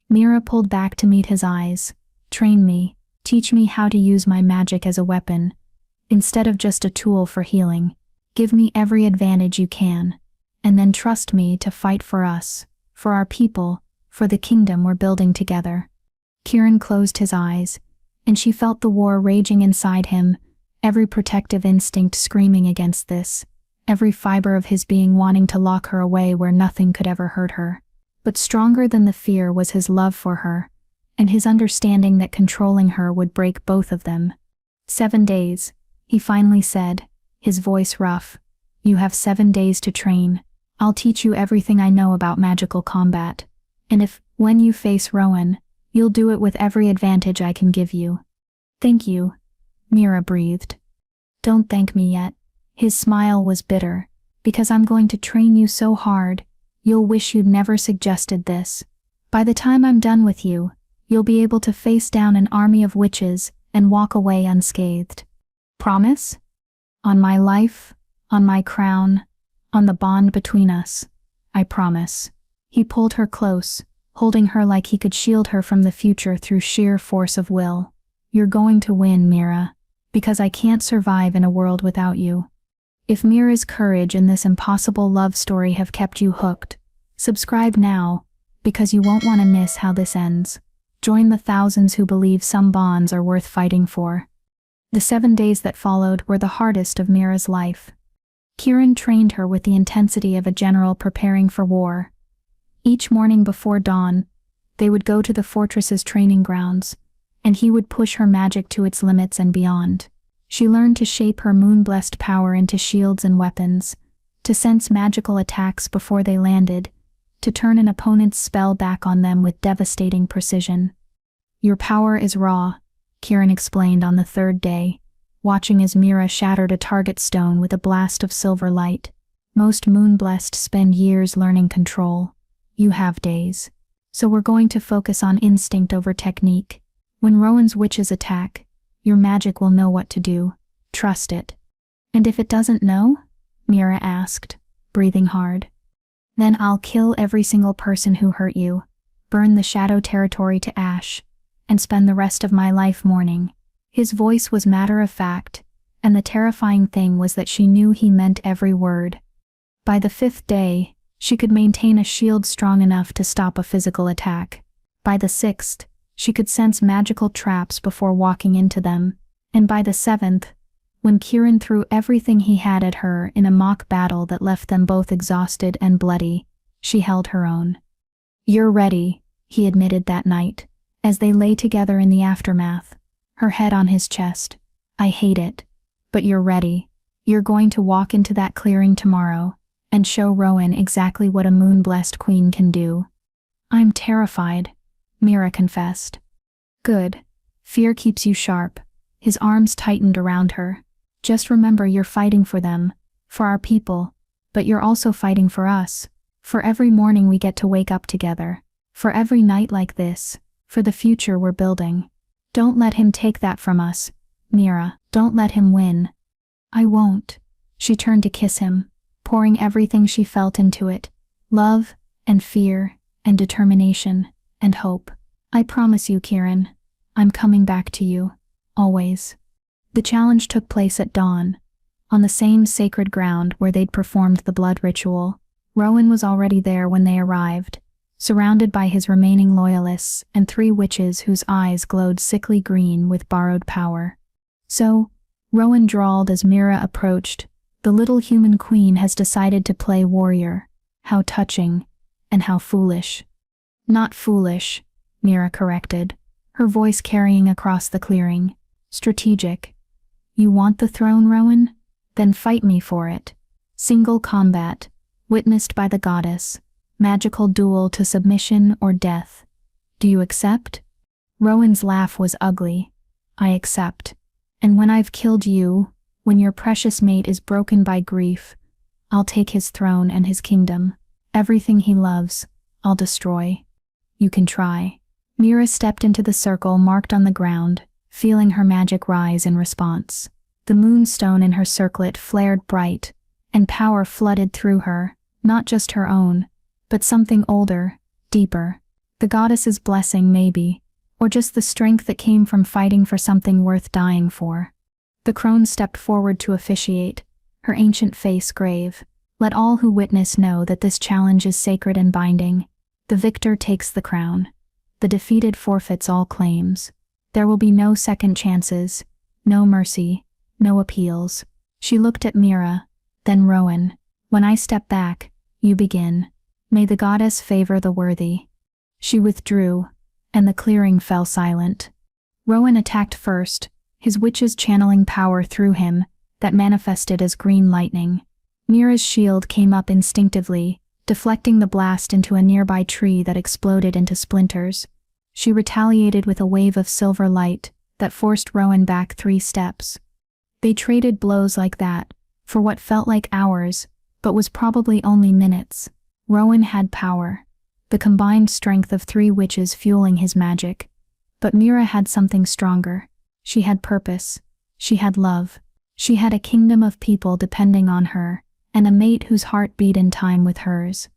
Mira pulled back to meet his eyes. "Train me, teach me how to use my magic as a weapon, instead of just a tool for healing. Give me every advantage you can, and then trust me to fight for us, for our people, for the kingdom we're building together." Kirin closed his eyes, and she felt the war raging inside him, every protective instinct screaming against this, every fiber of his being wanting to lock her away where nothing could ever hurt her. But stronger than the fear was his love for her, and his understanding that controlling her would break both of them. 7 days, he finally said, his voice rough. "You have 7 days to train. I'll teach you everything I know about magical combat. And if, when you face Rowan, you'll do it with every advantage I can give you." "Thank you," Mira breathed. "Don't thank me yet." His smile was bitter. "Because I'm going to train you so hard, you'll wish you'd never suggested this. By the time I'm done with you, you'll be able to face down an army of witches and walk away unscathed. Promise? On my life, on my crown, on the bond between us. I promise." He pulled her close, holding her like he could shield her from the future through sheer force of will. "You're going to win, Mira, because I can't survive in a world without you." If Mira's courage and this impossible love story have kept you hooked, subscribe now, because you won't want to miss how this ends. Join the thousands who believe some bonds are worth fighting for. The 7 days that followed were the hardest of Mira's life. Kieran trained her with the intensity of a general preparing for war. Each morning before dawn, they would go to the fortress's training grounds, and he would push her magic to its limits and beyond. She learned to shape her moon-blessed power into shields and weapons, to sense magical attacks before they landed, to turn an opponent's spell back on them with devastating precision. "Your power is raw," Kieran explained on the 3rd day, watching as Mira shattered a target stone with a blast of silver light. "Most moon-blessed spend years learning control. You have days. So we're going to focus on instinct over technique. When Rowan's witches attack, your magic will know what to do. Trust it." "And if it doesn't know?" Mira asked, breathing hard. "Then I'll kill every single person who hurt you, burn the shadow territory to ash, and spend the rest of my life mourning." His voice was matter-of-fact, and the terrifying thing was that she knew he meant every word. By the 5th day, she could maintain a shield strong enough to stop a physical attack. By the 6th, she could sense magical traps before walking into them, and by the 7th, when Kieran threw everything he had at her in a mock battle that left them both exhausted and bloody, she held her own. "You're ready," he admitted that night, as they lay together in the aftermath, her head on his chest. "I hate it, but you're ready. You're going to walk into that clearing tomorrow, and show Rowan exactly what a moon-blessed queen can do." "I'm terrified," Mira confessed. "Good. Fear keeps you sharp." His arms tightened around her. "Just remember you're fighting for them, for our people, but you're also fighting for us, for every morning we get to wake up together, for every night like this, for the future we're building. Don't let him take that from us, Mira. Don't let him win." "I won't." She turned to kiss him, pouring everything she felt into it, love and fear and determination and hope. "I promise you, Kieran, I'm coming back to you, always." The challenge took place at dawn, on the same sacred ground where they'd performed the blood ritual. Rowan was already there when they arrived, surrounded by his remaining loyalists and 3 witches whose eyes glowed sickly green with borrowed power. "So," Rowan drawled as Mira approached, "the little human queen has decided to play warrior. How touching, and how foolish." "Not foolish," Mira corrected, her voice carrying across the clearing. "Strategic. You want the throne, Rowan? Then fight me for it. Single combat, witnessed by the goddess, magical duel to submission or death. Do you accept?" Rowan's laugh was ugly. "I accept. And when I've killed you, when your precious mate is broken by grief, I'll take his throne and his kingdom. Everything he loves, I'll destroy. You can try." Mira stepped into the circle marked on the ground, feeling her magic rise in response. The moonstone in her circlet flared bright, and power flooded through her, not just her own, but something older, deeper. The goddess's blessing maybe, or just the strength that came from fighting for something worth dying for. The crone stepped forward to officiate, her ancient face grave. "Let all who witness know that this challenge is sacred and binding. The victor takes the crown. The defeated forfeits all claims. There will be no second chances, no mercy, no appeals." She looked at Mira, then Rowan. "When I step back, you begin. May the goddess favor the worthy." She withdrew, and the clearing fell silent. Rowan attacked first, his witches channeling power through him that manifested as green lightning. Mira's shield came up instinctively, deflecting the blast into a nearby tree that exploded into splinters. She retaliated with a wave of silver light that forced Rowan back 3 steps. They traded blows like that, for what felt like hours, but was probably only minutes. Rowan had power, the combined strength of 3 witches fueling his magic. But Mira had something stronger. She had purpose. She had love. She had a kingdom of people depending on her, and a mate whose heart beat in time with hers.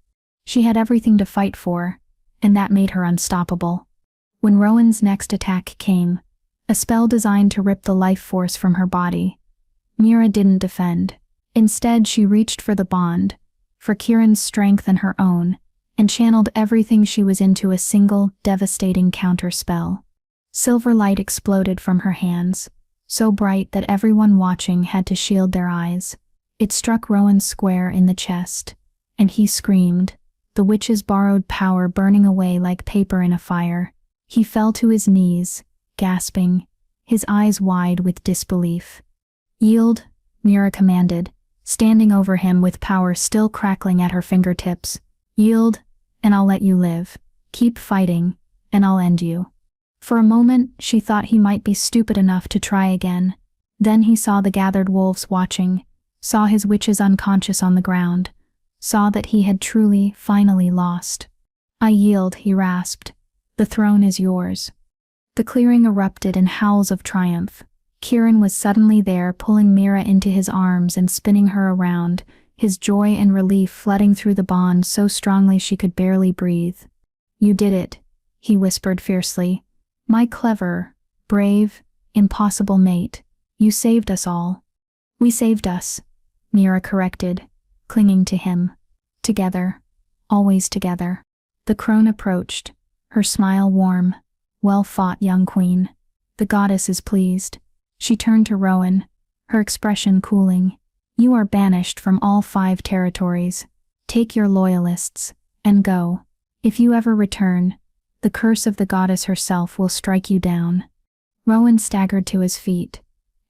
She had everything to fight for, and that made her unstoppable. When Rowan's next attack came, a spell designed to rip the life force from her body, Mira didn't defend. Instead, she reached for the bond, for Kieran's strength and her own, and channeled everything she was into a single, devastating counterspell. Silver light exploded from her hands, so bright that everyone watching had to shield their eyes. It struck Rowan square in the chest, and he screamed, the witch's borrowed power burning away like paper in a fire. He fell to his knees, gasping, his eyes wide with disbelief. "Yield," Mira commanded, standing over him with power still crackling at her fingertips. "Yield, and I'll let you live. Keep fighting, and I'll end you." For a moment, she thought he might be stupid enough to try again. Then he saw the gathered wolves watching, saw his witches unconscious on the ground, saw that he had truly, finally lost. "I yield," he rasped. "The throne is yours." The clearing erupted in howls of triumph. Kieran was suddenly there, pulling Mira into his arms and spinning her around, his joy and relief flooding through the bond so strongly she could barely breathe. "You did it," he whispered fiercely. "My clever, brave, impossible mate. You saved us all." "We saved us," Mira corrected, clinging to him. "Together. Always together." The crone approached, her smile warm. "Well fought, young queen. The goddess is pleased." She turned to Rowan, her expression cooling. "You are banished from all 5 territories. Take your loyalists, and go. If you ever return, the curse of the goddess herself will strike you down." Rowan staggered to his feet,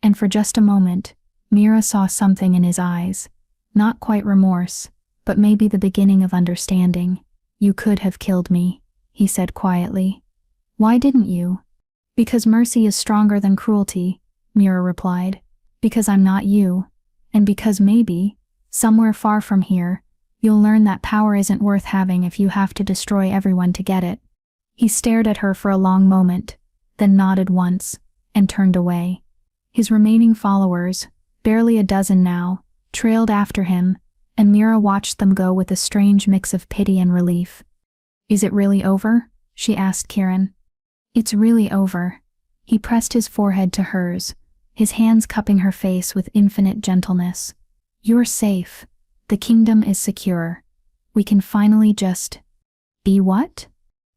and for just a moment, Mira saw something in his eyes. Not quite remorse, but maybe the beginning of understanding. "You could have killed me," he said quietly. "Why didn't you?" "Because mercy is stronger than cruelty," Mira replied. "Because I'm not you, and because maybe, somewhere far from here, you'll learn that power isn't worth having if you have to destroy everyone to get it." He stared at her for a long moment, then nodded once, and turned away. His remaining followers, barely a dozen now, trailed after him, and Mira watched them go with a strange mix of pity and relief. "Is it really over?" she asked Kieran. "It's really over." He pressed his forehead to hers, his hands cupping her face with infinite gentleness. "You're safe. The kingdom is secure. We can finally just be what?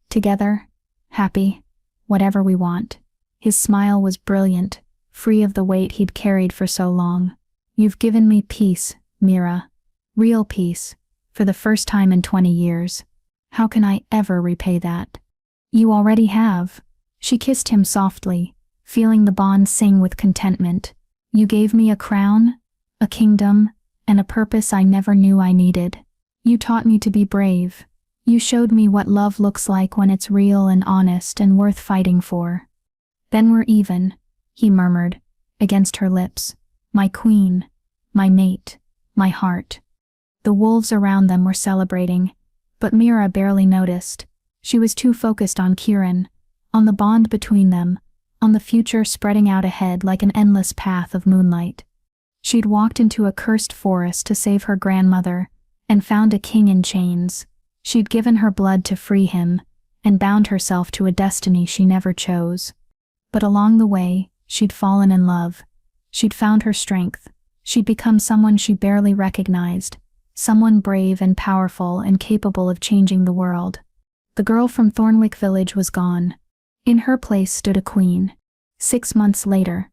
Together, happy, whatever we want." His smile was brilliant, free of the weight he'd carried for so long. "You've given me peace, Mira. Real peace, for the first time in 20 years. How can I ever repay that?" "You already have." She kissed him softly, feeling the bond sing with contentment. "You gave me a crown, a kingdom, and a purpose I never knew I needed. You taught me to be brave. You showed me what love looks like when it's real and honest and worth fighting for." "Then we're even," he murmured, against her lips. "My queen, my mate, my heart." The wolves around them were celebrating, but Mira barely noticed. She was too focused on Kieran, on the bond between them, on the future spreading out ahead like an endless path of moonlight. She'd walked into a cursed forest to save her grandmother, and found a king in chains. She'd given her blood to free him, and bound herself to a destiny she never chose. But along the way, she'd fallen in love. She'd found her strength. She'd become someone she barely recognized, someone brave and powerful and capable of changing the world. The girl from Thornwick Village was gone. In her place stood a queen. 6 months later,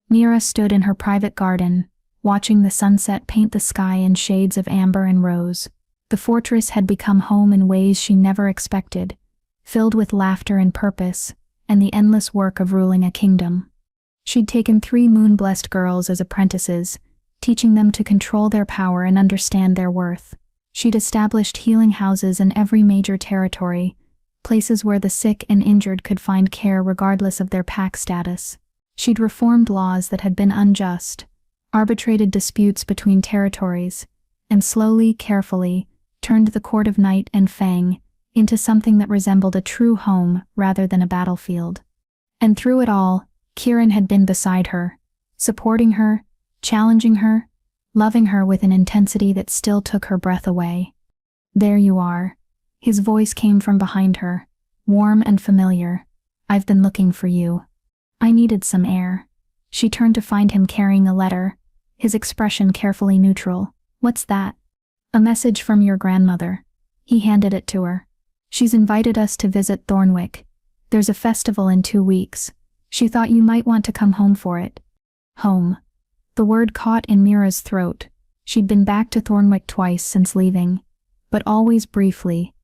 Mira stood in her private garden, watching the sunset paint the sky in shades of amber and rose. The fortress had become home in ways she never expected, filled with laughter and purpose, and the endless work of ruling a kingdom. She'd taken 3 moon-blessed girls as apprentices, teaching them to control their power and understand their worth. She'd established healing houses in every major territory, places where the sick and injured could find care regardless of their pack status. She'd reformed laws that had been unjust, arbitrated disputes between territories, and slowly, carefully, turned the court of Night and Fang into something that resembled a true home rather than a battlefield. And through it all, Kieran had been beside her, supporting her, challenging her, loving her with an intensity that still took her breath away. "There you are." His voice came from behind her, warm and familiar. "I've been looking for you." "I needed some air." She turned to find him carrying a letter, his expression carefully neutral. "What's that?" "A message from your grandmother." He handed it to her. "She's invited us to visit Thornwick. There's a festival in 2 weeks. She thought you might want to come home for it." Home. The word caught in Mira's throat. She'd been back to Thornwick twice since leaving, but always briefly,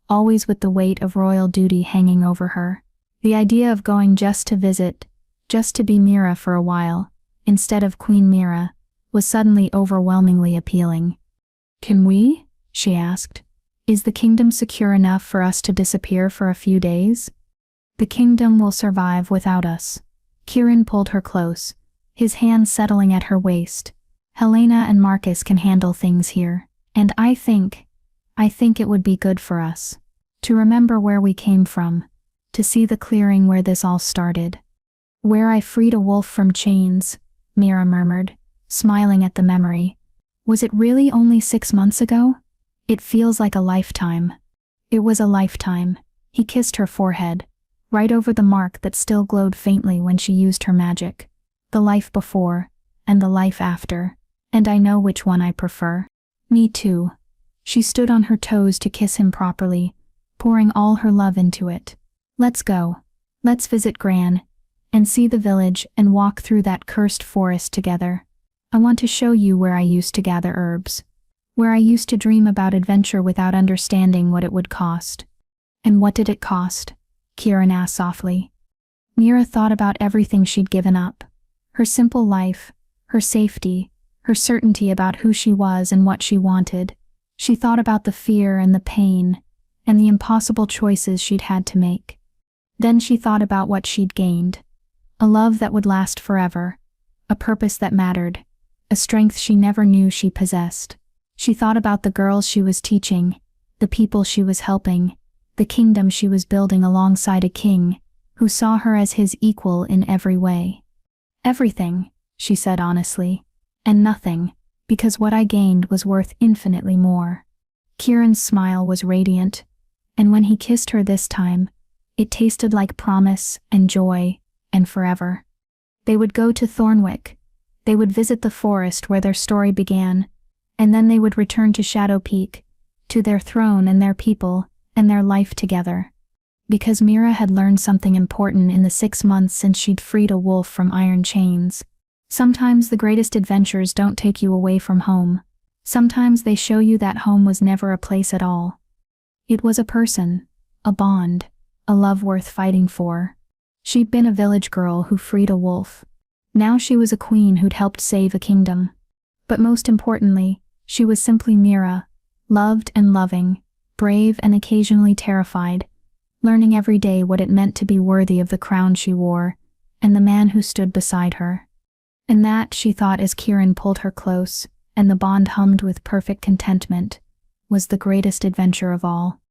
always with the weight of royal duty hanging over her. The idea of going just to visit, just to be Mira for a while, instead of Queen Mira, was suddenly overwhelmingly appealing. "Can we?" she asked. "Is the kingdom secure enough for us to disappear for a few days?" "The kingdom will survive without us." Kieran pulled her close, his hand settling at her waist. "Helena and Marcus can handle things here. And I think it would be good for us to remember where we came from, to see the clearing where this all started." "Where I freed a wolf from chains," Mira murmured, smiling at the memory. "Was it really only 6 months ago? It feels like a lifetime." It was a lifetime. He kissed her forehead, right over the mark that still glowed faintly when she used her magic. "The life before, and the life after. And I know which one I prefer." "Me too." She stood on her toes to kiss him properly, pouring all her love into it. "Let's go. Let's visit Gran, and see the village and walk through that cursed forest together. I want to show you where I used to gather herbs, where I used to dream about adventure without understanding what it would cost." "And what did it cost?" Kieran asked softly. Mira thought about everything she'd given up. Her simple life, her safety, her certainty about who she was and what she wanted. She thought about the fear and the pain, and the impossible choices she'd had to make. Then she thought about what she'd gained. A love that would last forever, a purpose that mattered, a strength she never knew she possessed. She thought about the girls she was teaching, the people she was helping, the kingdom she was building alongside a king who saw her as his equal in every way. "Everything," she said honestly, "and nothing, because what I gained was worth infinitely more." Kieran's smile was radiant, and when he kissed her this time, it tasted like promise and joy and forever. They would go to Thornwick. They would visit the forest where their story began, and then they would return to Shadow Peak, to their throne and their people and their life together. Because Mira had learned something important in the 6 months since she'd freed a wolf from iron chains. Sometimes the greatest adventures don't take you away from home. Sometimes they show you that home was never a place at all. It was a person, a bond, a love worth fighting for. She'd been a village girl who freed a wolf. Now she was a queen who'd helped save a kingdom. But most importantly, she was simply Mira, loved and loving, brave and occasionally terrified, learning every day what it meant to be worthy of the crown she wore, and the man who stood beside her. And that, she thought as Kieran pulled her close, and the bond hummed with perfect contentment, was the greatest adventure of all.